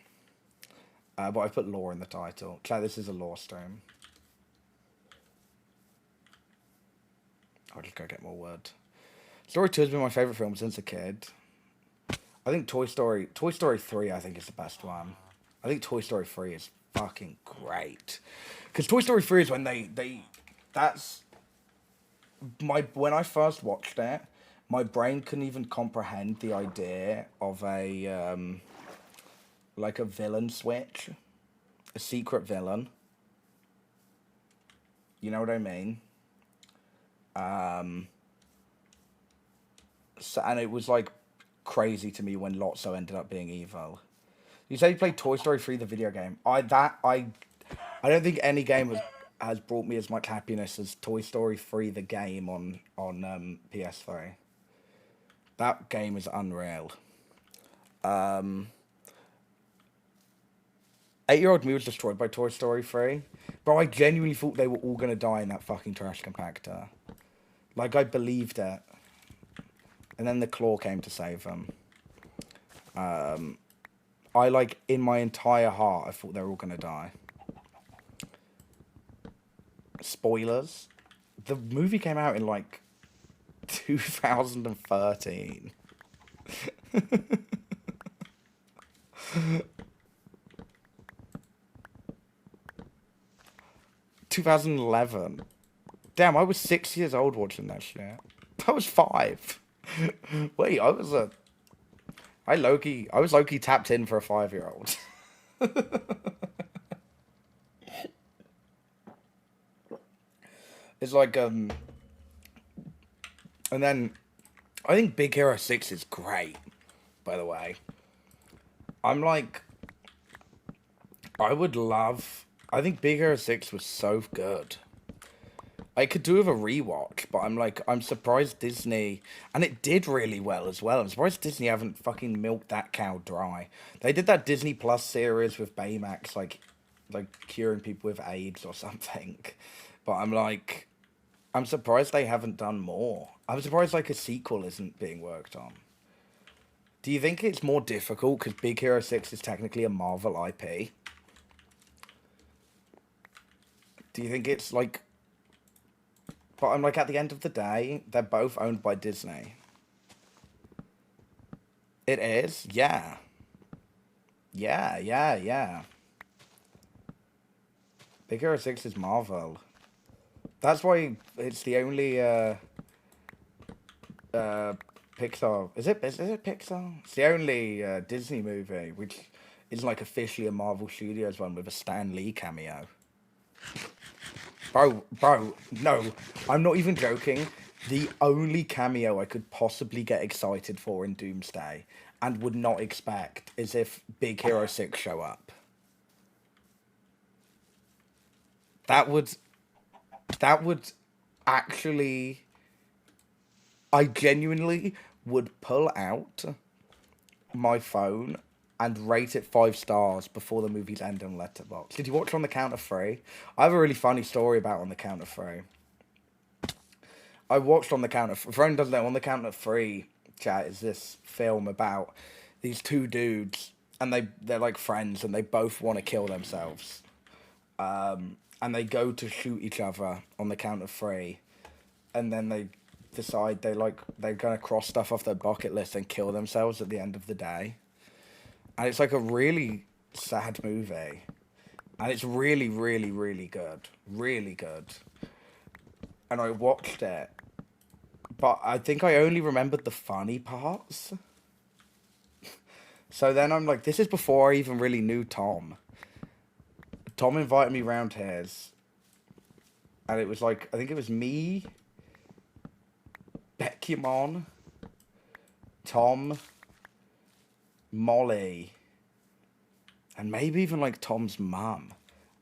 But I put lore in the title. Chat, this is a lore stream. I'll just go get more wood. Story 2 has been my favourite film since a kid. I think Toy Story 3, I think, is the best one. I think Toy Story 3 is fucking great. Because Toy Story 3 is when when I first watched it, my brain couldn't even comprehend the idea of a, like a villain switch. A secret villain. You know what I mean? So, and it was like crazy to me when Lotso ended up being evil. You say you played Toy Story 3, the video game. I don't think any game has brought me as much happiness as Toy Story 3, the game on PS3. That game is unreal. 8-year-old me was destroyed by Toy Story 3. Bro, I genuinely thought they were all gonna die in that fucking trash compactor. Like, I believed it. And then the claw came to save them. I, like, in my entire heart, I thought they were all gonna die. Spoilers. The movie came out in, like, 2013. 2011. Damn, I was 6 years old watching that shit. I was 5. Wait, I was low-key tapped in for a 5-year-old. It's like, and then, I think Big Hero 6 is great, by the way. I'm like, I think Big Hero 6 was so good. I could do with a rewatch, but I'm surprised Disney, and it did really well as well. I'm surprised Disney haven't fucking milked that cow dry. They did that Disney Plus series with Baymax, like curing people with AIDS or something. But I'm surprised they haven't done more. I'm surprised like a sequel isn't being worked on. Do you think it's more difficult because Big Hero 6 is technically a Marvel IP? Do you think it's like... But I'm like, at the end of the day, they're both owned by Disney. It is? Yeah. Yeah. Big Hero 6 is Marvel. That's why it's the only, Pixar... Is it Pixar? It's the only, Disney movie, which is like officially a Marvel Studios one with a Stan Lee cameo. Bro, no, I'm not even joking. The only cameo I could possibly get excited for in Doomsday and would not expect is if Big Hero 6 show up. That would actually... I genuinely would pull out my phone and rate it 5 stars before the movie's end on Letterboxd. Did you watch On the Count of 3? I have a really funny story about On the Count of 3. I watched On the Count of... For anyone who doesn't know, On the Count of 3, chat, is this film about these two dudes, and they're like friends, and they both want to kill themselves. And they go to shoot each other on the count of 3, and then they decide they're gonna cross stuff off their bucket list and kill themselves at the end of the day. And it's like a really sad movie. And it's really, really, really good. Really good. And I watched it. But I think I only remembered the funny parts. So then I'm like, this is before I even really knew Tom. Tom invited me round his. And it was like, I think it was me, Beckymon, Tom, Molly, and maybe even like Tom's mum.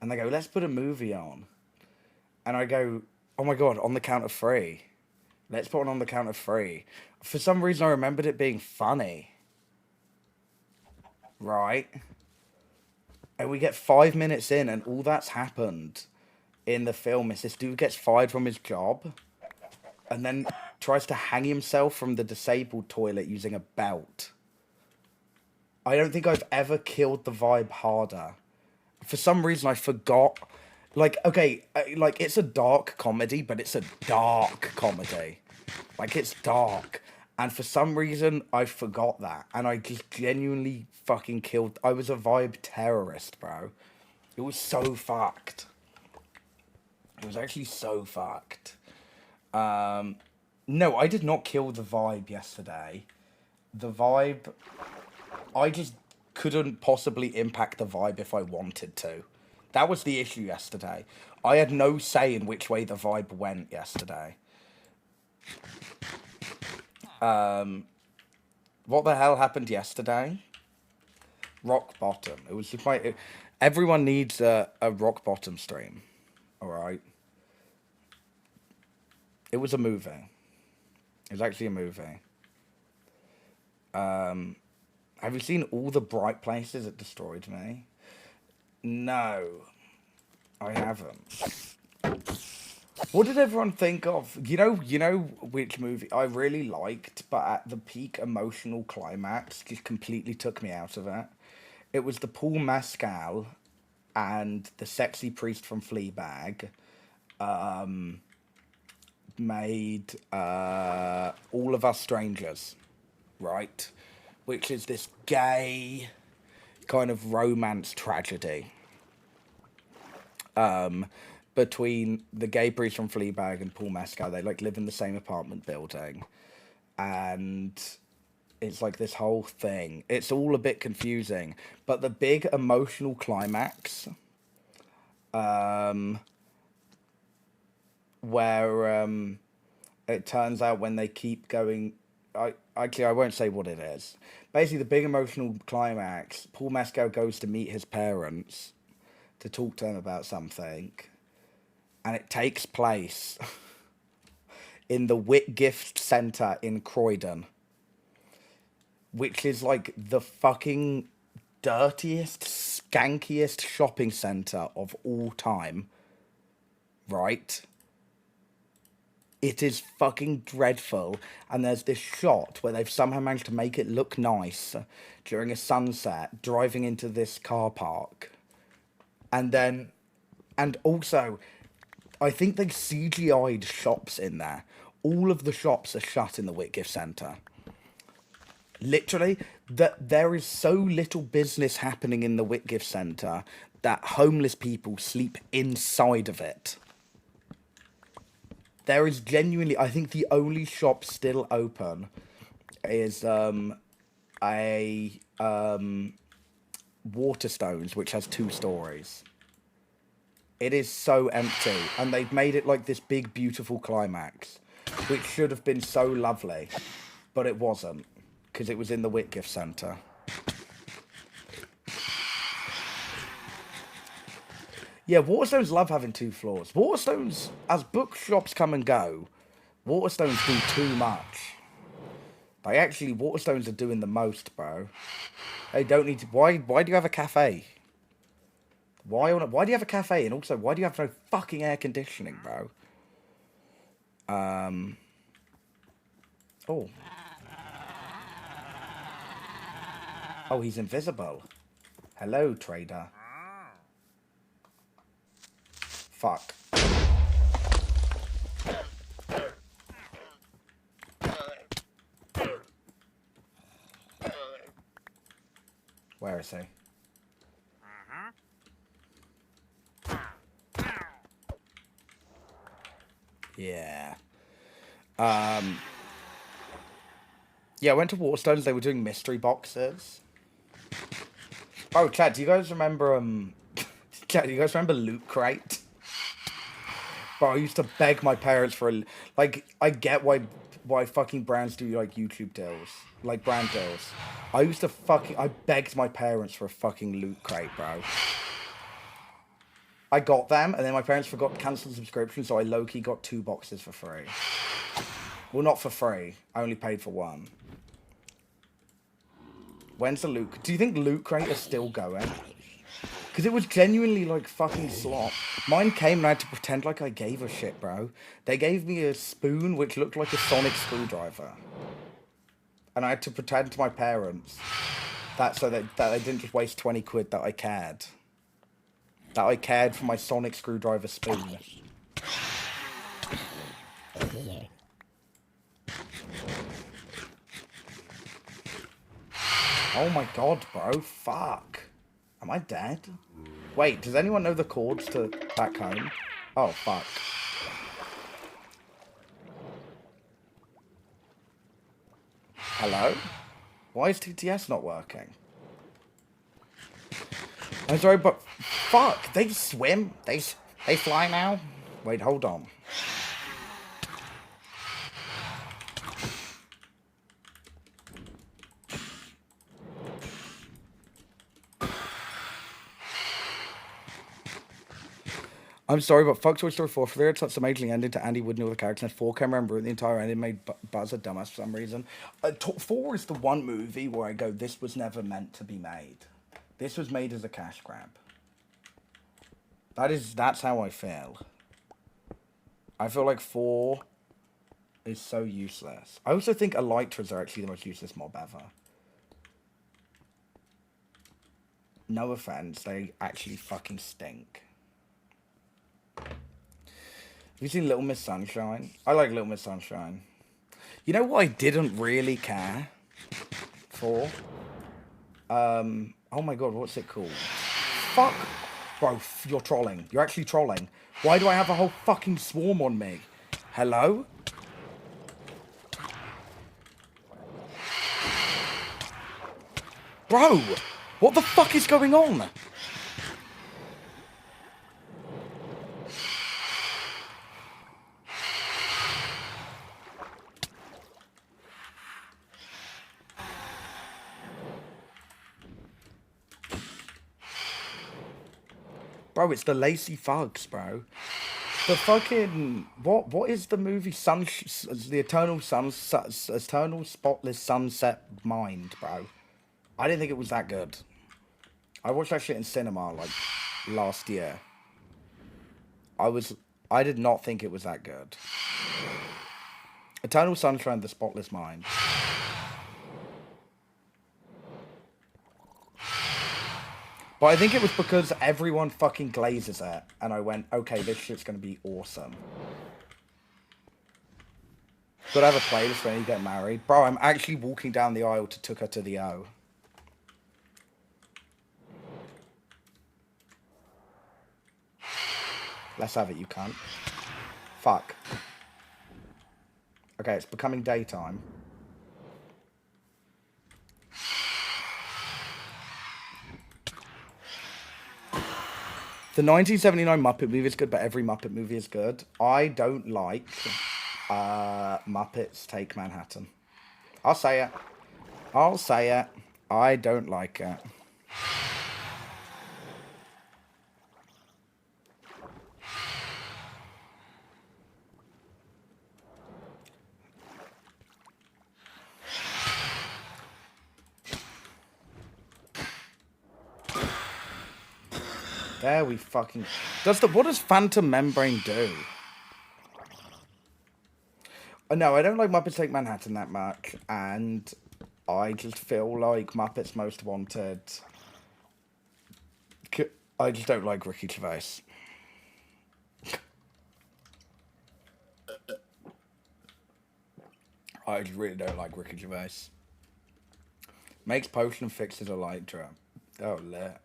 And they go, let's put a movie on. And I go, oh my god, On the Count of 3. Let's put On the Count of 3. For some reason I remembered it being funny. Right? And we get 5 minutes in and all that's happened in the film is this dude gets fired from his job and then tries to hang himself from the disabled toilet using a belt. I don't think I've ever killed the vibe harder. For some reason, I forgot. Like, okay, like, it's a dark comedy, but it's a dark comedy. Like, it's dark. And for some reason, I forgot that. And I just genuinely fucking killed... I was a vibe terrorist, bro. It was so fucked. It was actually so fucked. No, I did not kill the vibe yesterday. The vibe... I just couldn't possibly impact the vibe if I wanted to. That was the issue yesterday. I had no say in which way the vibe went yesterday. What the hell happened yesterday? Rock bottom. It was just like... everyone needs a rock bottom stream. Alright? It was a movie. It was actually a movie. Have you seen all the bright places it destroyed me? No. I haven't. What did everyone think of? You know which movie I really liked, but at the peak emotional climax just completely took me out of it? It was the Paul Mescal and the sexy priest from Fleabag made All of Us Strangers, right? Which is this gay kind of romance tragedy between the gay priest from Fleabag and Paul Mescal. They like live in the same apartment building, and it's like this whole thing. It's all a bit confusing, but the big emotional climax, where it turns out when they keep going, I won't say what it is. Basically, the big emotional climax, Paul Mescal goes to meet his parents to talk to them about something, and it takes place in the Whitgift Centre in Croydon, which is like the fucking dirtiest, skankiest shopping centre of all time, right? It is fucking dreadful, and there's this shot where they've somehow managed to make it look nice during a sunset, driving into this car park. And also, I think they CGI'd shops in there. All of the shops are shut in the Whitgift Centre. Literally, there is so little business happening in the Whitgift Centre that homeless people sleep inside of it. There is genuinely, I think the only shop still open is Waterstones, which has 2 stories. It is so empty, and they've made it like this big, beautiful climax, which should have been so lovely, but it wasn't, because it was in the Whitgift Centre. Yeah, Waterstones love having 2 floors. Waterstones, as bookshops come and go, Waterstones do too much. Like, actually, Waterstones are doing the most, bro. They don't need to... Why do you have a cafe? Why do you have a cafe? And also, why do you have no fucking air conditioning, bro? Oh. Oh, he's invisible. Hello, trader. Fuck. Where is he? Yeah. Yeah, I went to Waterstones. They were doing mystery boxes. Oh, Chad, do you guys remember Chad, do you guys remember Loot Crate? Bro, I used to beg my parents for like, I get why fucking brands do like YouTube deals, like brand deals. I begged my parents for a fucking Loot Crate, bro. I got them, and then my parents forgot to cancel the subscription, so I low-key got 2 boxes for free. Well, not for free. I only paid for 1. When's the Loot... Do you think Loot Crate is still going? Because it was genuinely like fucking slop. Mine came and I had to pretend like I gave a shit, bro. They gave me a spoon which looked like a sonic screwdriver. And I had to pretend to my parents that they didn't just waste 20 quid, that I cared. That I cared for my sonic screwdriver spoon. Oh my god, bro. Fuck. Am I dead? Wait, does anyone know the chords to Back Home? Oh, fuck. Hello? Why is TTS not working? I'm sorry, but fuck, they swim? They fly now? Wait, hold on. I'm sorry, but fuck Toy Story 4. For there, it's such amazing ending to Andy Wood and all the characters. And 4 camera and ruined the entire ending, made Buzz a dumbass for some reason. 4 is the one movie where I go, this was never meant to be made. This was made as a cash grab. That's how I feel. I feel like 4 is so useless. I also think Elytras are actually the most useless mob ever. No offense, they actually fucking stink. Have you seen Little Miss Sunshine? I like Little Miss Sunshine. You know what I didn't really care for? Oh my god, what's it called? Fuck. Bro, you're trolling. You're actually trolling. Why do I have a whole fucking swarm on me? Hello? Bro, what the fuck is going on? Bro, it's the Lazy Fugs, bro. The fucking what is the movie the Eternal Spotless Sunset Mind, bro? I didn't think it was that good. I watched that shit in cinema like last year. I did not think it was that good. Eternal Sunshine, the Spotless Mind. But I think it was because everyone fucking glazes it, and I went, okay, this shit's gonna be awesome. Gotta have a playlist when you get married. Bro, I'm actually walking down the aisle to Took Her to the O. Let's have it, you cunt. Fuck. Okay, it's becoming daytime. The 1979 Muppet movie is good, but every Muppet movie is good. I don't like Muppets Take Manhattan. I'll say it. I'll say it. I don't like it. There we fucking... What does Phantom Membrane do? No, I don't like Muppets Take Manhattan that much, and I just feel like Muppets Most Wanted... I just don't like Ricky Gervais. I just really don't like Ricky Gervais. Makes potion and fixes Elytra. Oh, lit.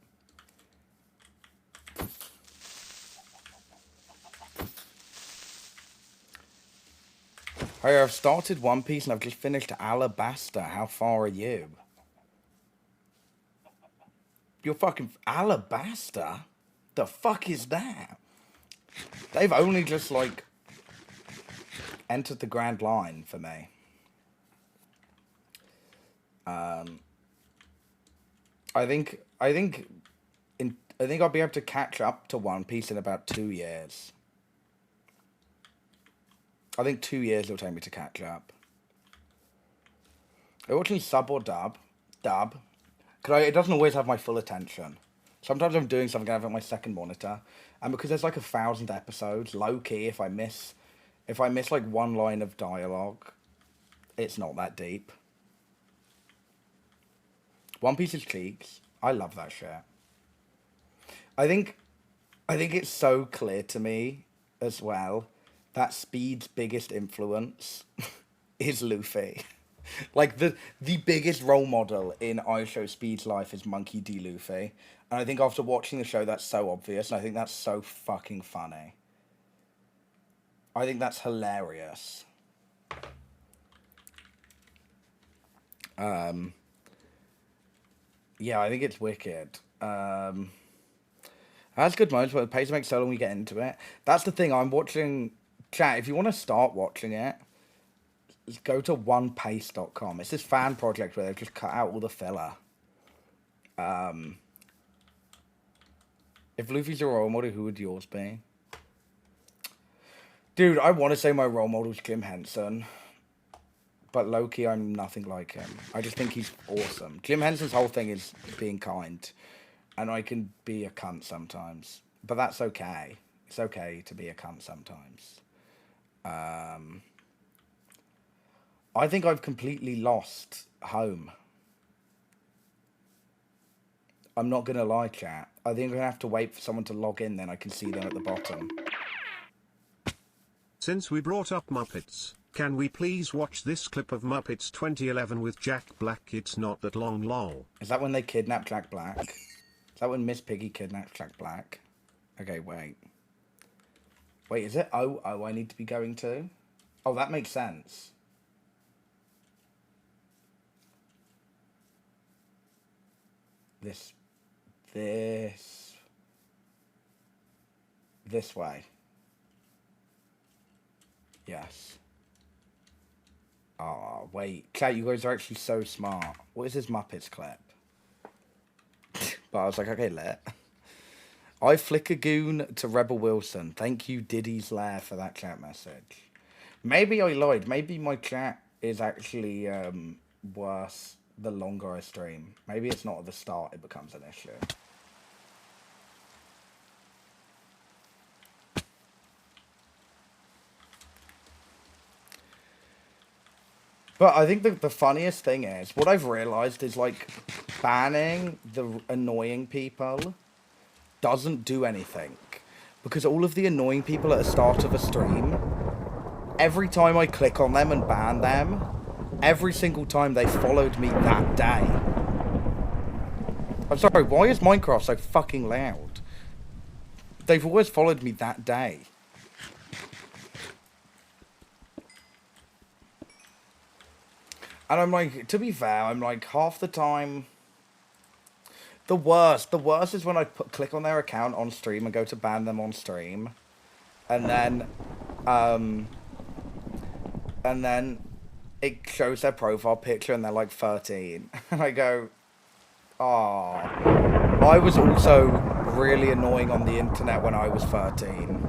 Hey, I've started One Piece and I've just finished Alabasta. How far are you? You're fucking... Alabasta? The fuck is that? They've only just, like, entered the Grand Line for me. I think I'll be able to catch up to One Piece in about 2 years. I think 2 years it'll take me to catch up. Are you watching sub or dub? Dub. Cause it doesn't always have my full attention. Sometimes I'm doing something, I have it on my second monitor, and because there's like 1,000 episodes, low key, if I miss like one line of dialogue, it's not that deep. One Piece is cheeks. I love that shit. I think it's so clear to me as well that Speed's biggest influence is Luffy. Like the biggest role model in ISO Speed's life is Monkey D. Luffy. And I think after watching the show that's so obvious, and I think that's so fucking funny. I think that's hilarious. Yeah, I think it's wicked. That's good moments, but the pace makes so long we get into it. That's the thing, I'm watching... Chat, if you want to start watching it, just go to onepace.com. It's this fan project where they've just cut out all the filler. If Luffy's your role model, who would yours be? Dude, I want to say my role model is Jim Henson. But low-key, I'm nothing like him. I just think he's awesome. Jim Henson's whole thing is being kind. And I can be a cunt sometimes. But that's okay. It's okay to be a cunt sometimes. I think I've completely lost home. I'm not going to lie, chat. I think I'm going to have to wait for someone to log in, then I can see them at the bottom. Since we brought up Muppets, can we please watch this clip of Muppets 2011 with Jack Black? It's not that long, lol. Is that when they kidnap Jack Black? Is that when Miss Piggy kidnaps Jack Black? Okay, wait. Wait, is it? Oh, I need to be going to? Oh, that makes sense. This way. Yes. Oh, wait. Chat, you guys are actually so smart. What is this Muppets clip? But I was like, okay, let. I flicker goon to Rebel Wilson. Thank you, Diddy's Lair, for that chat message. Maybe I lied. Maybe my chat is actually worse the longer I stream. Maybe it's not at the start it becomes an issue. But I think the funniest thing is, what I've realized is, like, banning the annoying people doesn't do anything. Because all of the annoying people at the start of a stream, every time I click on them and ban them, every single time they followed me that day. I'm sorry, why is Minecraft so fucking loud? They've always followed me that day. And I'm like, to be fair, I'm like, half the time... The worst is when I click on their account on stream and go to ban them on stream. And then it shows their profile picture and they're like 13. And I go, oh, I was also really annoying on the internet when I was 13.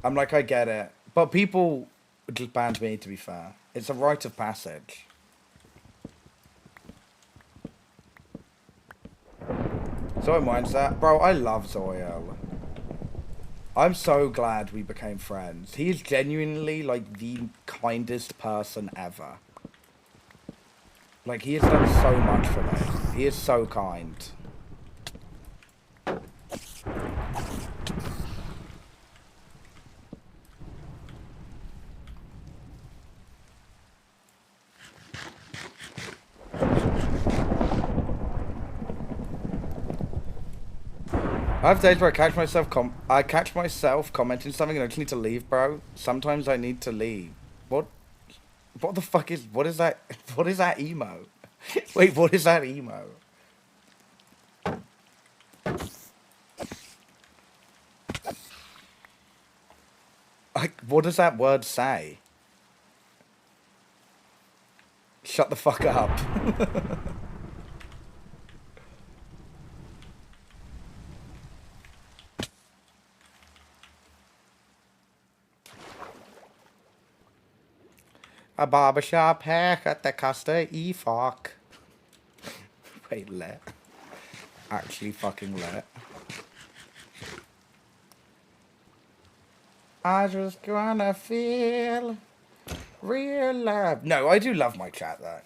I'm like, I get it. But people just banned me, to be fair. It's a rite of passage. Zoe minds that. Bro, I love Zoil. I'm so glad we became friends. He is genuinely, like, the kindest person ever. Like, he has done so much for me. He is so kind. I have days where I catch myself commenting something and I just need to leave, bro. Sometimes I need to leave. What the fuck is, what is that emo? Wait, what is that emo? What does that word say? Shut the fuck up. A barbershop haircut that cost a e-fuck. Wait, let. actually fucking lit. I just wanna feel real love. No, I do love my chat though.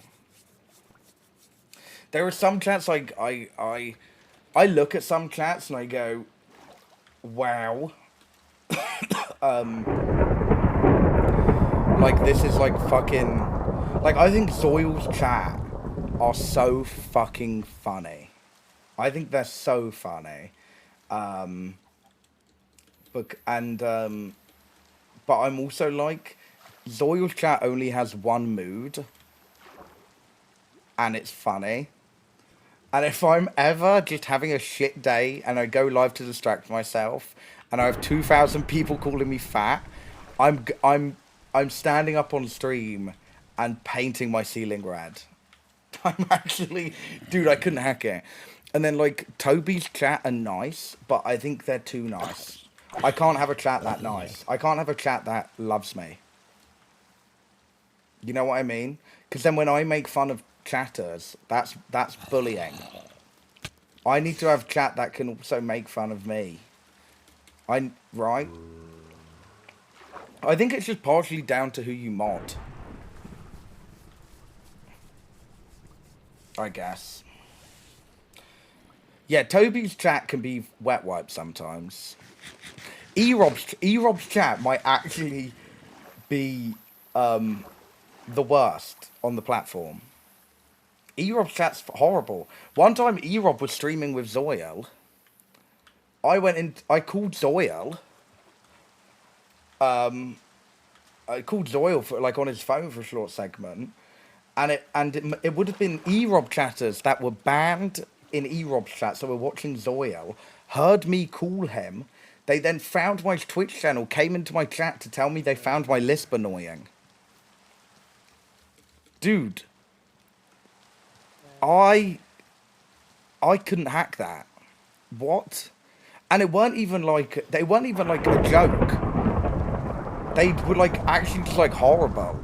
There are some chats I look at some chats and I go, wow. Like this is like fucking, like I think Zoil's chat are so fucking funny. I think they're so funny. But I'm also like, Zoil's chat only has one mood, and it's funny. And if I'm ever just having a shit day and I go live to distract myself, and I have 2,000 people calling me fat, I'm standing up on stream and painting my ceiling red. I'm actually, dude, I couldn't hack it. And then like Toby's chat are nice, but I think they're too nice. I can't have a chat that nice. I can't have a chat that loves me. You know what I mean? Because then when I make fun of chatters, that's bullying. I need to have chat that can also make fun of me. Right? I think it's just partially down to who you mod. I guess. Yeah, Toby's chat can be wet wipe sometimes. E-Rob's chat might actually be the worst on the platform. E-Rob's chat's horrible. One time E-Rob was streaming with Zoil. I called Zoil. I called Zoil for like on his phone for a short segment. And it would have been E-Rob chatters that were banned in E-Rob's chat, so we're watching Zoil, heard me call him. They then found my Twitch channel, came into my chat to tell me they found my lisp annoying. Dude. I couldn't hack that. What? And they weren't even like a joke. They were like actually just like horrible.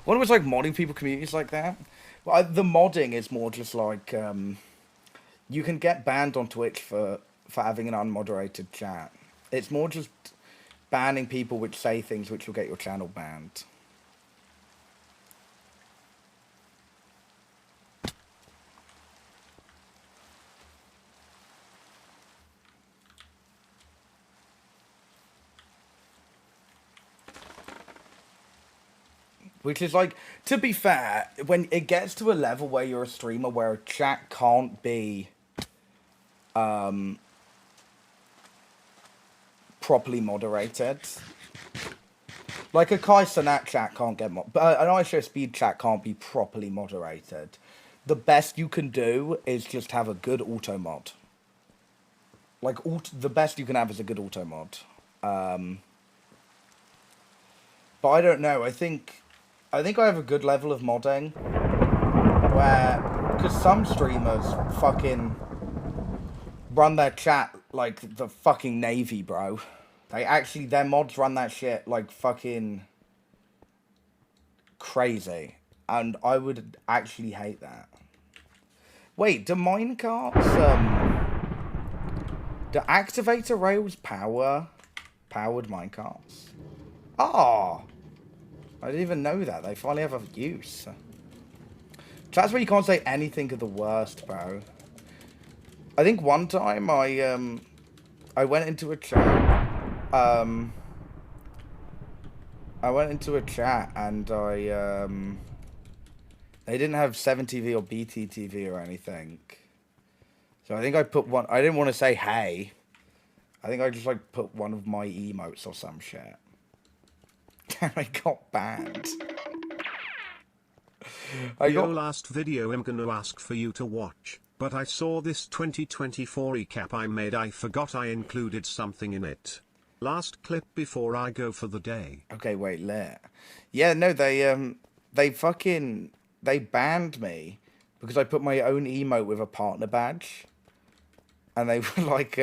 What was like modding people communities like that? Well, the modding is more just like you can get banned on Twitch for having an unmoderated chat. It's more just banning people which say things which will get your channel banned. Which is like, to be fair, when it gets to a level where you're a streamer where a chat can't be properly moderated. Like a Kai Cenat chat can't get but an ISO Speed chat can't be properly moderated. The best you can do is just have a good auto mod. Like the best you can have is a good auto mod. But I don't know. I think I have a good level of modding where, because some streamers fucking run their chat like the fucking Navy, bro. Their mods run that shit like fucking crazy. And I would actually hate that. Wait, do minecarts, do activator rails powered minecarts? Ah! I didn't even know that. They finally have a use. Chat's where you can't say anything of the worst, bro. I think one time I went into a chat. I went into a chat and they didn't have 7TV or BTTV or anything. So I think I put one. I didn't want to say hey. I think I just like put one of my emotes or some shit. And I got banned. Your last video I'm gonna ask for you to watch, but I saw this 2024 recap I made. I forgot I included something in it. Last clip before I go for the day. Okay, wait, lit. Yeah, no, they banned me because I put my own emote with a partner badge. And they were like,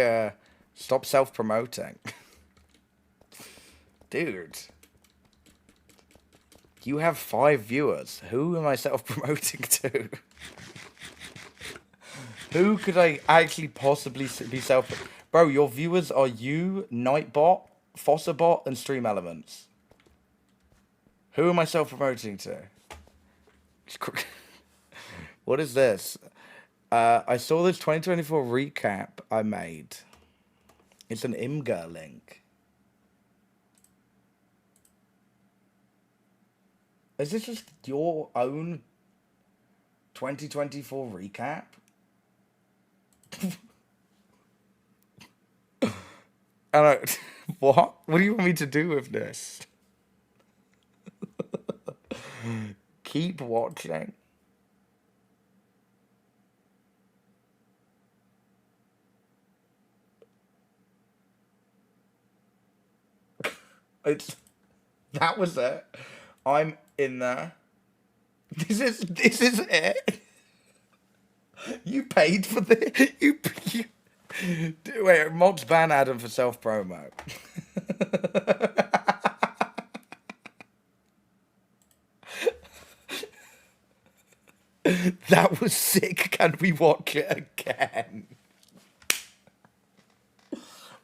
stop self-promoting. Dude. You have 5 viewers. Who am I self-promoting to? Who could I actually possibly be self? Bro, your viewers are you, Nightbot, Fosserbot, and Stream Elements. Who am I self-promoting to? What is this? I saw this 2024 recap I made. It's an Imgur link. Is this just your own 2024 recap? I don't. What? What do you want me to do with this? Keep watching. That was it. I'm in there. This is it. You paid for this. You wait. Mods ban Adam for self promo. That was sick. Can we watch it again?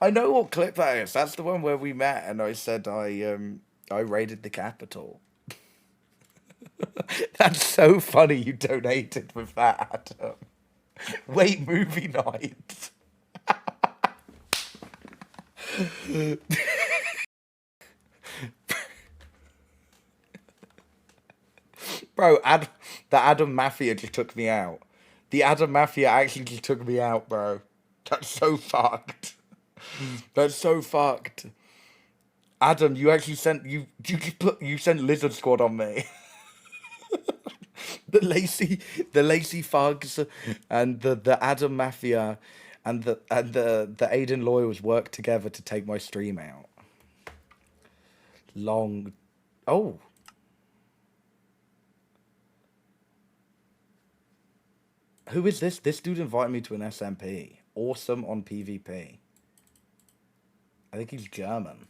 I know what clip that is. That's the one where we met and I said I raided the Capitol. That's so funny you donated with that, Adam. Wait, movie night. Bro, the Adam Mafia just took me out. The Adam Mafia actually just took me out, bro. That's so fucked. That's so fucked. Adam, you actually sent you sent Lizard Squad on me. the Lacey Fugs and the Adam Mafia and the Aiden Lawyers worked together to take my stream out. Oh. Who is this? This dude invited me to an SMP. Awesome on PvP. I think he's German.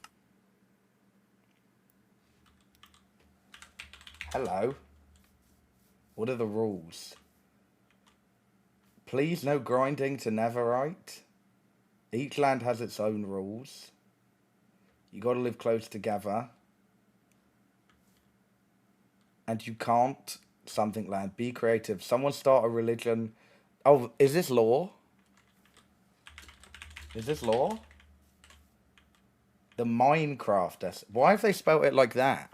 Hello. What are the rules? Please no grinding to Netherite. Each land has its own rules. You gotta live close together. And you can't something land. Be creative. Someone start a religion. Oh, is this law? Is this law? The Minecraft. Why have they spelled it like that?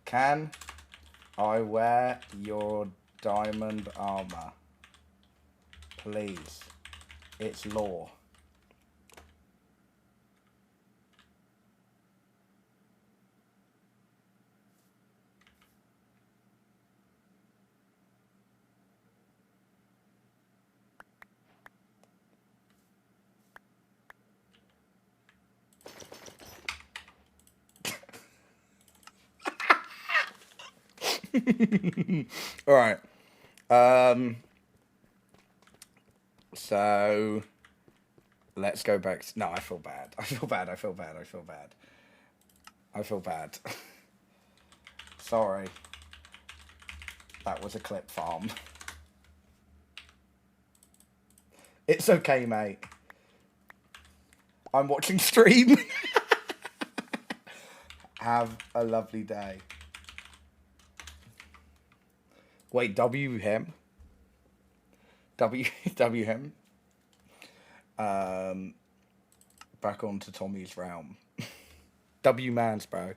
Can I wear your diamond armor? Please. It's law. All right. So let's go back. No, I feel bad. I feel bad. I feel bad. I feel bad. I feel bad. Sorry. That was a clip farm. It's okay, mate. I'm watching stream. Have a lovely day. Wait, W him. W him. Back on to Tommy's realm. W mans, bro.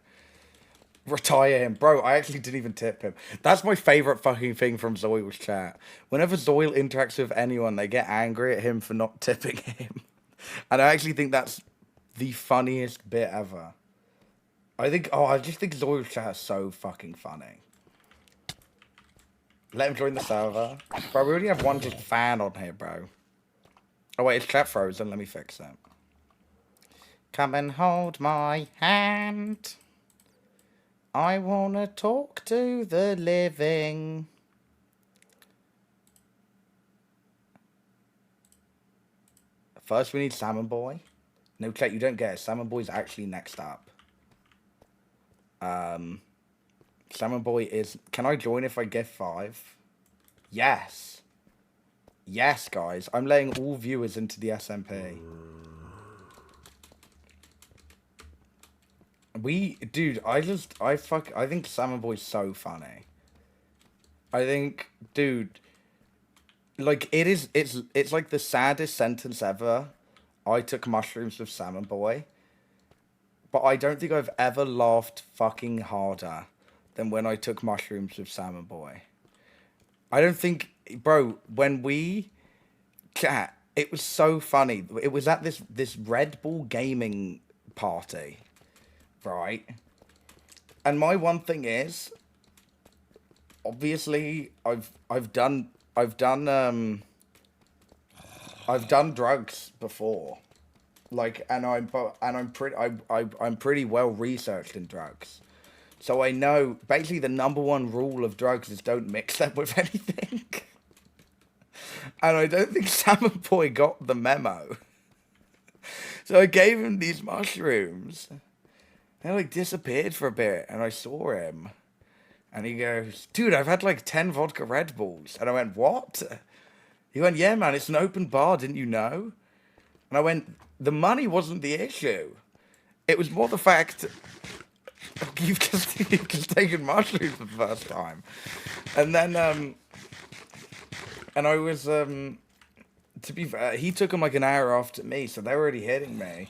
Retire him. Bro, I actually didn't even tip him. That's my favorite fucking thing from Zoil's chat. Whenever Zoil interacts with anyone, they get angry at him for not tipping him. And I actually think that's the funniest bit ever. I just think Zoil's chat is so fucking funny. Let him join the server. Bro, we already have one just fan on here, bro. Oh, wait, it's chat frozen. Let me fix it. Come and hold my hand. I want to talk to the living. First, we need Salmon Boy. No, chat, you don't get it. Salmon Boy's actually next up. Salmon Boy is. Can I join if I gift 5? Yes. Yes, guys. I'm laying all viewers into the SMP. Dude, I think Salmon Boy's so funny. I think, dude, like, it's like the saddest sentence ever. I took mushrooms with Salmon Boy. But I don't think I've ever laughed fucking harder than when I took mushrooms with Salmon Boy. I don't think, bro, when we chat, it was so funny. It was at this Red Bull gaming party, right? And my one thing is, obviously, I've done drugs before, like, and I'm pretty well researched in drugs, so I know basically the #1 rule of drugs is don't mix them with anything. And I don't think Salmon Boy got the memo. So I gave him these mushrooms. They like disappeared for a bit, and I saw him. And he goes, dude, I've had like 10 vodka Red Bulls. And I went, what? He went, yeah, man, it's an open bar, didn't you know? And I went, the money wasn't the issue. It was more the fact you've just taken mushrooms for the first time. And then, and I was, to be fair, he took them like an hour after me, so they were already hitting me.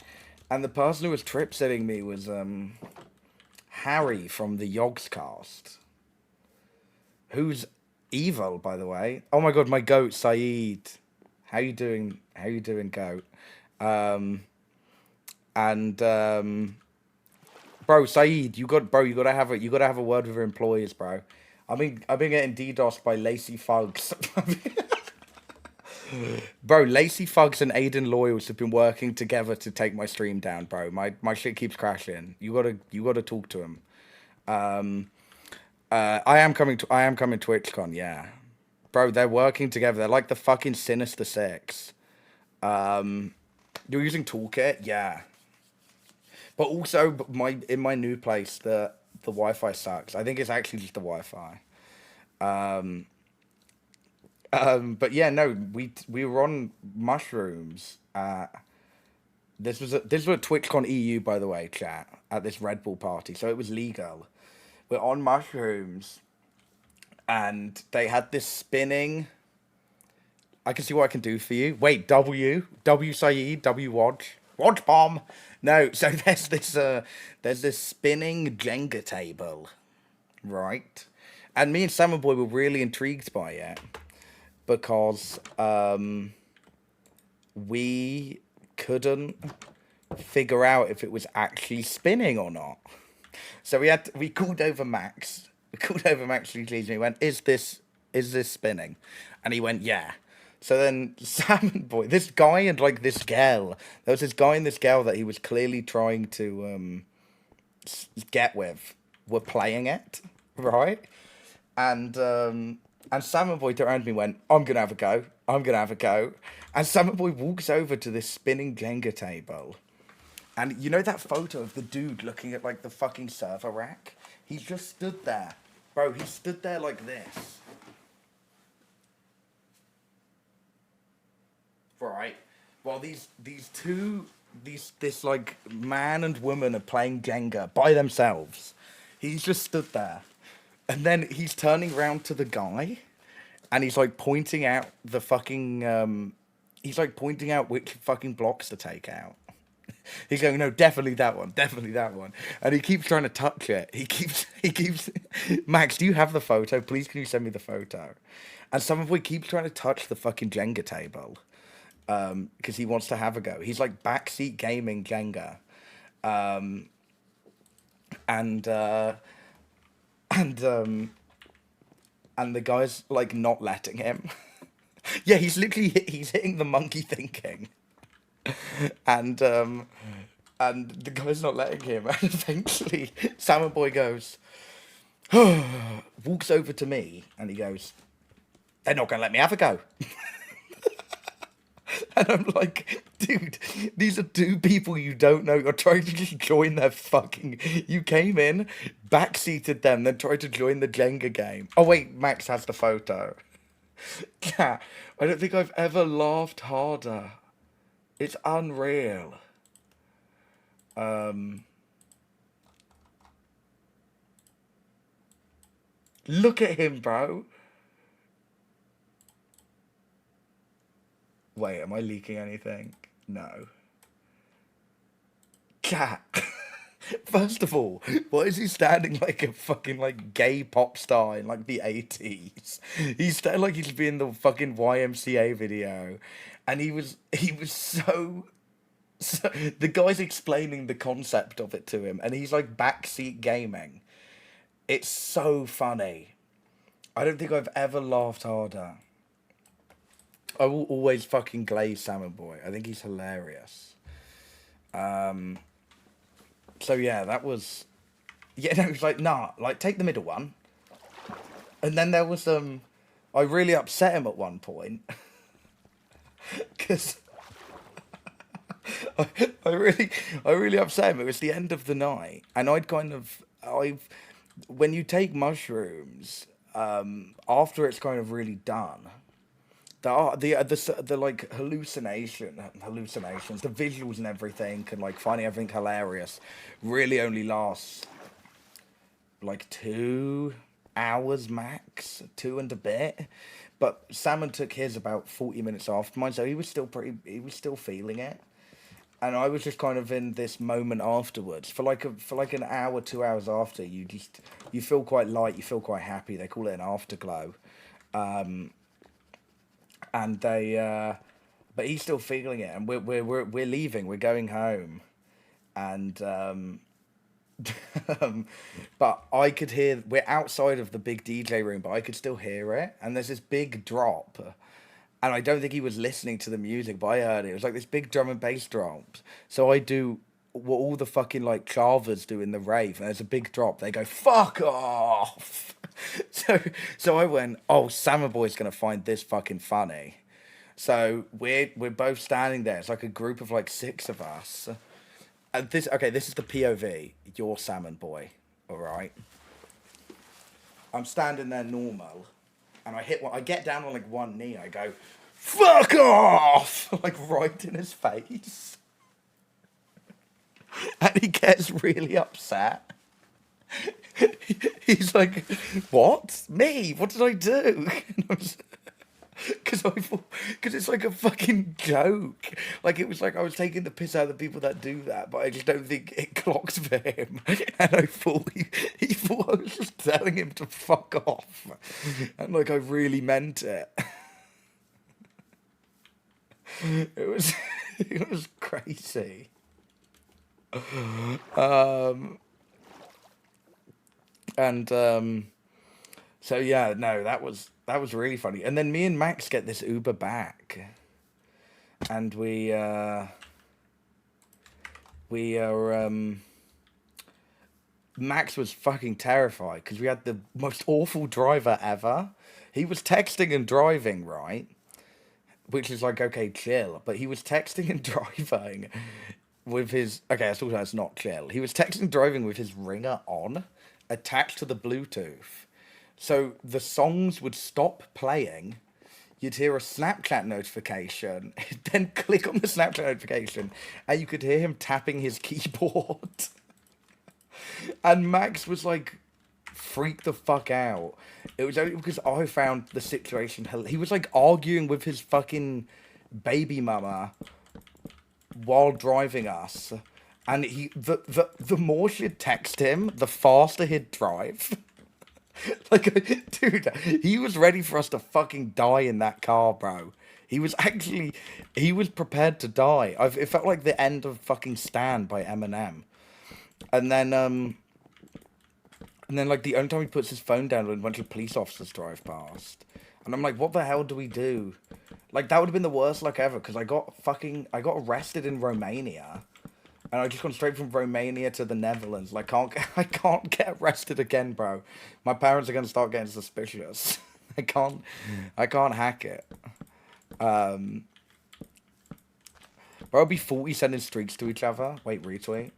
And the person who was trip sitting me was Harry from the Yogs cast, who's evil, by the way. Oh my god, my goat Saeed. How you doing? How you doing, goat? Bro, Saeed, you gotta have a word with your employers, bro. I've been getting DDoSed by Lacy Fugs. Bro, Lacy Fugs and Aiden Loyals have been working together to take my stream down, bro. My shit keeps crashing. You gotta talk to him. I am coming to TwitchCon, yeah. Bro, they're working together. They're like the fucking Sinister Six. You're using Toolkit, yeah. But also, in my new place, the Wi-Fi sucks. I think it's actually just the Wi-Fi. But yeah, no, we were on mushrooms. This was at TwitchCon EU, by the way, chat, at this Red Bull party, so it was legal. We're on mushrooms, and they had this spinning. I can see what I can do for you. Wait, W Saeed, W Watch Bomb. No, so there's this spinning Jenga table, right? And me and Salmon Boy were really intrigued by it because we couldn't figure out if it was actually spinning or not. So we called over Max. We called over Max and he went, is this spinning? And he went, yeah. So then Salmon Boy, this guy and like this girl, there was this guy and this girl that he was clearly trying to get with, were playing it, right? And Salmon Boy turned around to me and went, I'm gonna have a go. And Salmon Boy walks over to this spinning Jenga table. And you know that photo of the dude looking at like the fucking server rack? He just stood there. Bro, he stood there like this. Right. While this like man and woman are playing Jenga by themselves. He's just stood there. And then he's turning around to the guy and he's like pointing out the fucking he's like pointing out which fucking blocks to take out. He's going, no, definitely that one. And he keeps trying to touch it. He keeps Max, do you have the photo? Please can you send me the photo? And Salmon Boy keeps trying to touch the fucking Jenga table. Because he wants to have a go. He's like backseat gaming Jenga. And the guy's like not letting him. Yeah, he's hitting the monkey thinking. And the guy's not letting him. And eventually Salmon Boy goes, walks over to me and he goes, they're not gonna let me have a go. And I'm like, Dude, these are two people you don't know. You're trying to just join their fucking. You came in, backseated them, then tried to join the Jenga game. Oh wait, Max has the photo. Yeah, I don't think I've ever laughed harder. It's unreal. Look at him, bro. Wait, am I leaking anything? No. Cat. First of all, why is he standing like a fucking like gay pop star in like the 80s? He's standing like he's been in the fucking YMCA video, and he was so the guy's explaining the concept of it to him, and he's like backseat gaming. It's so funny. I don't think I've ever laughed harder. I will always fucking glaze Salmon Boy. I think he's hilarious. So yeah, that was, yeah, no, it was like, nah, like take the middle one. And then there was I really upset him at one point. Cause I really upset him. It was the end of the night, and when you take mushrooms, after it's kind of really done, the like hallucinations, the visuals and everything, and like finding everything hilarious, really only lasts like 2 hours max, 2 and a bit. But Salmon took his about 40 minutes after mine, so he was still feeling it. And I was just kind of in this moment afterwards for like an hour, 2 hours after. You feel quite light, you feel quite happy. They call it an afterglow. And but he's still feeling it, and we're leaving. We're going home, and but I could hear. We're outside of the big DJ room, but I could still hear it. And there's this big drop, and I don't think he was listening to the music, but I heard it. It was like this big drum and bass drop. So I do what all the fucking like chavas do in the rave, and there's a big drop. They go fuck off. So I went, oh, Salmon Boy's gonna find this fucking funny. So we're both standing there. It's like a group of like 6 of us. And this is the POV. You're Salmon Boy, all right. I'm standing there normal, and I get down on like one knee. I go, fuck off, like right in his face, and he gets really upset. He's like, what? Me? What did I do? Because it's like a fucking joke. Like, it was like I was taking the piss out of the people that do that, but I just don't think it clocks for him. And I thought he thought I was just telling him to fuck off. And like, I really meant it. It was crazy. So yeah, no, that was really funny. And then me and Max get this Uber back, and we are Max was fucking terrified because we had the most awful driver ever. He was texting and driving, right? Which is like, okay, chill. But he was texting and driving with his... Okay, that's not chill. He was texting and driving with his ringer on, attached to the Bluetooth. So the songs would stop playing. You'd hear a Snapchat notification, then click on the Snapchat notification, and you could hear him tapping his keyboard. And Max was like, freaked the fuck out. It was only because I found the situation... He was like arguing with his fucking baby mama while driving us. And the more she'd text him, the faster he'd drive. Like, dude, he was ready for us to fucking die in that car, bro. He was prepared to die. It felt like the end of fucking Stand by Eminem. And then like the only time he puts his phone down when a bunch of police officers drive past. And I'm like, what the hell do we do? Like, that would have been the worst luck ever, because I got arrested in Romania. And I just gone straight from Romania to the Netherlands. Like, I can't get arrested again, bro. My parents are gonna start getting suspicious. I can't hack it. Bro, it'll be 40 sending streaks to each other. Wait, retweet.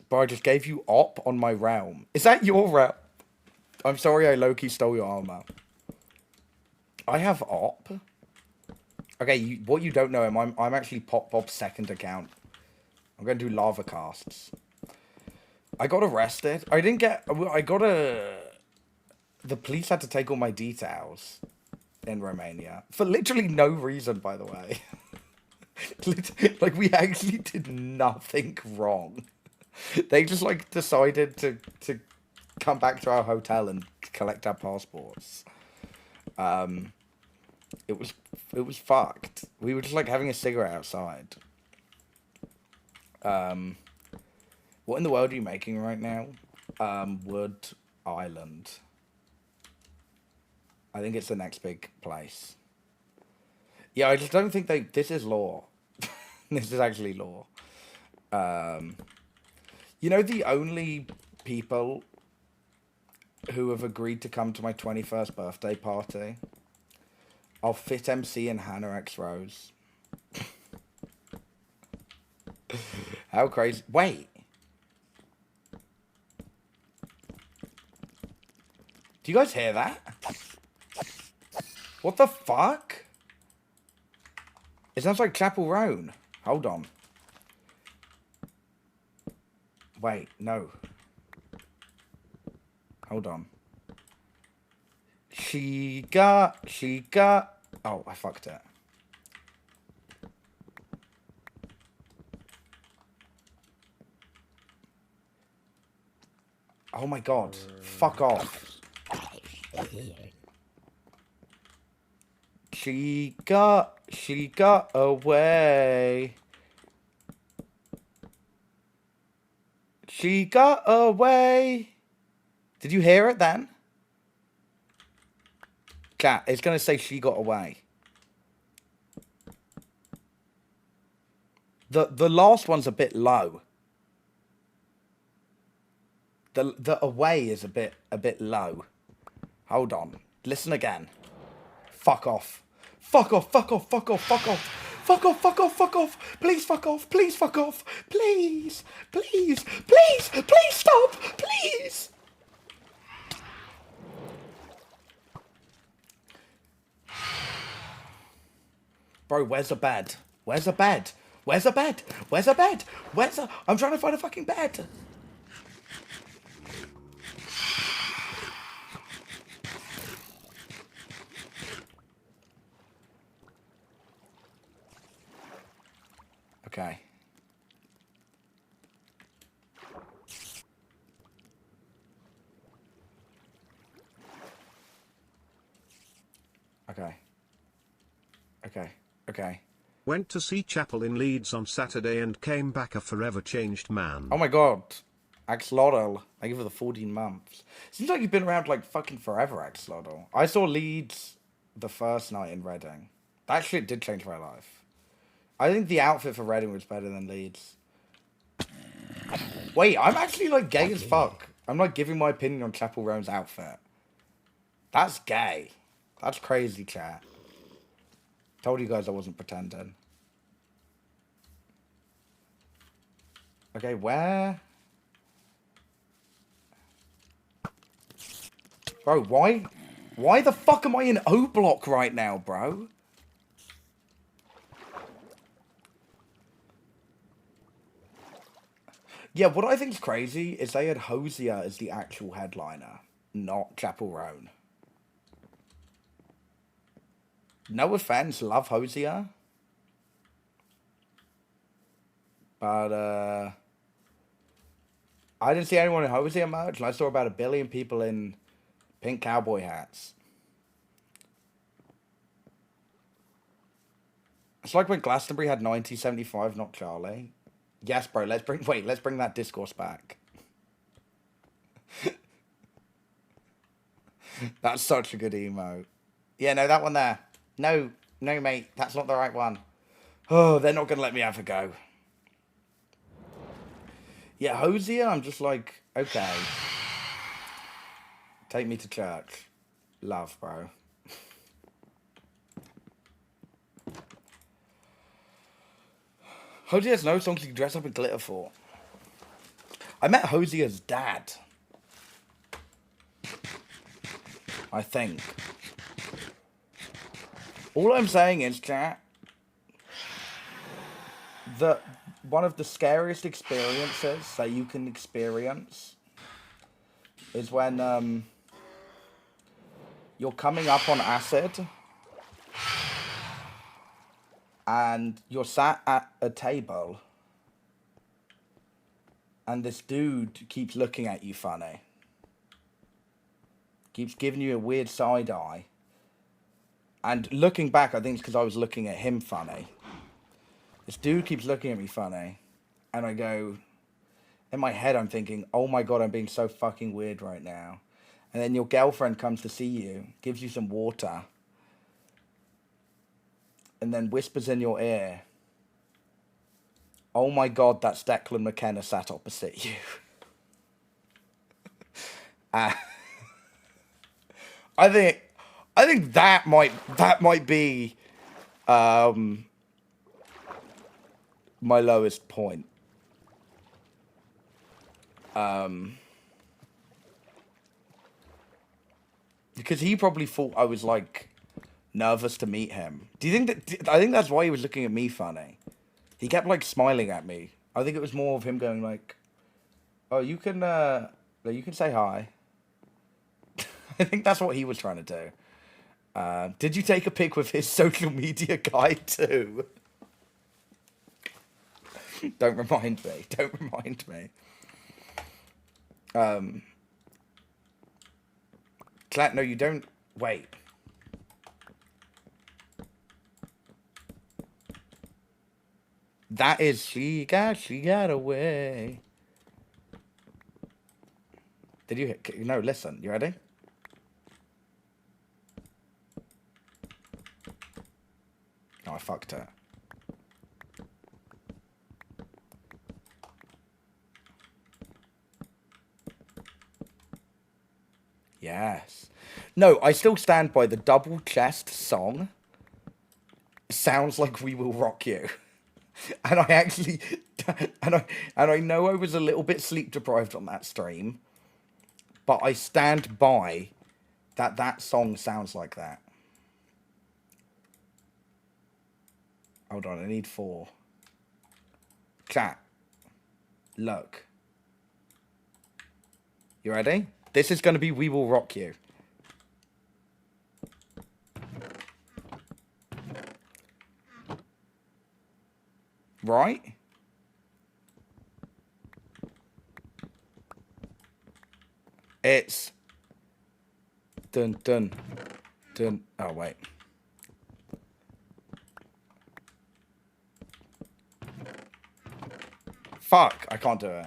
Bro, I just gave you op on my realm. Is that your realm? I'm sorry I low-key stole your armor. I have op. Okay, what you don't know, I'm actually Pop Bob's second account. I'm going to do lava casts. I got arrested. I didn't get... I got a... The police had to take all my details in Romania. For literally no reason, by the way. Like, we actually did nothing wrong. They just, like, decided to come back to our hotel and collect our passports. It was fucked. We were just, like, having a cigarette outside. What in the world are you making right now? Wood Island. I think it's the next big place. Yeah, I just don't think this is law. This is actually law. You know, the only people who have agreed to come to my 21st birthday party are FitMC and Hannah X Rose. How crazy. Wait. Do you guys hear that? What the fuck? It sounds like Chapel Roan. Hold on. Wait, no. Hold on. She got... Oh, I fucked it. Oh my god. Fuck off. She got away. She got away. Did you hear it then? Chat, it's going to say she got away. The last one's a bit low. The away is a bit low. Hold on. Listen again. Fuck off. Fuck off, fuck off, fuck off, fuck off. Fuck off, fuck off, fuck off. Please fuck off, please fuck off. Please, please, please, please stop, please. Bro, where's the bed? Where's the bed? Where's the bed? Where's the bed? Where's the... I'm trying to find a fucking bed. Okay. Okay. Okay. Okay. Went to see Chapel in Leeds on Saturday and came back a forever changed man. Oh my god. Axolotl. Thank you for the 14 months. Seems like you've been around like fucking forever, Axolotl. I saw Leeds the first night in Reading. That shit did change my life. I think the outfit for Reading was better than Leeds. Wait, I'm actually like gay as fuck. I'm like giving my opinion on Chapel Roan's outfit. That's gay. That's crazy, chat. Told you guys I wasn't pretending. Okay, where? Bro, why? Why the fuck am I in O Block right now, bro? Yeah, what I think is crazy is they had Hosier as the actual headliner, not Chapel Roan. No offense, love Hosier. But, I didn't see anyone in Hosier merch, and I saw about 1 billion people in pink cowboy hats. It's like when Glastonbury had 1975, not Charlie. Yes, bro, let's bring that discourse back. That's such a good emote. Yeah, no, that one there. No, mate, that's not the right one. Oh, they're not going to let me have a go. Yeah, Hosier, I'm just like, okay. Take me to church. Love, bro. Hosey has no songs you can dress up in glitter for. I met Hosey's dad. I think. All I'm saying is, chat, that one of the scariest experiences that you can experience is when you're coming up on acid and you're sat at a table and this dude keeps looking at you funny. Keeps giving you a weird side eye. And looking back, I think it's because I was looking at him funny. This dude keeps looking at me funny. And I go, in my head, I'm thinking, oh my God, I'm being so fucking weird right now. And then your girlfriend comes to see you, gives you some water, and then whispers in your ear, oh my God, that's Declan McKenna sat opposite you. I think that might be my lowest point. Because he probably thought I was like nervous to meet him. Do you think that? I think that's why he was looking at me funny. He kept like smiling at me. I think it was more of him going like, "Oh, you can say hi." I think that's what he was trying to do. Did you take a pic with his social media guy too? Don't remind me. Don't remind me. No, you don't. Wait. That is she got away. Did you hit? No, listen. You ready? Oh, I fucked her. Yes. No, I still stand by the double chest song. Sounds like We Will Rock You. And I actually, and I know I was a little bit sleep deprived on that stream, but I stand by that song sounds like that. Hold on, I need 4. Chat. Look. You ready? This is going to be We Will Rock You. Right? It's dun dun dun. Oh wait. Fuck, I can't do it.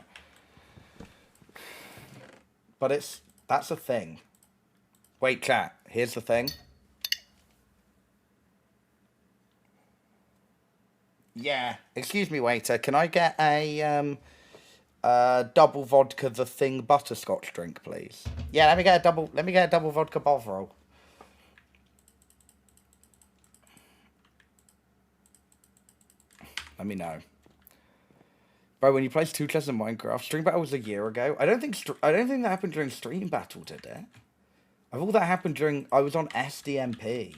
But that's a thing. Wait, chat. Here's the thing. Yeah. Excuse me, waiter. Can I get a double vodka The Thing butterscotch drink, please? Yeah, let me get a double vodka Bovril. Let me know. Bro, when you played 2 chests in Minecraft, Stream Battle was a year ago. I don't think that happened during Stream Battle, did it? I thought that happened during I was on SDMP.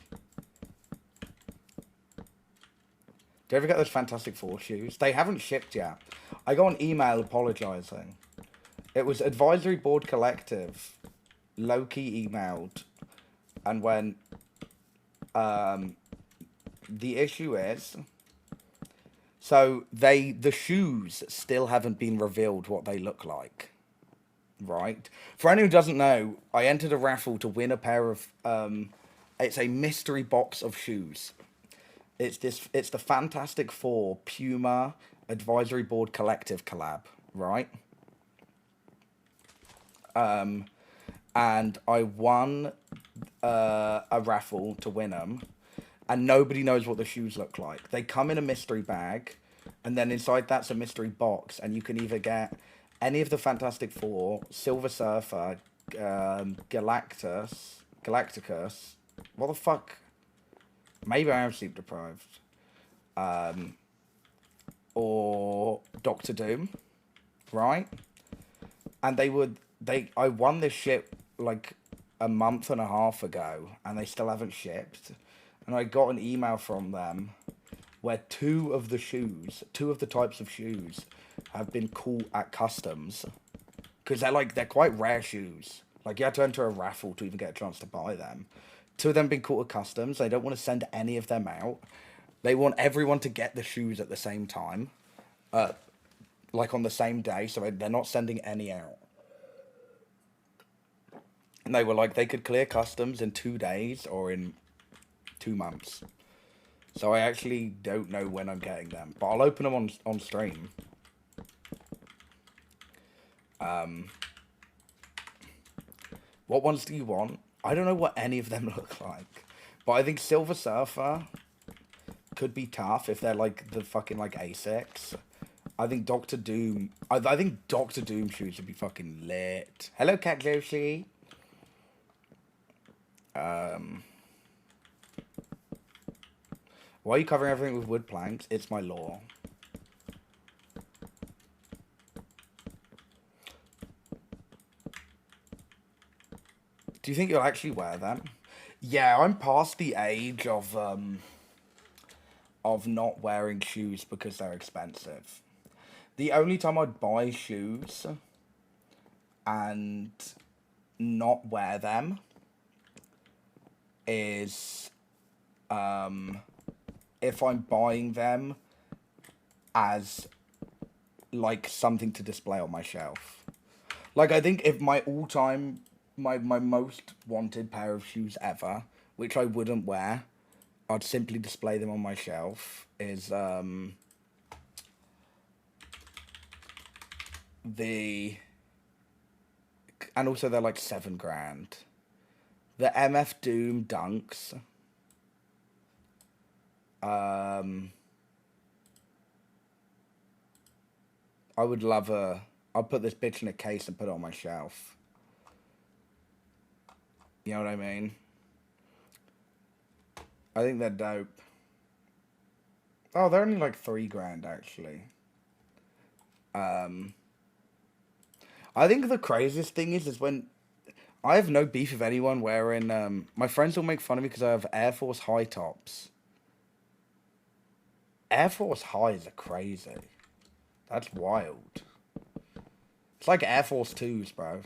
Do you ever get those Fantastic Four shoes? They haven't shipped yet. I got an email apologizing. It was Advisory Board Collective. Low-key emailed and went, the issue is, so the shoes still haven't been revealed what they look like. Right? For anyone who doesn't know, I entered a raffle to win a pair of, it's a mystery box of shoes. It's the Fantastic Four Puma Advisory Board Collective collab, right? And I won a raffle to win them, and nobody knows what the shoes look like. They come in a mystery bag, and then inside that's a mystery box, and you can either get any of the Fantastic Four, Silver Surfer, Galactus. What the fuck? Maybe I am sleep deprived. or Doctor Doom, right? And I won this shit like a month and a half ago, and they still haven't shipped. And I got an email from them where two of the types of shoes have been caught at customs, because they're quite rare shoes. Like, you had to enter a raffle to even get a chance to buy them. Two of them have been caught at customs. They don't want to send any of them out. They want everyone to get the shoes at the same time, like on the same day, so they're not sending any out. And they were like, they could clear customs in 2 days or in 2 months. So I actually don't know when I'm getting them, but I'll open them on stream. What ones do you want? I don't know what any of them look like, but I think Silver Surfer could be tough if they're like the fucking like Asics. I think Doctor Doom. I think Doctor Doom shoes would be fucking lit. Hello, Cat Joshi. Why are you covering everything with wood planks? It's my law. Do you think you'll actually wear them? Yeah, I'm past the age of not wearing shoes because they're expensive. The only time I'd buy shoes and not wear them is if I'm buying them as like something to display on my shelf. Like, I think if my all-time, my most wanted pair of shoes ever, which I wouldn't wear, I'd simply display them on my shelf, is and also they're like $7,000. The MF Doom Dunks. I would love I'll put this bitch in a case and put it on my shelf. You know what I mean? I think they're dope. Oh, they're only like $3,000 actually. I think the craziest thing is when I have no beef with anyone wearing. My friends will make fun of me because I have Air Force high tops. Air Force highs are crazy. That's wild. It's like Air Force 2s, bro.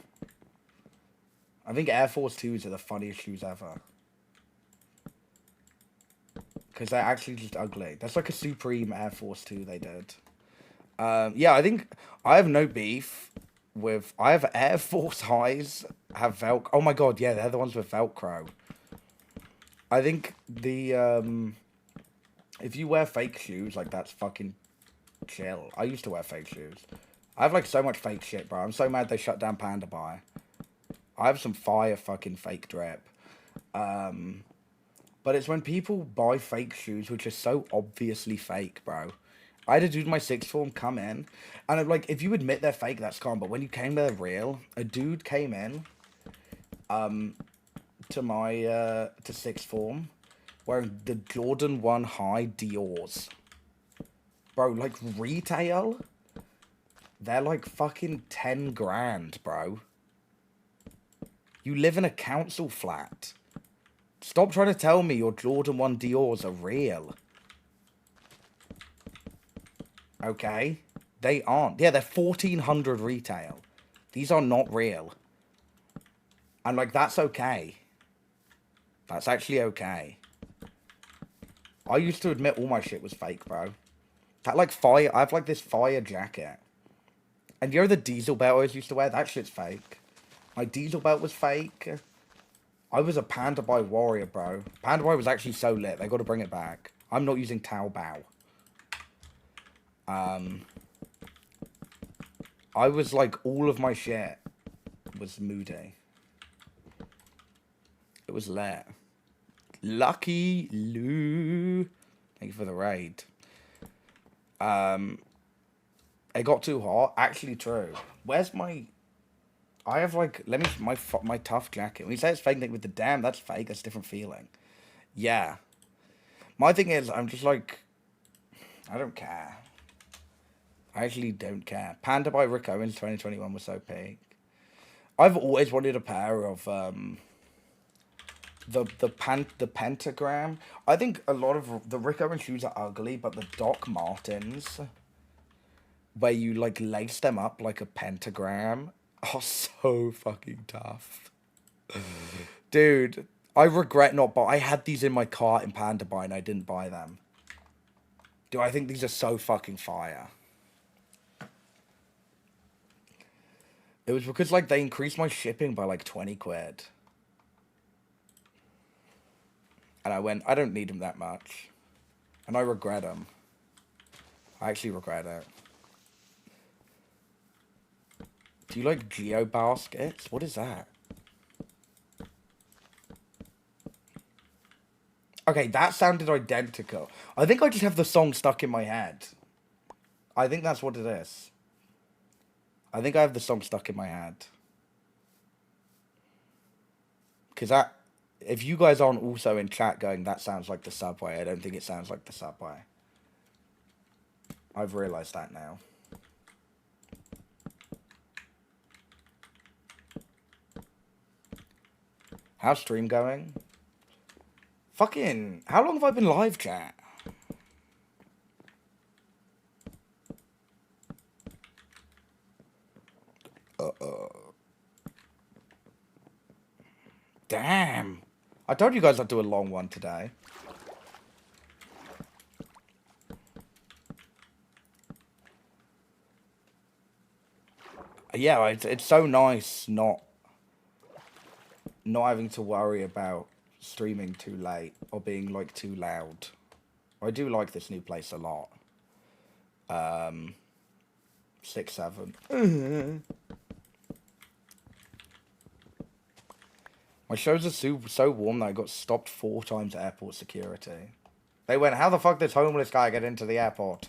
I think Air Force 2s are the funniest shoes ever. Because they're actually just ugly. That's like a Supreme Air Force 2 they did. Yeah, I think I have no beef with... I have Air Force highs, have Velcro... Oh my god, yeah, they're the ones with Velcro. I think the... If you wear fake shoes, like, that's fucking chill. I used to wear fake shoes. I have, like, so much fake shit, bro. I'm so mad they shut down Panda Buy. I have some fire fucking fake drip. But it's when people buy fake shoes, which are so obviously fake, bro. I had a dude in my sixth form come in, and I'm like, if you admit they're fake, that's calm. But when you came they're real, a dude came in, to my, to sixth form, wearing the Jordan 1 High Dior's. Bro, like, retail? They're like fucking 10 grand, bro. You live in a council flat. Stop trying to tell me your Jordan 1 Dior's are real. Okay? They aren't. Yeah, they're 1,400 retail. These are not real. And, like, that's okay. That's actually okay. I used to admit all my shit was fake, bro. That, like, fire... I have, like, this fire jacket. And you know the diesel belt I always used to wear? That shit's fake. My diesel belt was fake. I was a Panda Buy warrior, bro. Panda Buy was actually so lit. They got to bring it back. I'm not using Taobao. I was like, all of my shit was moody. It was lit. Lucky Lou. Thank you for the raid. It got too hot. Actually true. Where's my... I have like... Let me... My tough jacket. When you say it's fake, with the damn, that's fake. That's a different feeling. Yeah. My thing is, I'm just like... I don't care. I actually don't care. Panda by Rick Owens 2021 was so big. I've always wanted a pair of the pentagram. I think a lot of the Rick Owens shoes are ugly, but the Doc Martens, where you like lace them up like a pentagram, are so fucking tough. Dude, I regret not I had these in my cart in Panda Buy and I didn't buy them. Dude, I think these are so fucking fire. It was because, like, they increased my shipping by, like, 20 quid. And I went, I don't need them that much. And I regret them. I actually regret it. Do you like Geo baskets? What is that? Okay, that sounded identical. I think I just have the song stuck in my head. I think that's what it is. I think I have the song stuck in my head. Because that... If you guys aren't also in chat going, that sounds like the subway, I don't think it sounds like the subway. I've realised that now. How's stream going? Fucking... How long have I been live, chat? Damn. I told you guys I'd do a long one today. Yeah, it's so nice not having to worry about streaming too late or being like too loud. I do like this new place a lot. 6, 7. My shows are so warm that I got stopped 4 times at airport security. They went, how the fuck did this homeless guy get into the airport?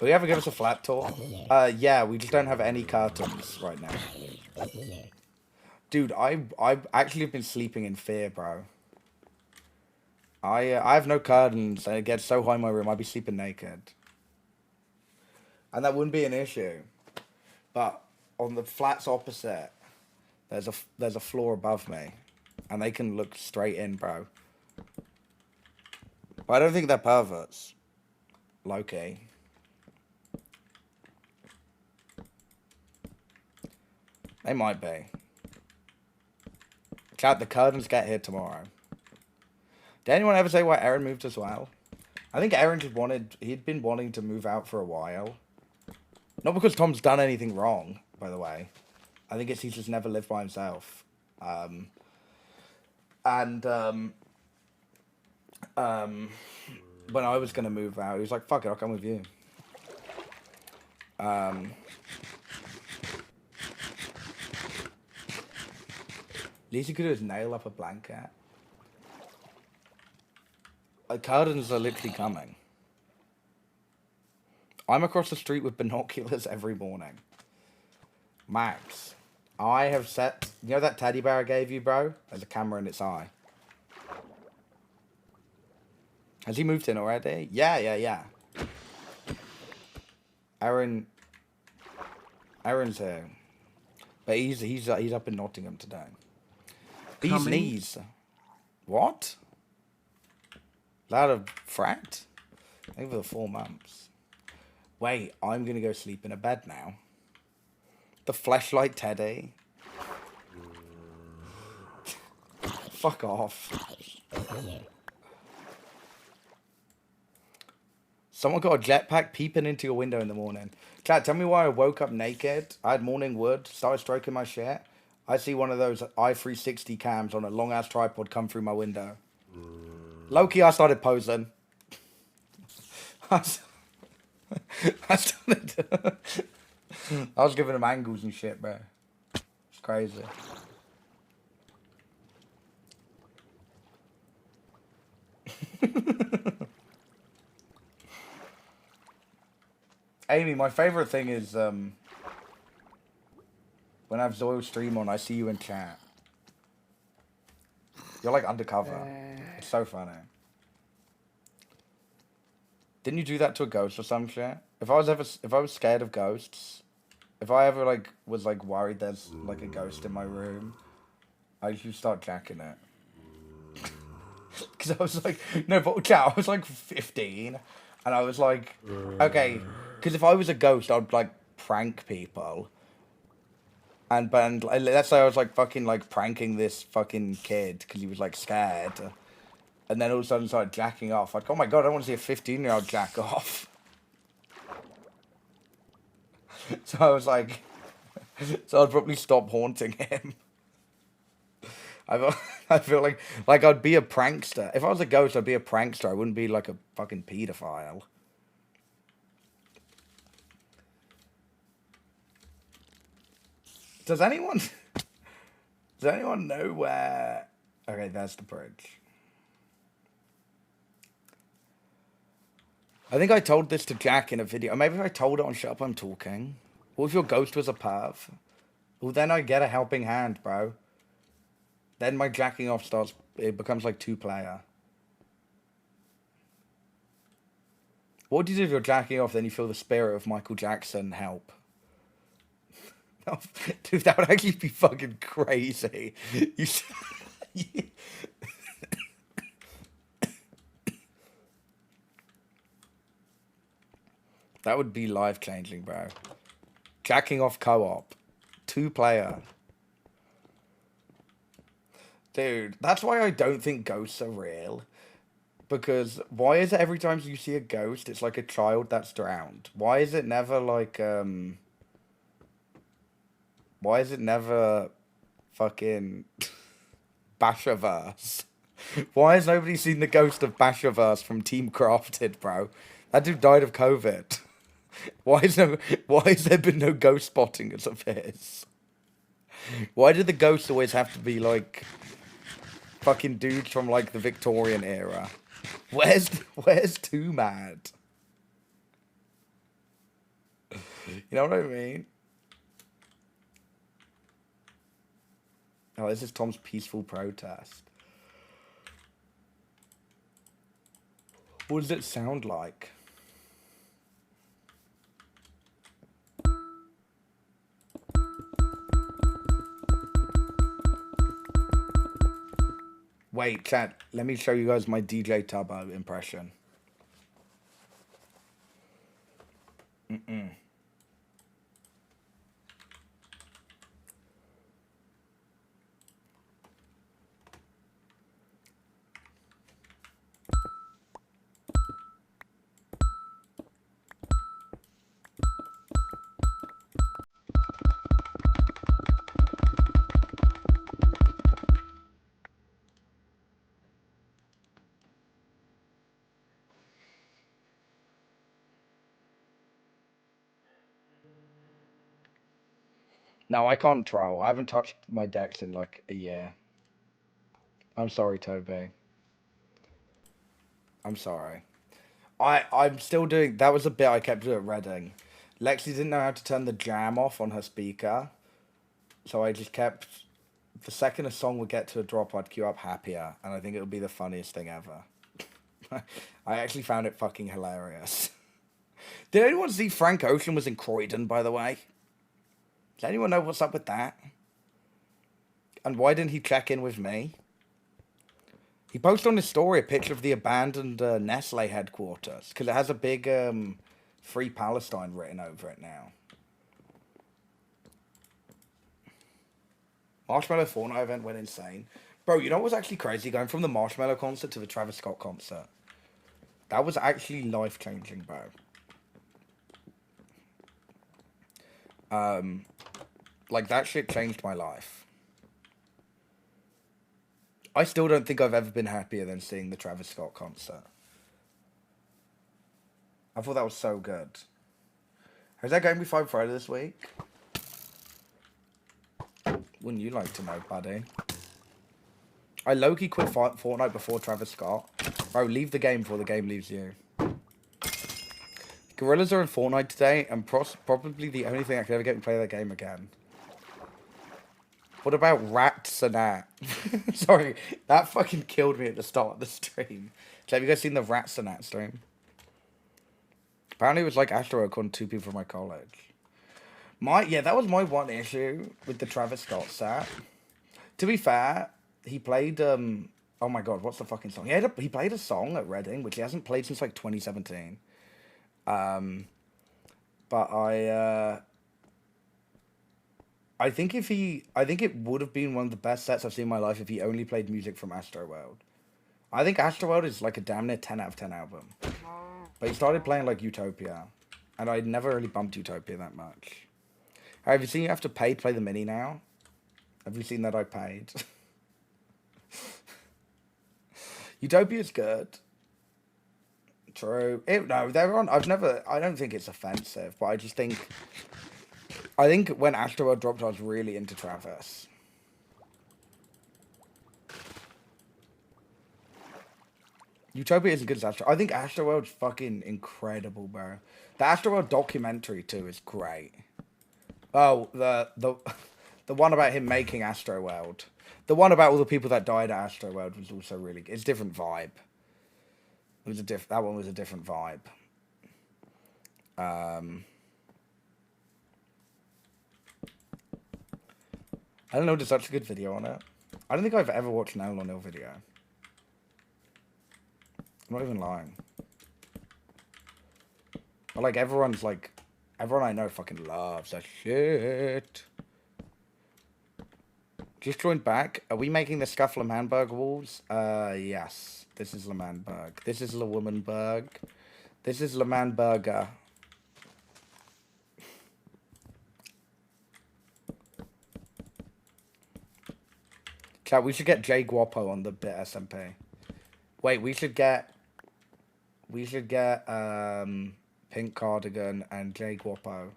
Will you ever give us a flat tour? Yeah, we just don't have any curtains right now. Dude, I actually have been sleeping in fear, bro. I have no curtains, and it gets so hot in my room, I'd be sleeping naked. And that wouldn't be an issue. But on the flats opposite, there's a floor above me, and they can look straight in, bro. But I don't think they're perverts. Low-key. They might be. Chat, the curtains get here tomorrow. Did anyone ever say why Aaron moved as well? I think Aaron just he'd been wanting to move out for a while. Not because Tom's done anything wrong, by the way. I think he's just never lived by himself. When I was gonna move out, he was like, fuck it, I'll come with you. Least he could just nail up a blanket. Like, curtains are literally coming. I'm across the street with binoculars every morning. Max, I have set... You know that teddy bear I gave you, bro? There's a camera in its eye. Has he moved in already? Yeah. Aaron's here. But he's up in Nottingham today. Bee's knees. What? Is that a frat? Over the 4 months. Wait, I'm gonna go sleep in a bed now. The fleshlight teddy. Fuck off. Someone got a jetpack peeping into your window in the morning. Chat, tell me why I woke up naked. I had morning wood, started stroking my shit. I see one of those i360 cams on a long ass tripod come through my window. Low-key, I started posing. I was giving him angles and shit, bro. It's crazy. Amy, my favorite thing is when I have Zoil stream on, I see you in chat. You're like undercover. It's so funny. Didn't you do that to a ghost or some shit? If I was scared of ghosts, if I ever like was like worried there's like a ghost in my room, I usually start jacking it. Because I was like, no, but chat, I was like 15, and I was like, okay, because if I was a ghost, I'd like prank people. And let's say I was like fucking like pranking this fucking kid because he was like scared. And then all of a sudden started jacking off. Like, oh my god, I don't want to see a 15-year-old jack off. So I was like, so I'd probably stop haunting him. I feel like I'd be a prankster. If I was a ghost, I'd be a prankster. I wouldn't be like a fucking pedophile. Does anyone know where? Okay, there's the bridge. I think I told this to Jack in a video. Or maybe I told it on Shut Up I'm Talking. What if your ghost was a perv? Well, then I get a helping hand, bro. Then my jacking off it becomes like 2-player. What do you do if you're jacking off, then you feel the spirit of Michael Jackson help? Dude, that would actually be fucking crazy. That would be life-changing, bro. Jacking off co-op. 2-player. Dude, that's why I don't think ghosts are real. Because why is it every time you see a ghost, it's like a child that's drowned? Why is it never like, why is it never fucking Bashaverse? Why has nobody seen the ghost of Bashaverse from Team Crafted, bro? That dude died of COVID. Why has there been no ghost spotting as of his? Why did the ghosts always have to be like fucking dudes from like the Victorian era? Where's Too Mad? You know what I mean? Oh, this is Tom's peaceful protest. What does it sound like? Wait, chat, let me show you guys my DJ Tubbo impression. No, I can't troll. I haven't touched my decks in like a year. I'm sorry, Toby. I'm sorry. I'm still doing... That was a bit I kept doing at Reading. Lexi didn't know how to turn the jam off on her speaker. So I just kept... The second a song would get to a drop, I'd queue up Happier. And I think it would be the funniest thing ever. I actually found it fucking hilarious. Did anyone see Frank Ocean was in Croydon, by the way? Does anyone know what's up with that? And why didn't he check in with me? He posted on his story a picture of the abandoned Nestle headquarters, because it has a big Free Palestine written over it now. Marshmallow Fortnite event went insane. Bro, you know what was actually crazy? Going from the Marshmallow concert to the Travis Scott concert. That was actually life-changing, bro. Like, that shit changed my life. I still don't think I've ever been happier than seeing the Travis Scott concert. I thought that was so good. Is that going to be Five Friday this week? Wouldn't you like to know, buddy? I low-key quit Fortnite before Travis Scott. Bro, leave the game before the game leaves you. Gorillas are in Fortnite today, and probably the only thing I could ever get to play that game again. What about Rat-Sanat? Sorry, that fucking killed me at the start of the stream. So have you guys seen the Rat-Sanat stream? Apparently it was like Astro according to 2 people from my college. That was my one issue with the Travis Scott set. To be fair, he played oh my god, what's the fucking song? He played a song at Reading, which he hasn't played since like 2017. But I think it would have been one of the best sets I've seen in my life if he only played music from Astroworld. I think Astroworld is like a damn near 10 out of 10 album. But he started playing like Utopia, and I never really bumped Utopia that much. Have you seen you have to pay to play the mini now? Have you seen that I paid? Utopia's good. True. No, they're on. I don't think it's offensive, but I think when Astroworld dropped, I was really into Travis. Utopia isn't good as Astro. I think Astroworld's fucking incredible, bro. The Astroworld documentary too is great. Oh, the one about him making Astroworld. The one about all the people that died at Astroworld was also really good. It's a different vibe. That one was a different vibe. I don't know, there's such a good video on it. I don't think I've ever watched an L on Ill video. I'm not even lying. But like everyone I know fucking loves that shit. Just joined back. Are we making the Scuffle and Hamburg walls? Yes. This is Le Manberg. This is Le Womanberg. This is Le Manburger. Chat, we should get Jay Guapo on the BitSMP. Wait, we should get Pink Cardigan and Jay Guapo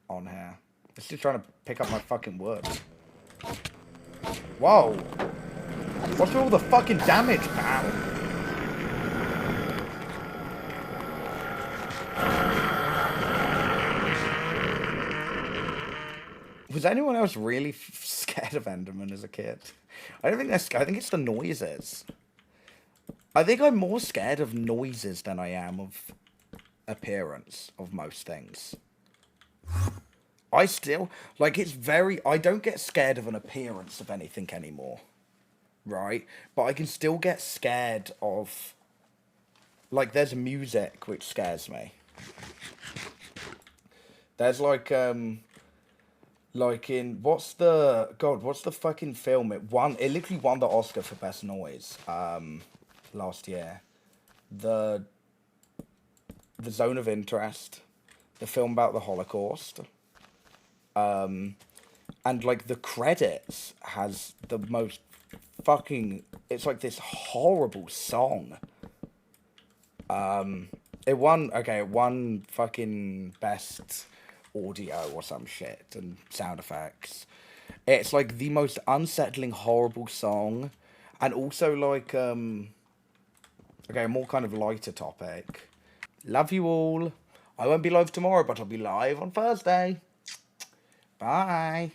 on here. Let's just trying to pick up my fucking wood. Whoa! What's with all the fucking damage, pal? Was anyone else really scared of Enderman as a kid? I don't think that's. I think it's the noises. I think I'm more scared of noises than I am of appearance of most things. I still, like, I don't get scared of an appearance of anything anymore. Right? But I can still get scared of, like, there's music which scares me. There's like in, what's the fucking film? It literally won the Oscar for Best Noise, last year. The Zone of Interest, the film about the Holocaust. And like the credits has the most fucking, it's like this horrible song. It won fucking best audio or some shit and sound effects. It's like the most unsettling, horrible song. And also like, a more kind of lighter topic. Love you all. I won't be live tomorrow, but I'll be live on Thursday. Bye.